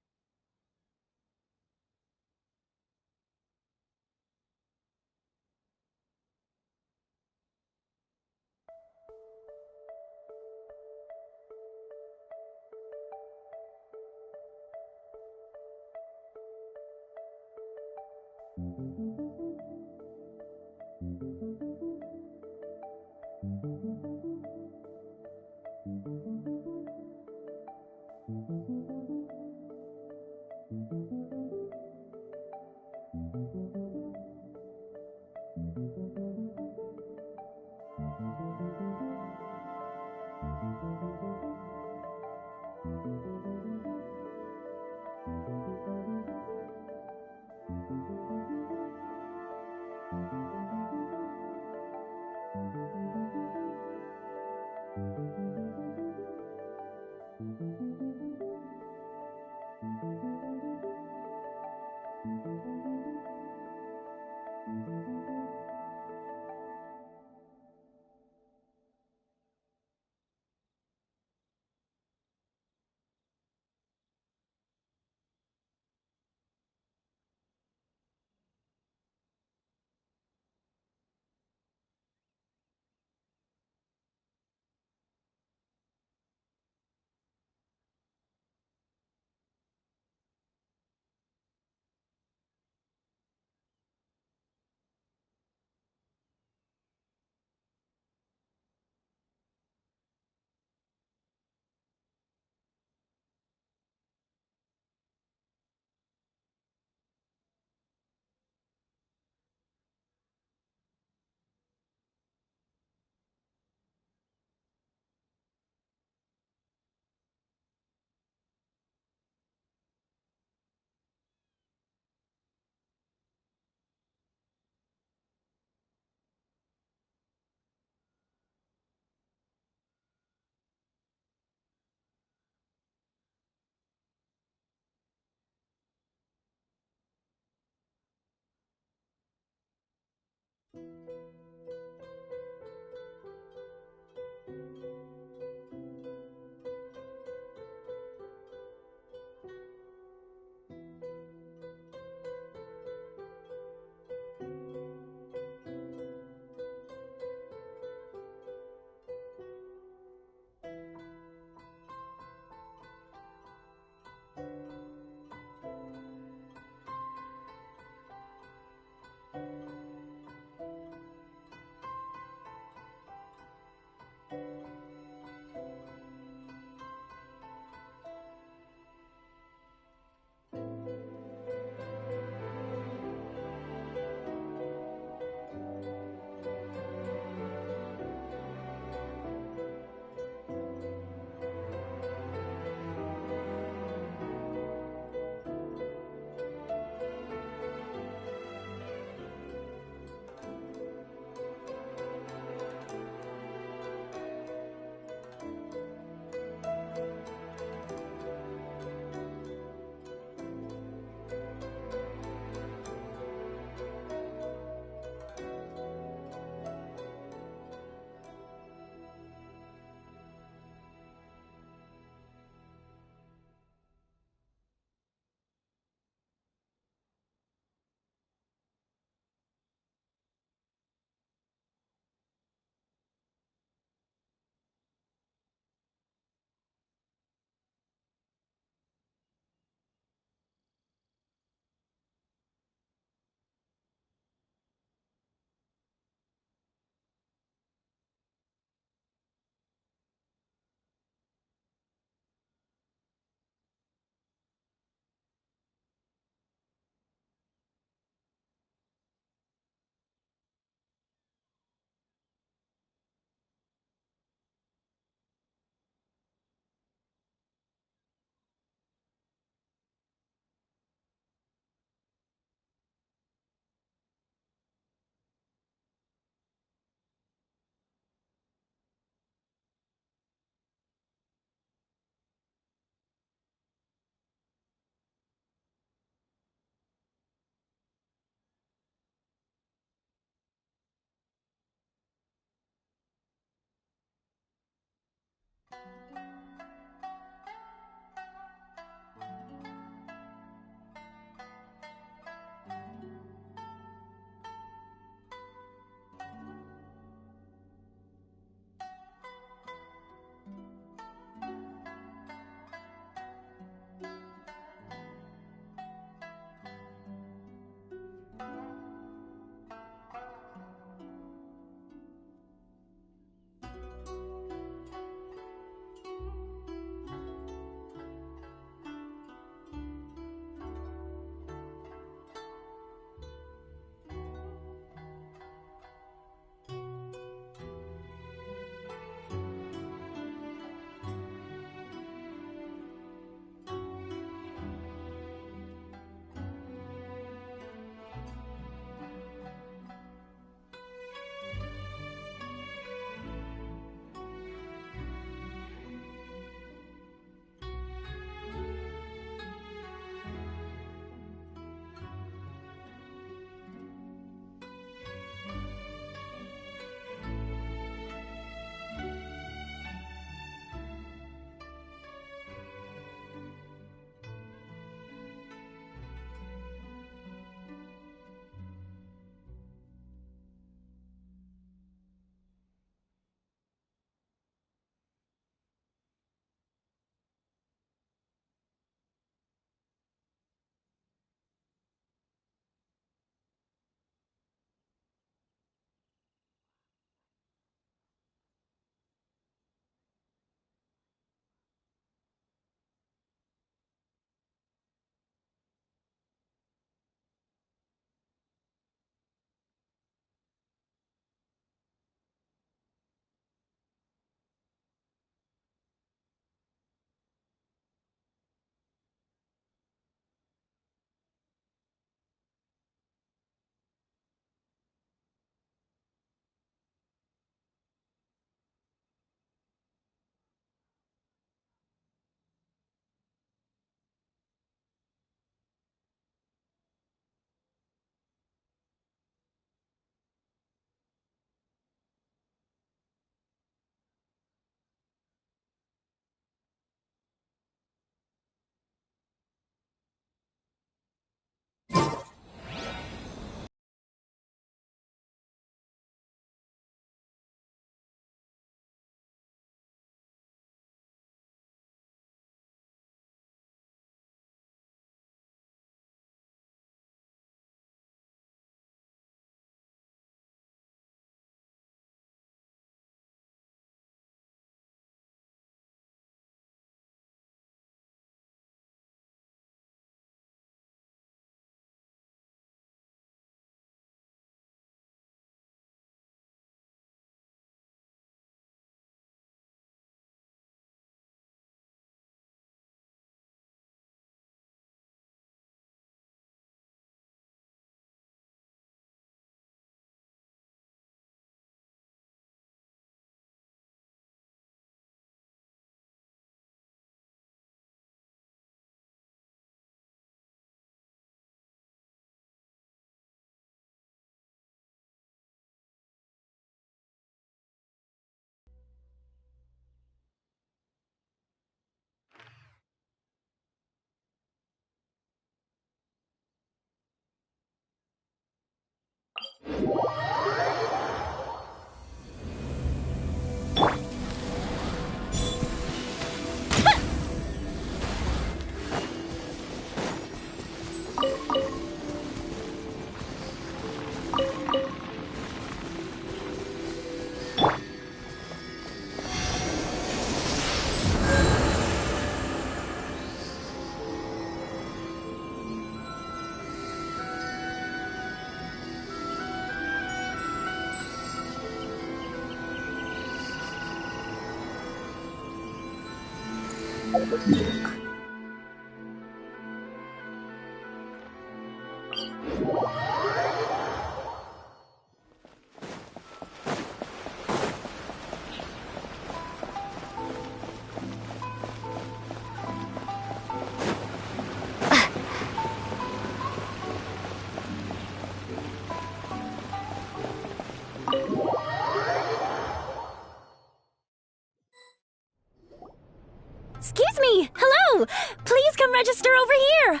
Excuse me! Hello! Please come register over here!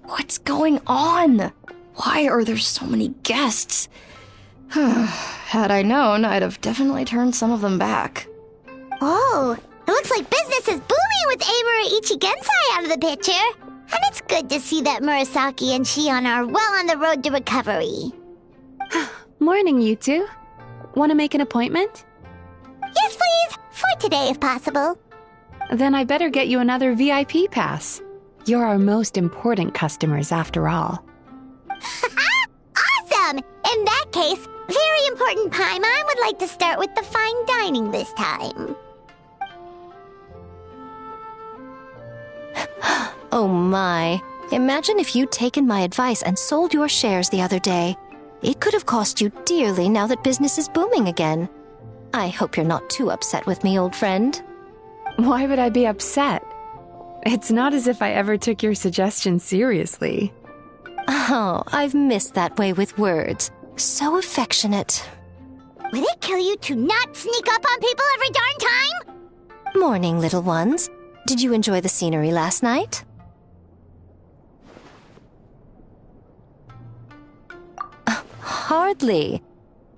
What's going on? Why are there so many guests? Had I known, I'd have definitely turned some of them back. Oh, it looks like business is booming with Amura Ichigensai out of the picture. And it's good to see that Murasaki and Shion are well on the road to recovery. Morning, you two. Want to make an appointment? Yes, please! For today, if possible. Then I better get you another VIP pass. You're our most important customers, after all. Awesome! In that case, very important Paimon would like to start with the fine dining this time. Oh my. Imagine if you'd taken my advice and sold your shares the other day. It could have cost you dearly now that business is booming again. I hope you're not too upset with me, old friend. Why would I be upset? It's not as if I ever took your suggestion seriously. Oh, I've missed that way with words. So affectionate. Would it kill you to not sneak up on people every darn time? Morning, little ones. Did you enjoy the scenery last night? Hardly.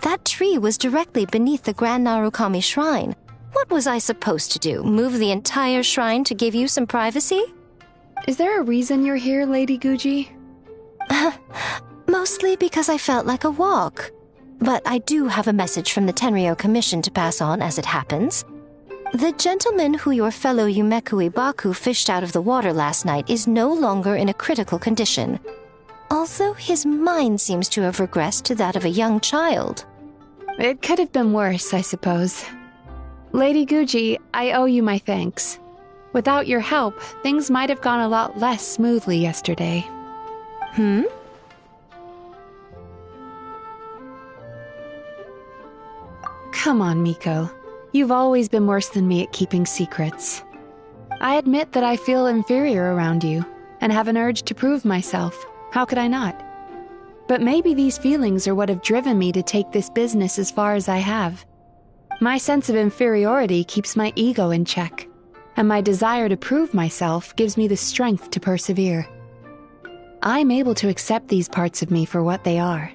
That tree was directly beneath the Grand Narukami Shrine. What was I supposed to do? Move the entire shrine to give you some privacy? Is there a reason you're here, Lady Guji? Mostly because I felt like a walk. But I do have a message from the Tenryo Commission to pass on as it happens. The gentleman who your fellow Yumeku Ibaku fished out of the water last night is no longer in a critical condition, although his mind seems to have regressed to that of a young child. It could have been worse, I suppose. Lady Guji, I owe you my thanks. Without your help, things might have gone a lot less smoothly yesterday. Come on, Miko. You've always been worse than me at keeping secrets. I admit that I feel inferior around you, and have an urge to prove myself. How could I not? But maybe these feelings are what have driven me to take this business as far as I have. My sense of inferiority keeps my ego in check, and my desire to prove myself gives me the strength to persevere. I'm able to accept these parts of me for what they are.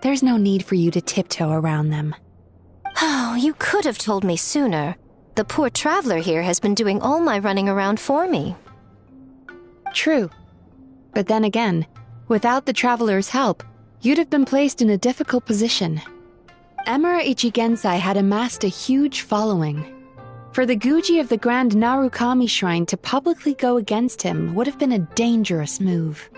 There's no need for you to tiptoe around them. Oh, you could have told me sooner. The poor traveler here has been doing all my running around for me. True. But then again, without the traveler's help, you'd have been placed in a difficult position. Emura Ichigensai had amassed a huge following. For the Guji of the Grand Narukami Shrine to publicly go against him would have been a dangerous move.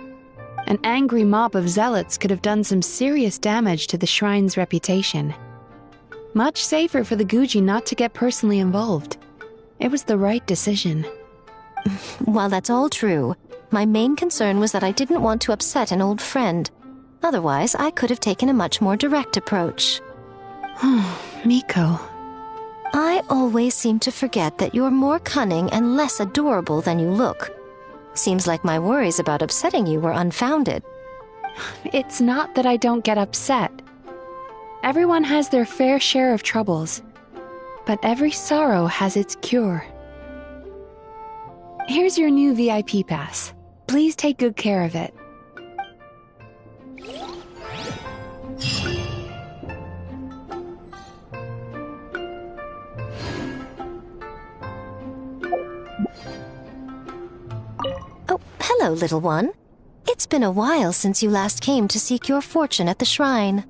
An angry mob of zealots could have done some serious damage to the shrine's reputation. Much safer for the Guji not to get personally involved. It was the right decision. While that's all true, my main concern was that I didn't want to upset an old friend. Otherwise, I could have taken a much more direct approach. Miko. I always seem to forget that you're more cunning and less adorable than you look. Seems like my worries about upsetting you were unfounded. It's not that I don't get upset. Everyone has their fair share of troubles, but every sorrow has its cure. Here's your new VIP pass. Please take good care of it. Oh, hello, little one. It's been a while since you last came to seek your fortune at the shrine.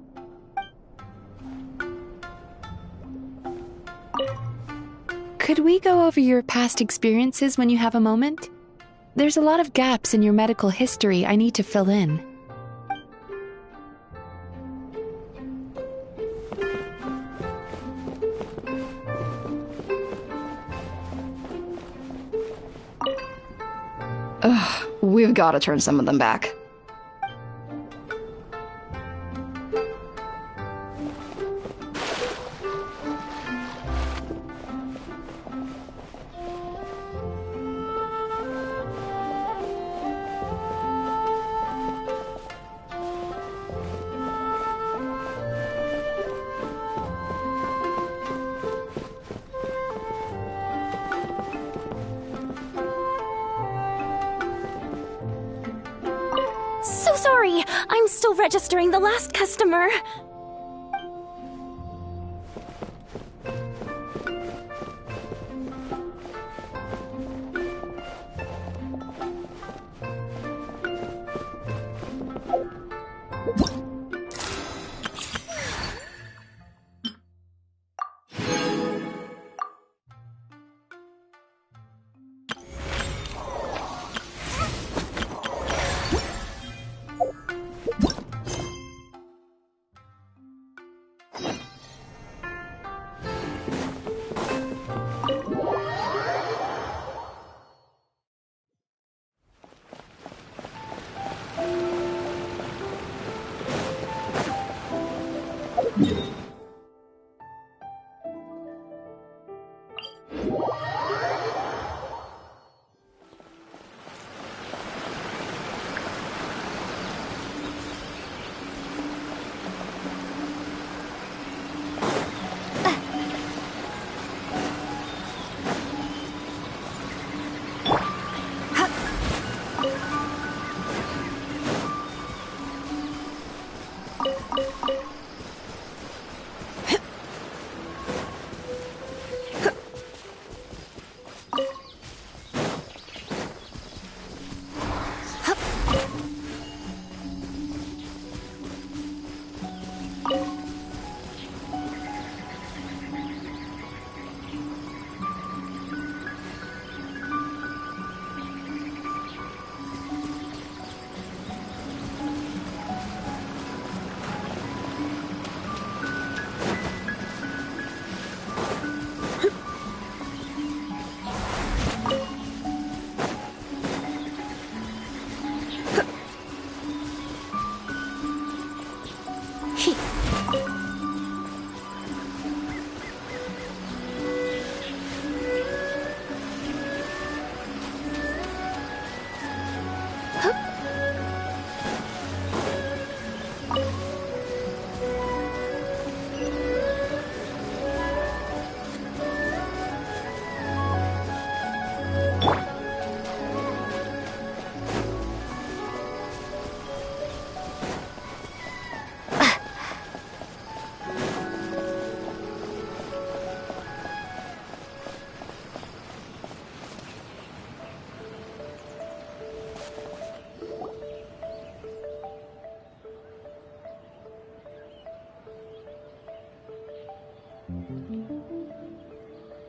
Could we go over your past experiences when you have a moment? There's a lot of gaps in your medical history I need to fill in. Ugh, we've gotta turn some of them back. So sorry! I'm still registering the last customer.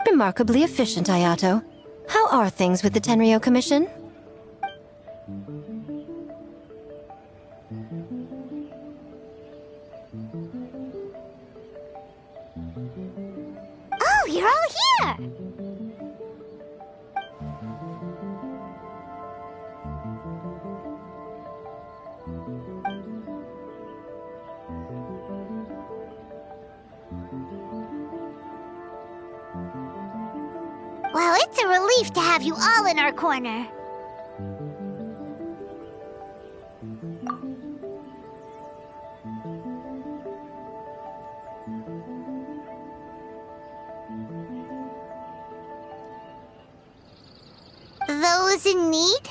Remarkably efficient, Ayato. How are things with the Tenryo Commission? Oh, you're all here! Well, it's a relief to have you all in our corner. Those in need?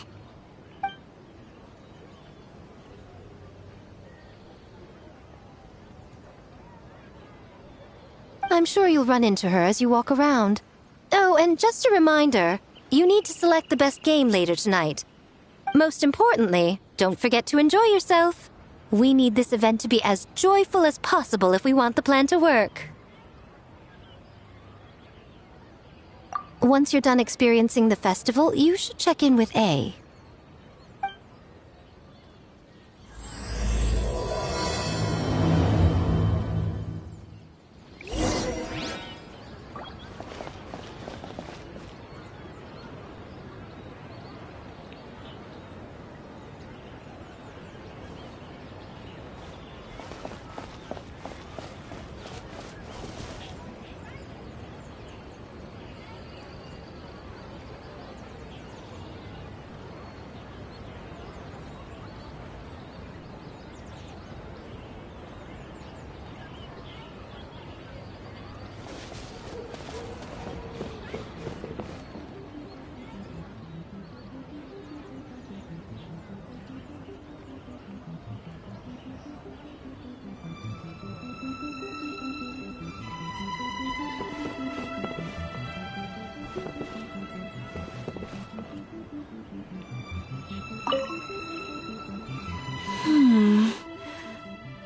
I'm sure you'll run into her as you walk around. Oh, and just a reminder, you need to select the best game later tonight. Most importantly, don't forget to enjoy yourself. We need this event to be as joyful as possible if we want the plan to work. Once you're done experiencing the festival, you should check in with A.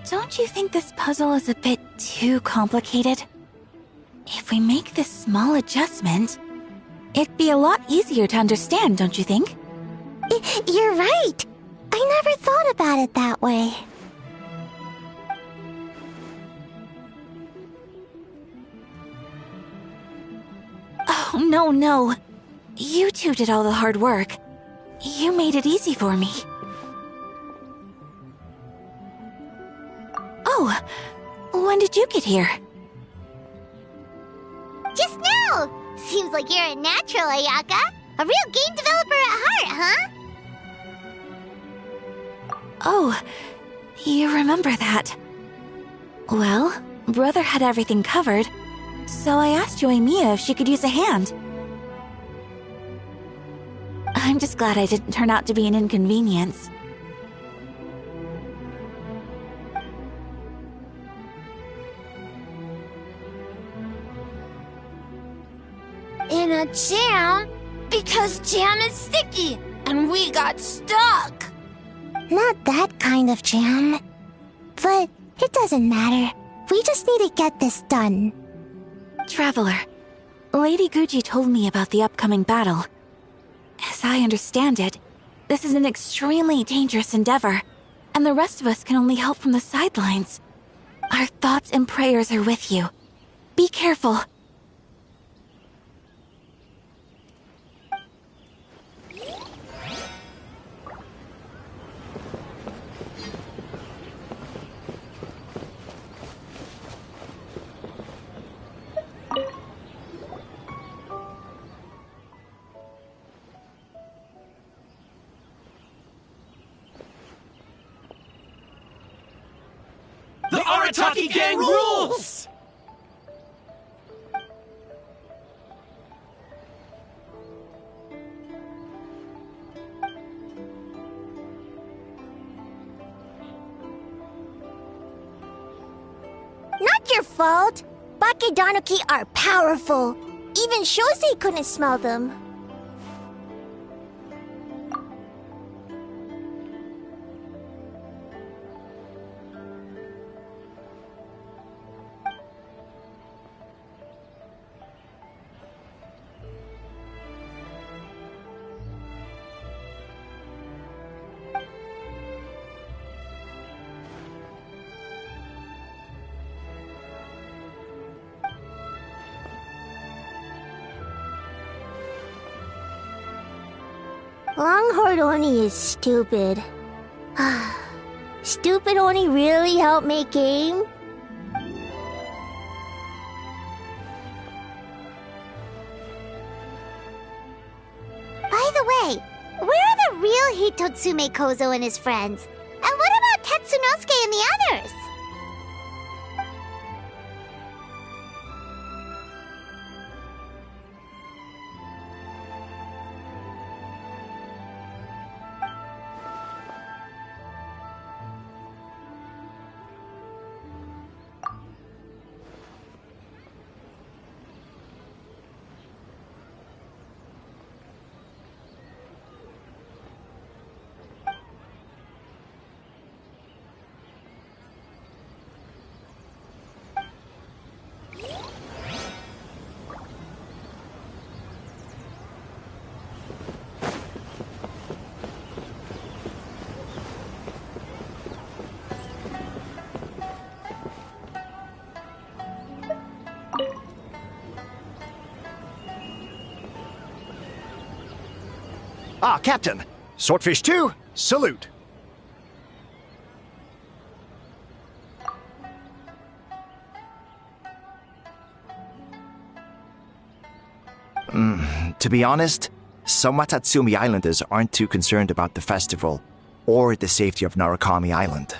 Don't you think this puzzle is a bit too complicated? If we make this small adjustment, it'd be a lot easier to understand, don't you think? You're right. I never thought about it that way. Oh, no. You two did all the hard work. You made it easy for me. Oh, when did you get here? Just now! Seems like you're a natural, Ayaka. A real game developer at heart, huh? Oh, you remember that. Well, Brother had everything covered, so I asked Yoimiya if she could use a hand. I'm just glad I didn't turn out to be an inconvenience. In a jam? Because jam is sticky, and we got stuck. Not that kind of jam. But it doesn't matter. We just need to get this done. Traveler, Lady Guji told me about the upcoming battle. As I understand it, this is an extremely dangerous endeavor, and the rest of us can only help from the sidelines. Our thoughts and prayers are with you. Be careful. The Arataki gang rules! Not your fault. Bakedanuki are powerful. Even Shosei couldn't smell them. Longhorn Oni is stupid. Stupid Oni really helped make game? By the way, where are the real Hitotsume Kozo and his friends? And what about Tetsunosuke and the others? Ah, Captain. Swordfish 2, salute. To be honest, some Watatsumi Islanders aren't too concerned about the festival or the safety of Narukami Island.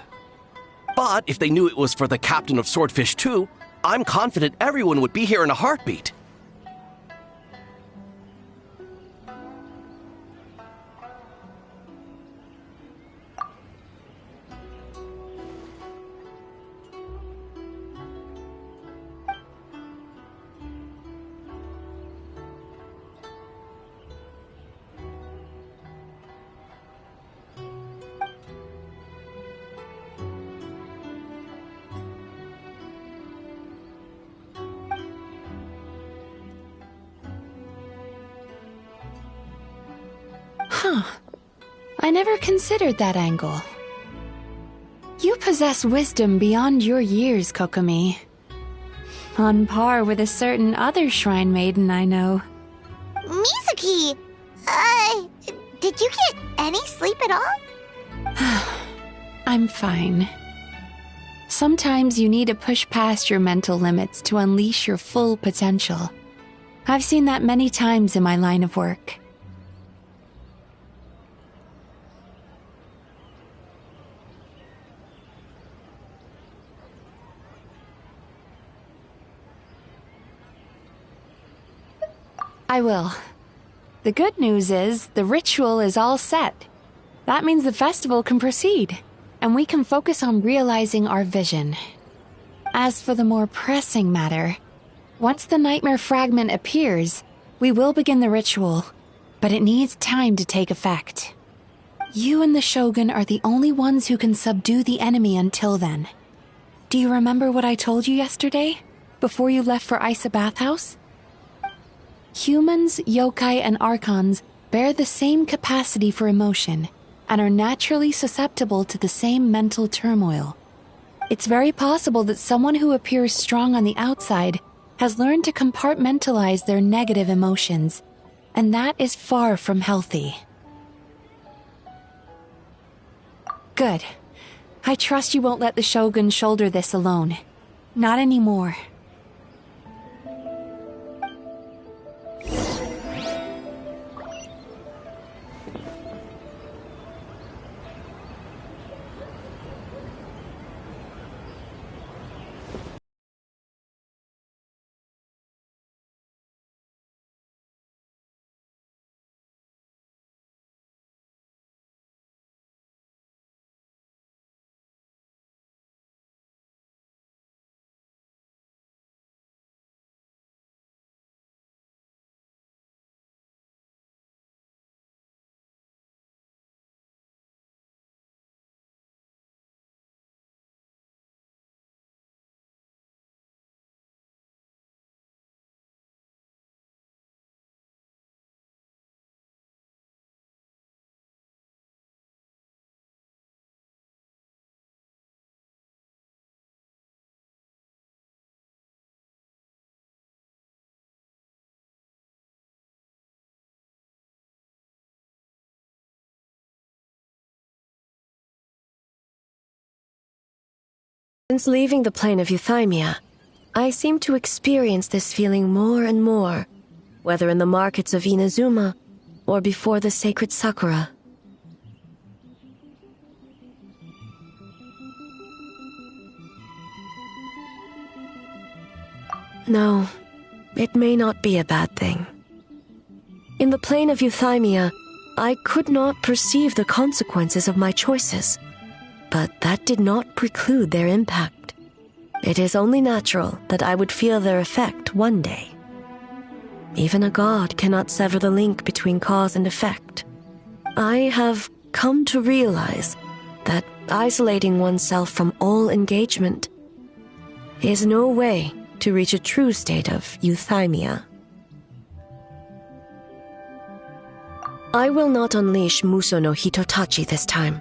But if they knew it was for the captain of Swordfish 2, I'm confident everyone would be here in a heartbeat. Huh. I never considered that angle. You possess wisdom beyond your years, Kokomi. On par with a certain other shrine maiden I know. Mizuki! Did you get any sleep at all? I'm fine. Sometimes you need to push past your mental limits to unleash your full potential. I've seen that many times in my line of work. I will. The good news is, the ritual is all set. That means the festival can proceed, and we can focus on realizing our vision. As for the more pressing matter, once the nightmare fragment appears, we will begin the ritual, but it needs time to take effect. You and the Shogun are the only ones who can subdue the enemy until then. Do you remember what I told you yesterday, before you left for Isa Bathhouse? Humans, yokai, and archons bear the same capacity for emotion, and are naturally susceptible to the same mental turmoil. It's very possible that someone who appears strong on the outside has learned to compartmentalize their negative emotions, and that is far from healthy. Good. I trust you won't let the Shogun shoulder this alone. Not anymore. Since leaving the plane of euthymia, I seem to experience this feeling more and more, whether in the markets of Inazuma or before the sacred Sakura. No, it may not be a bad thing. In the plane of euthymia, I could not perceive the consequences of my choices. But that did not preclude their impact. It is only natural that I would feel their effect one day. Even a god cannot sever the link between cause and effect. I have come to realize that isolating oneself from all engagement is no way to reach a true state of euthymia. I will not unleash Muso no Hitotachi this time.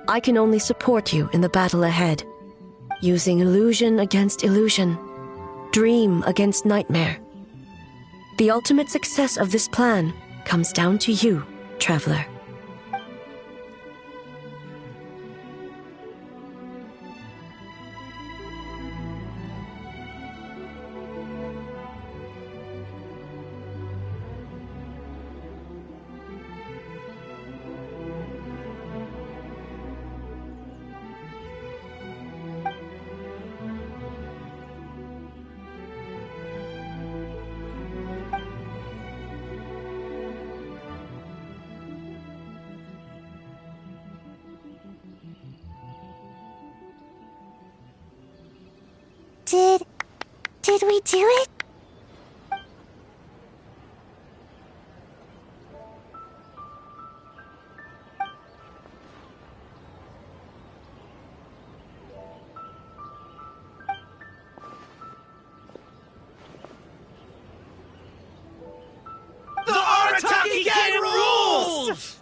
I can only support you in the battle ahead, using illusion against illusion, dream against nightmare. The ultimate success of this plan comes down to you, traveler. Did we do it? The Arataki Gang rules!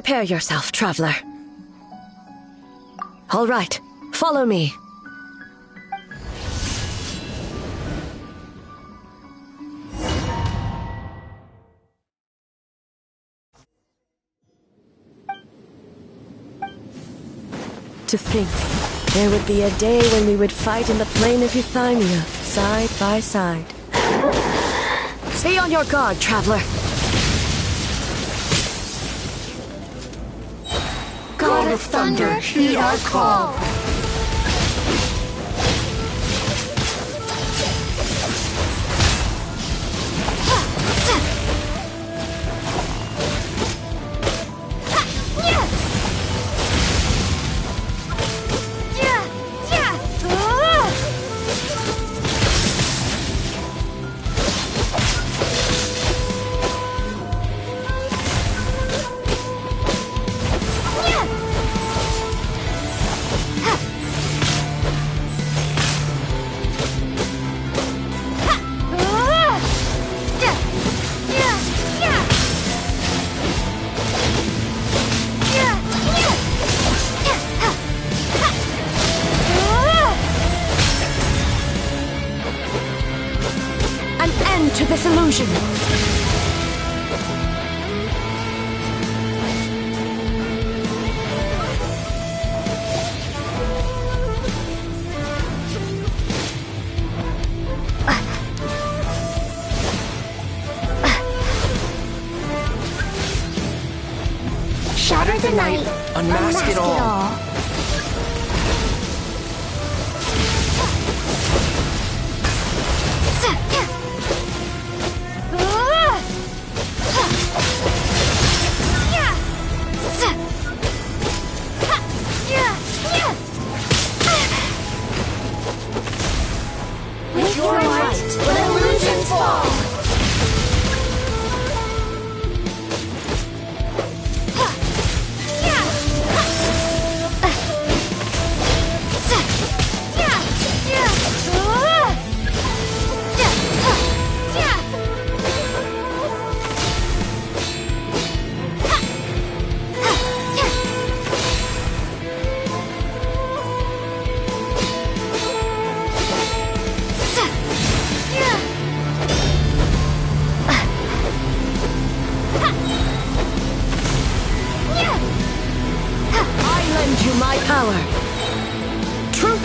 Prepare yourself, traveler. All right, follow me. To think, there would be a day when we would fight in the plain of Euthymia, side by side. Stay on your guard, traveler. God of Thunder, heed our call. To this illusion. Shatter the night, unmask it all. With your might, let illusions fall. My power. Truth,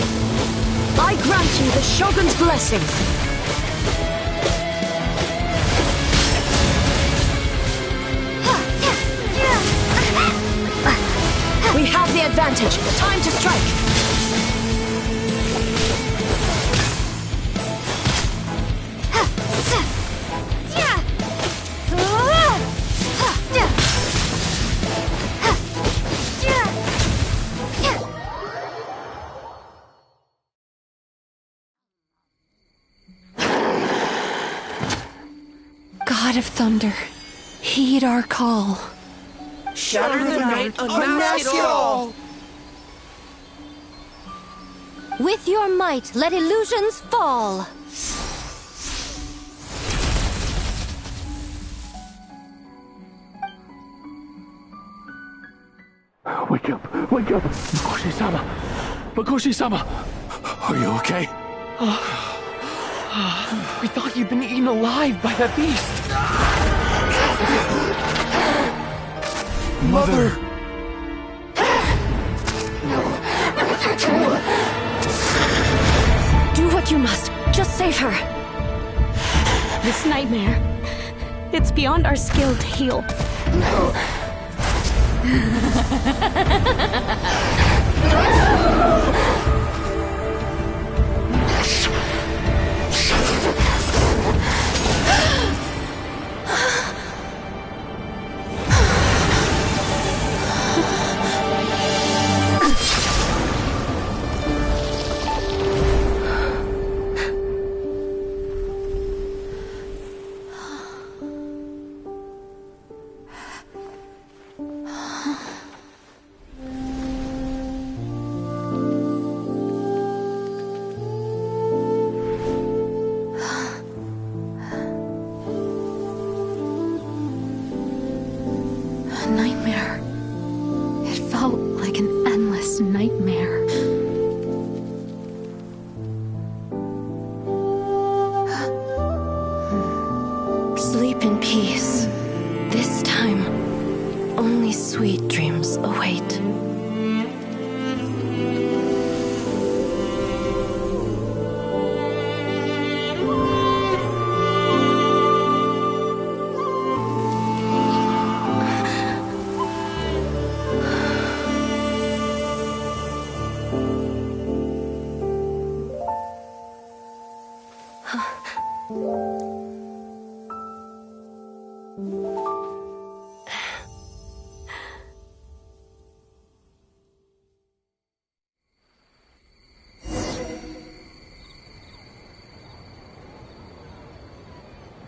I grant you the Shogun's blessing. We have the advantage. Time to strike. God of Thunder, heed our call. Shatter the night, unmask it all! With your might, let illusions fall! Wake up! Wake up! Makoshi-sama! Makoshi-sama! Are you okay? We thought you'd been eaten alive by that beast! Mother! Do what you must. Just save her. This nightmare, it's beyond our skill to heal. this nightmare. Sleep in peace. This time, only sweet dreams await.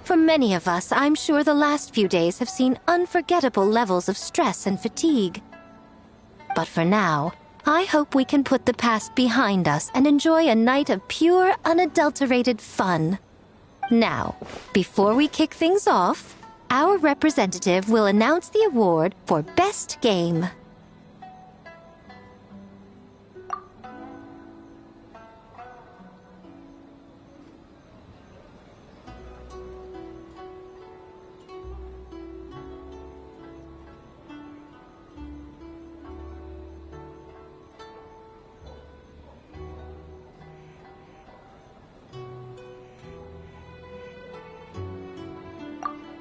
For many of us, I'm sure the last few days have seen unforgettable levels of stress and fatigue. But for now, I hope we can put the past behind us and enjoy a night of pure, unadulterated fun. Now, before we kick things off, our representative will announce the award for Best Game.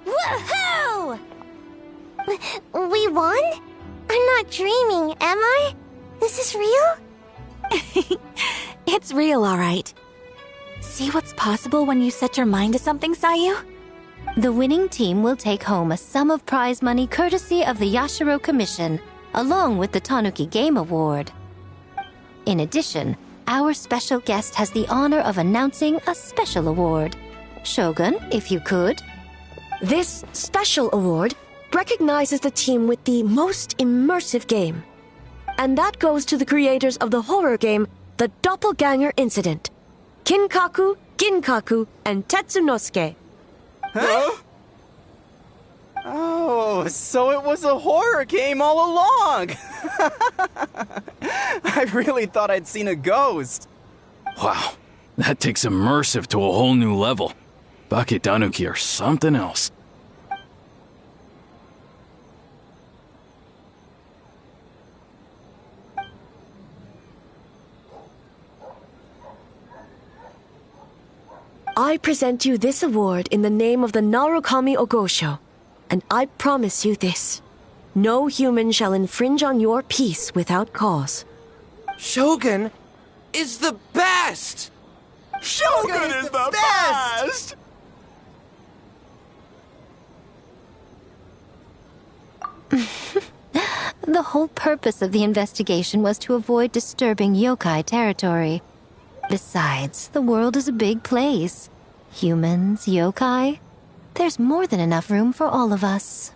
Woohoo! We won? I'm not dreaming, am I? This is real? It's real, all right. See what's possible when you set your mind to something, Sayu? The winning team will take home a sum of prize money courtesy of the Yashiro Commission, along with the Tanuki Game Award. In addition, our special guest has the honor of announcing a special award. Shogun, if you could. This special award recognizes the team with the most immersive game. And that goes to the creators of the horror game, The Doppelganger Incident. Kinkaku, Ginkaku, and Tetsunosuke. Huh? Oh, so it was a horror game all along! I really thought I'd seen a ghost. Wow, that takes immersive to a whole new level. Baketanuki are something else. I present you this award in the name of the Narukami Ogosho, and I promise you this. No human shall infringe on your peace without cause. Shogun is the best! Shogun is the best! The whole purpose of the investigation was to avoid disturbing yokai territory. Besides, the world is a big place. Humans, yokai, there's more than enough room for all of us.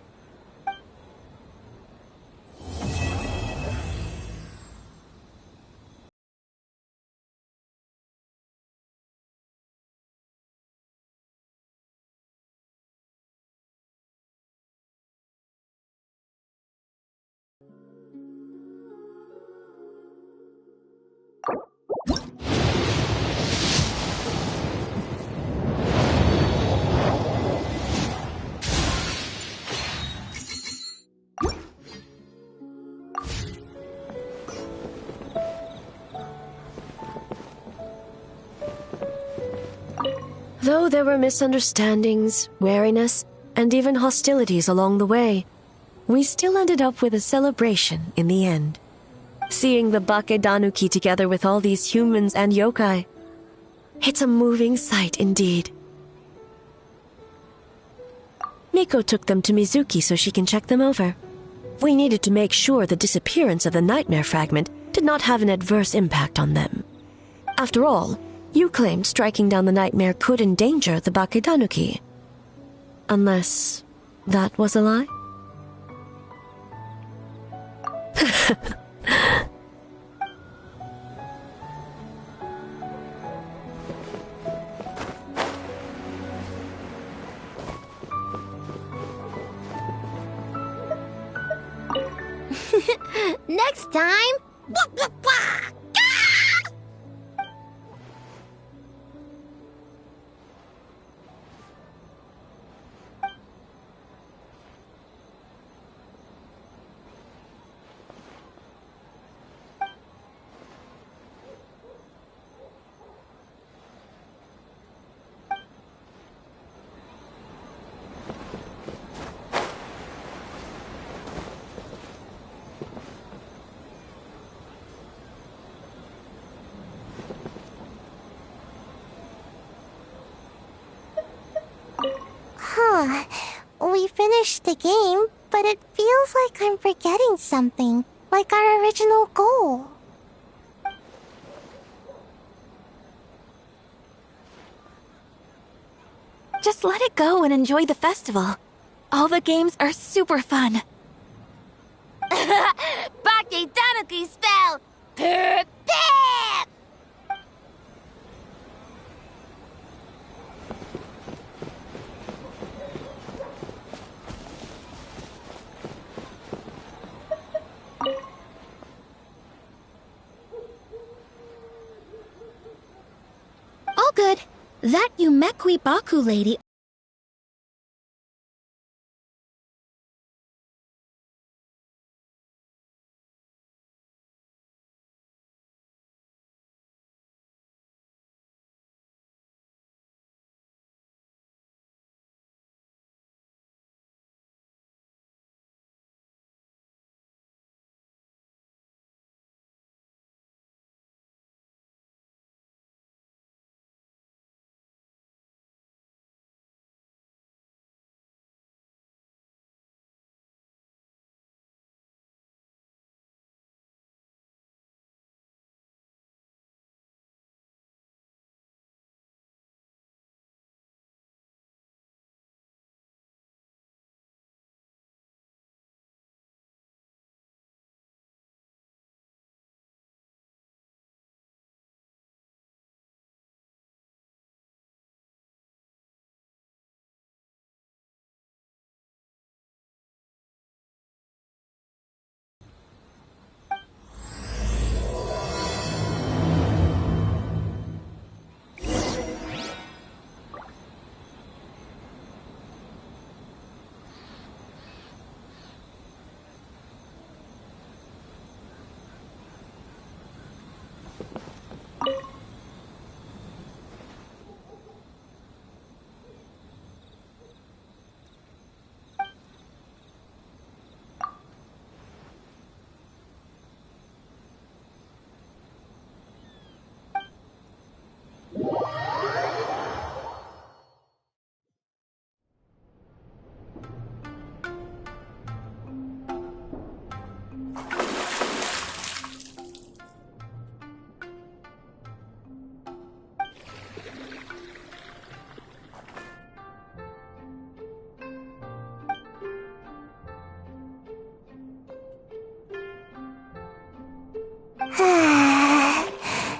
Though there were misunderstandings, wariness, and even hostilities along the way, we still ended up with a celebration in the end. Seeing the Baketanuki together with all these humans and yokai, it's a moving sight indeed. Miko took them to Mizuki so she can check them over. We needed to make sure the disappearance of the nightmare fragment did not have an adverse impact on them. After all, you claimed striking down the nightmare could endanger the Baketanuki. Unless that was a lie? Next time, Huh. We finished the game, but it feels like I'm forgetting something, like our original goal. Just let it go and enjoy the festival. All the games are super fun. Baki Tanuki spell! Pip pip! All good. That Yumekwi Baku lady.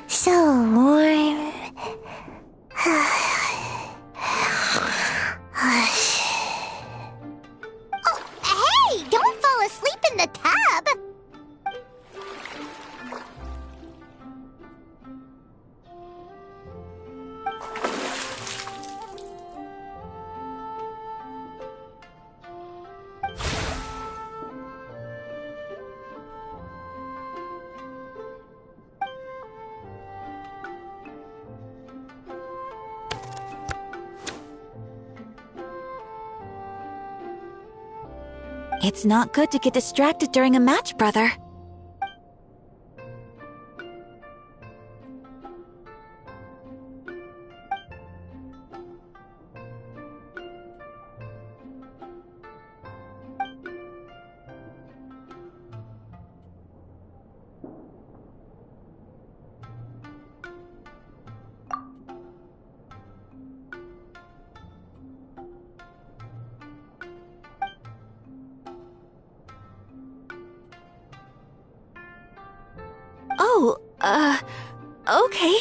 So warm. Oh, hey! Don't fall asleep in the tub! It's not good to get distracted during a match, brother. Oh, okay.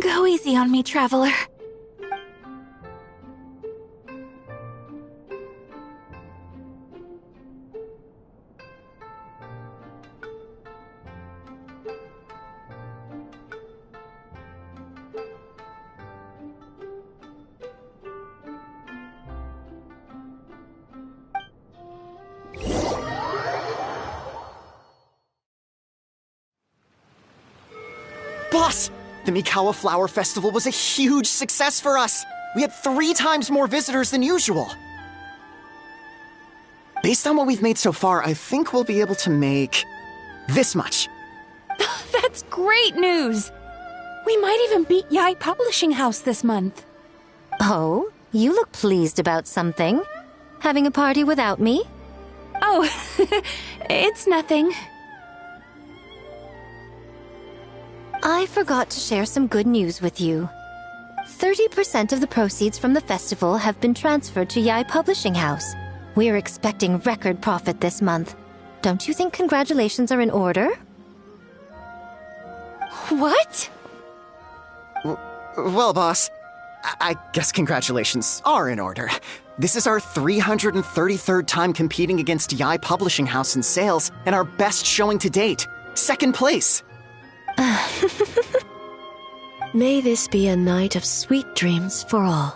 Go easy on me, traveler. Boss, the Mikawa Flower Festival was a huge success for us. We had 3 times more visitors than usual. Based on what we've made so far, I think we'll be able to make this much. That's great news! We might even beat Yai Publishing House this month. Oh, you look pleased about something. Having a party without me? Oh, it's nothing. I forgot to share some good news with you. 30% of the proceeds from the festival have been transferred to Yai Publishing House. We are expecting record profit this month. Don't you think congratulations are in order? What? Well, boss, I guess congratulations are in order. This is our 333rd time competing against Yai Publishing House in sales, and our best showing to date. 2nd place. May this be a night of sweet dreams for all.